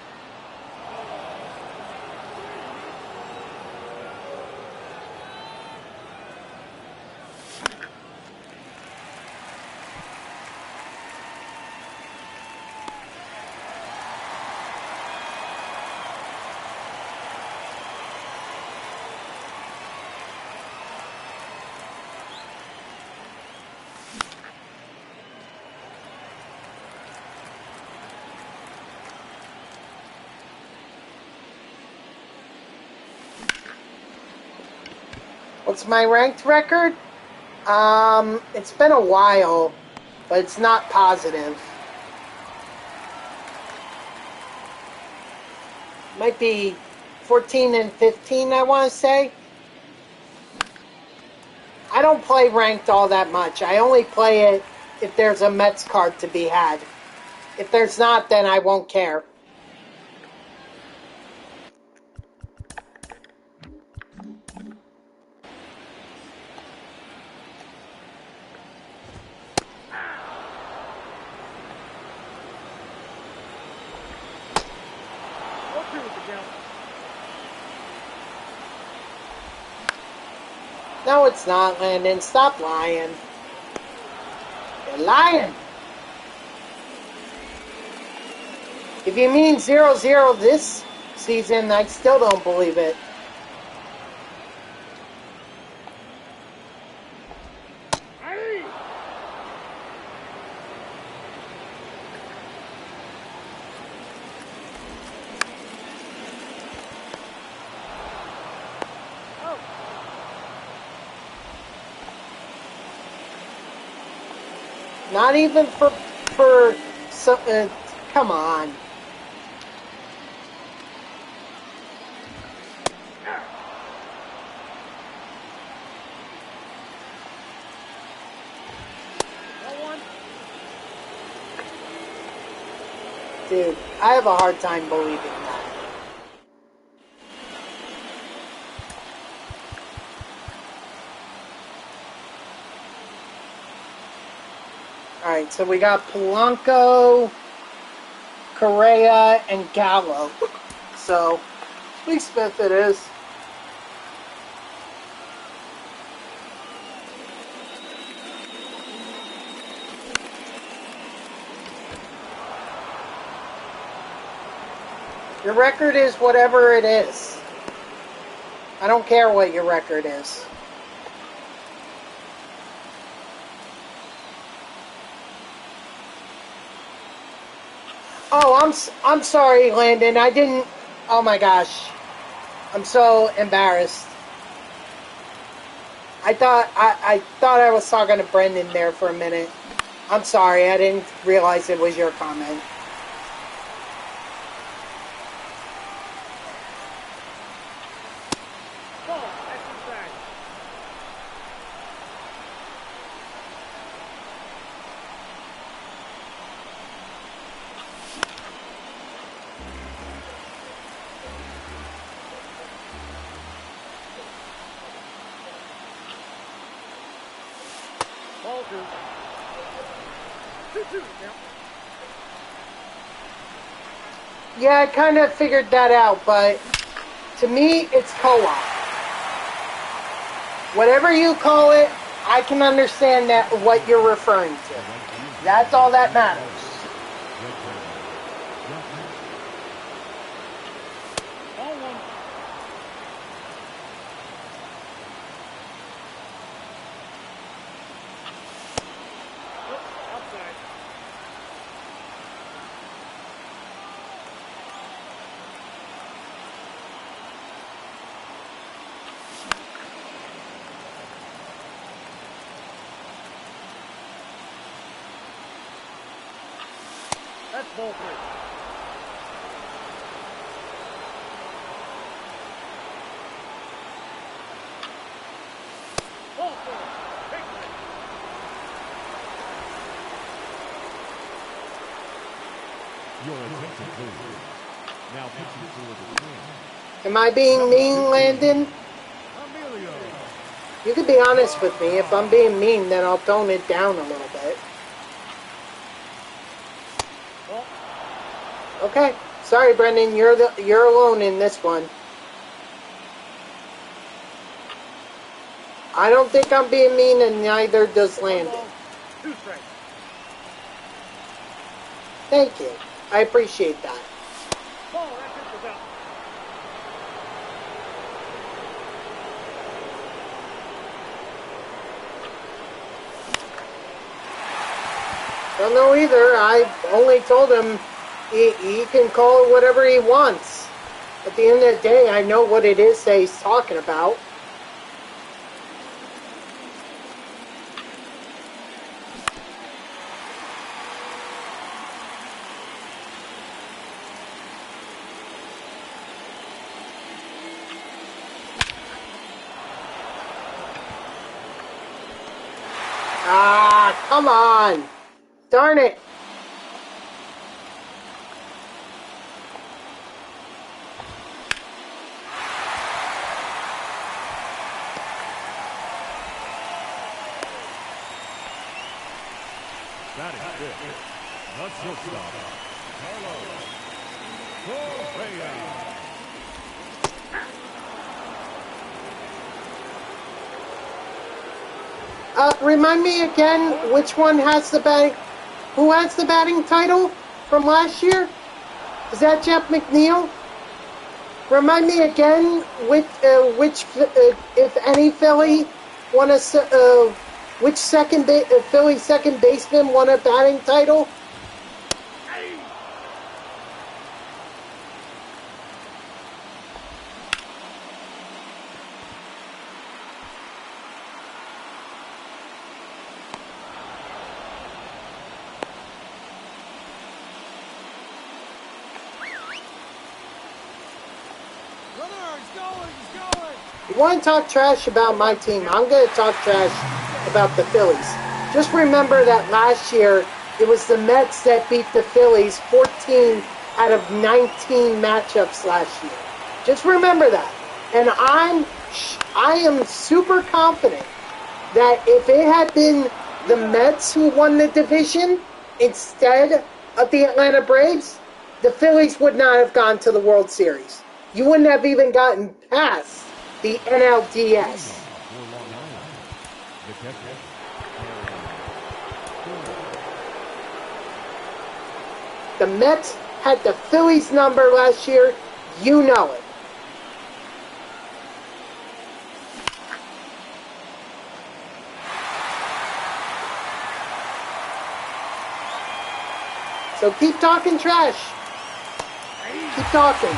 What's my ranked record? It's been a while, but it's not positive. Might be 14 and 15, I want to say. I don't play ranked all that much. I only play it if there's a Mets card to be had. If there's not, then I won't care. Ball two with the count. No, it's not, Landon. Stop lying. You're lying. If you mean 0-0 this season, I still don't believe it. Hey! Oh. Not even for come on. Ball one. Dude, I have a hard time believing that. Alright, so we got Polanco, Correa, and Gallo. So, Lee Smith it is. Your record is whatever it is. I don't care what your record is. Oh, I'm sorry, Landon. I didn't. Oh my gosh, I'm so embarrassed. I thought I was talking to Brendan there for a minute. I'm sorry. I didn't realize it was your comment. Ball. Extra side. Ball two. 2-2 now. Yeah, I kind of figured that out, but to me, it's co-op. Whatever you call it, I can understand that what you're referring to. That's all that matters. Ball one. Oh, outside. That's ball three. Ball four. Big one. Your attention, please. Now pitching for the Twins. Am I being mean, Landon? Emilio. You can be honest with me. If I'm being mean, then I'll tone it down a little bit. Ball. Okay. Sorry, Brendan. You're alone in this one. I don't think I'm being mean, and neither does Landon. Ball. 2 strikes. Thank you. I appreciate that. Ball. That pitch was out. Don't know either. I only told him he can call it whatever he wants. At the end of the day, I know what it is that he's talking about. Ah, come on. Darn it. That is it. The shortstop, Carlos Correa. Remind me again, which one has the batting? Who has the batting title from last year? Is that Jeff McNeil? Remind me again, which if any Philly won which Philly second baseman won a batting title? You want to talk trash about my team? I'm going to talk trash about the Phillies. Just remember that last year, it was the Mets that beat the Phillies 14 out of 19 matchups last year. Just remember that. And I am super confident that if it had been the Mets who won the division instead of the Atlanta Braves, the Phillies would not have gone to the World Series. You wouldn't have even gotten past the NLDS. The Mets had the Phillies number last year. You know it. So keep talking trash. Keep talking.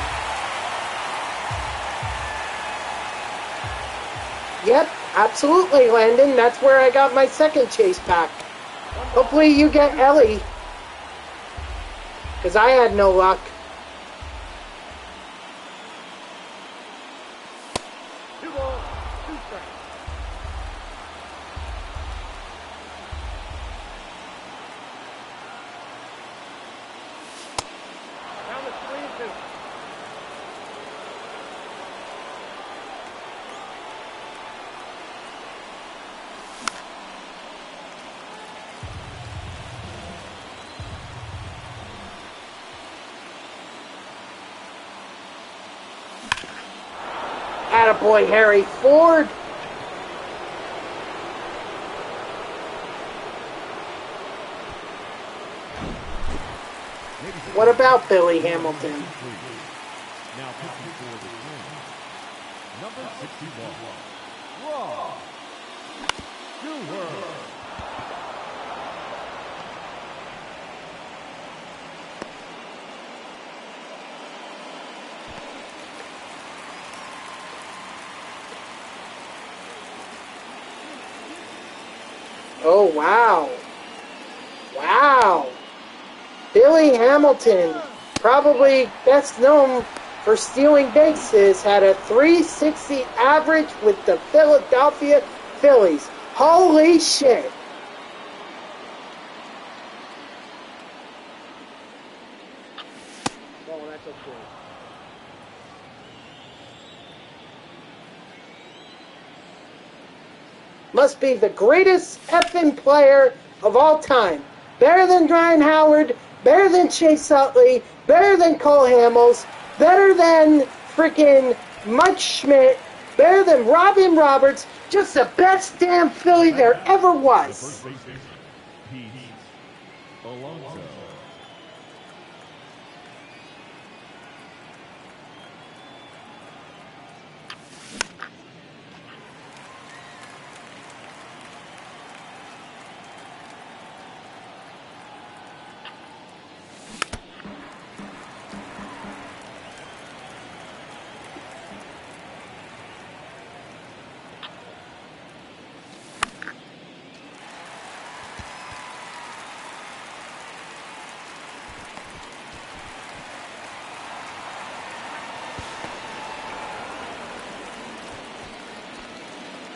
Yep, absolutely, Landon. That's where I got my second chase pack. Hopefully you get Ellie. Because I had no luck. Two balls, 2 strikes. Down to 3-2. Attaboy, Harry Ford. What about Billy Hamilton? Now pitching for the Twins, number 61, Rob Stewart. Oh, wow. Wow. Billy Hamilton, probably best known for stealing bases, had a .360 average with the Philadelphia Phillies. Holy shit. Oh, that's okay. Must be the greatest effing player of all time. Better than Ryan Howard, better than Chase Utley, better than Cole Hamels, better than freaking Mike Schmidt, better than Robin Roberts, just the best damn Philly there ever The was. first baseman, Pete Alonso.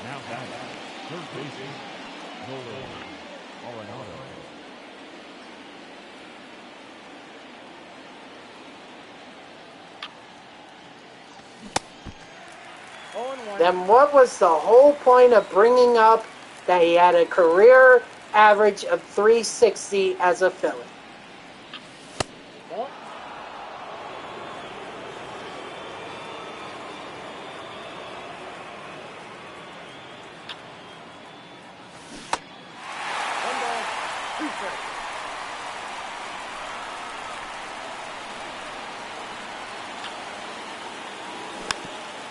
Now batting, third baseman, Nolan Arenado. Oh, and 1. Then what was the whole point of bringing up that he had a career average of .360 as a Philly? Oh. One ball, 2 strikes.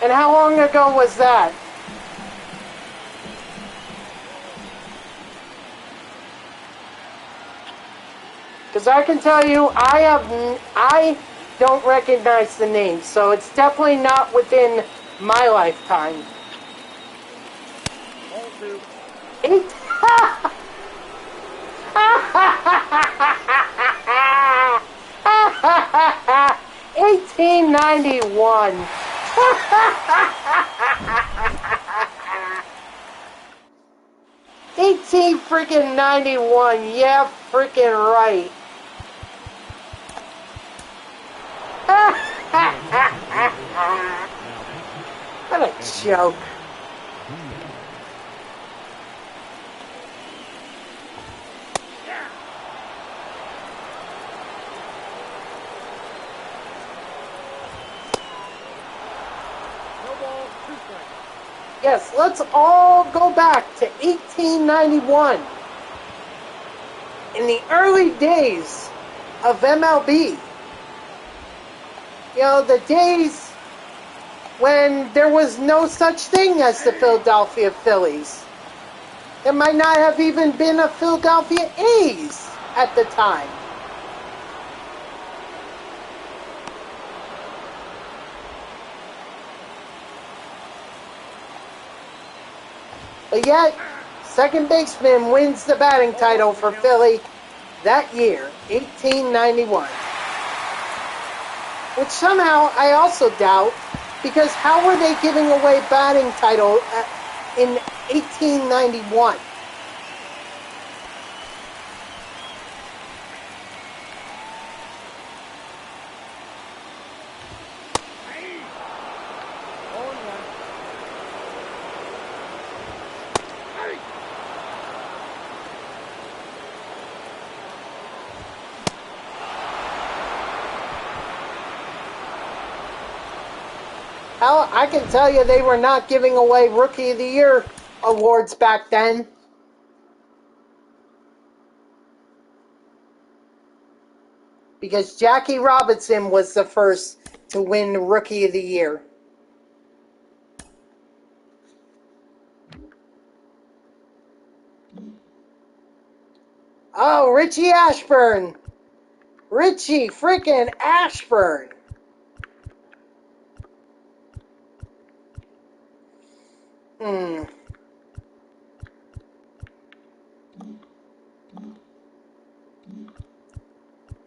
And how long ago was that? Because I can tell you, I don't recognize the name, so it's definitely not within my lifetime. Ball 2. Eight- 1891. 18 freaking 91. Yeah, freaking right. What a joke. No ball, 2 strikes. Yes, let's all go back to 1891. In the early days of MLB. You know, the days when there was no such thing as the Philadelphia Phillies. There might not have even been a Philadelphia A's at the time. But yet, second baseman wins the batting title for Philly that year, 1891. Which somehow I also doubt, because how were they giving away batting title in 1891? Oh, and 1. I can tell you they were not giving away Rookie of the Year awards back then. Because Jackie Robinson was the first to win Rookie of the Year. Oh, Richie Ashburn. Richie freaking Ashburn.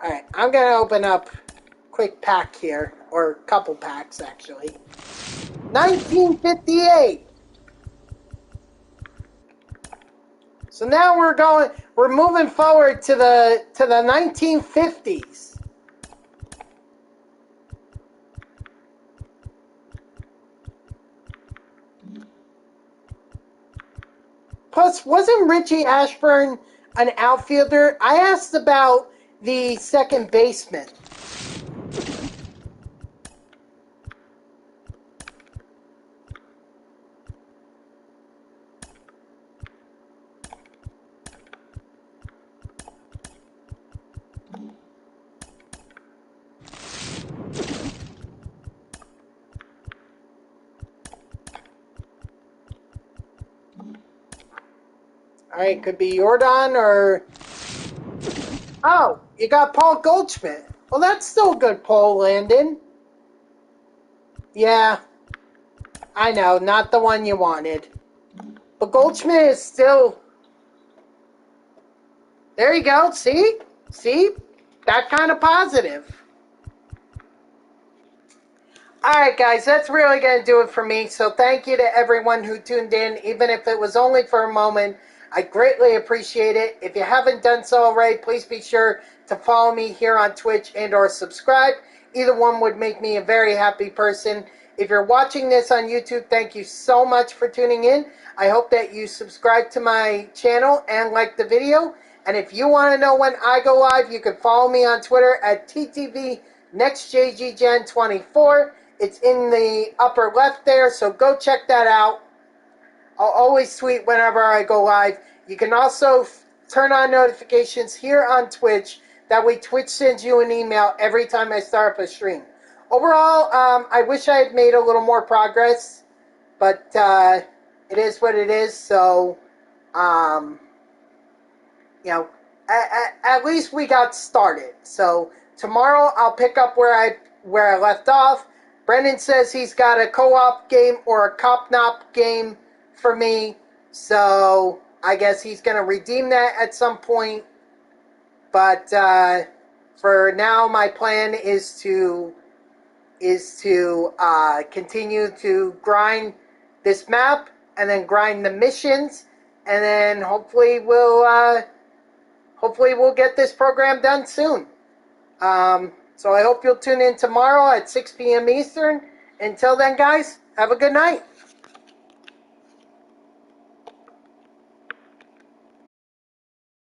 Alright, I'm going to open up quick pack here. Or couple packs, actually. 1958. So now we're moving forward to the 1950s. Plus, wasn't Richie Ashburn an outfielder? I asked about the second baseman. Alright, could be Jordan or... Oh, you got Paul Goldschmidt. Well, that's still a good pull, Landon. Yeah, I know, not the one you wanted. But Goldschmidt is still... There you go, see? See? That kind of positive. Alright guys, that's really going to do it for me. So thank you to everyone who tuned in, even if it was only for a moment. I greatly appreciate it. If you haven't done so already, please be sure to follow me here on Twitch and or subscribe. Either one would make me a very happy person. If you're watching this on YouTube, thank you so much for tuning in. I hope that you subscribe to my channel and like the video. And if you want to know when I go live, you can follow me on Twitter at TTVNextJGGen24. It's in the upper left there, so go check that out. I'll always tweet whenever I go live. You can also turn on notifications here on Twitch. That way Twitch sends you an email every time I start up a stream. Overall, I wish I had made a little more progress, but it is what it is. So, you know, at least we got started. So tomorrow I'll pick up where I left off. Brendan says he's got a co-op game or a cop-nop game for me, so I guess he's going to redeem that at some point. But for now, my plan is to continue to grind this map and then grind the missions, and then hopefully we'll get this program done soon. So I hope you'll tune in tomorrow at 6 p.m. Eastern. Until then, guys, have a good night.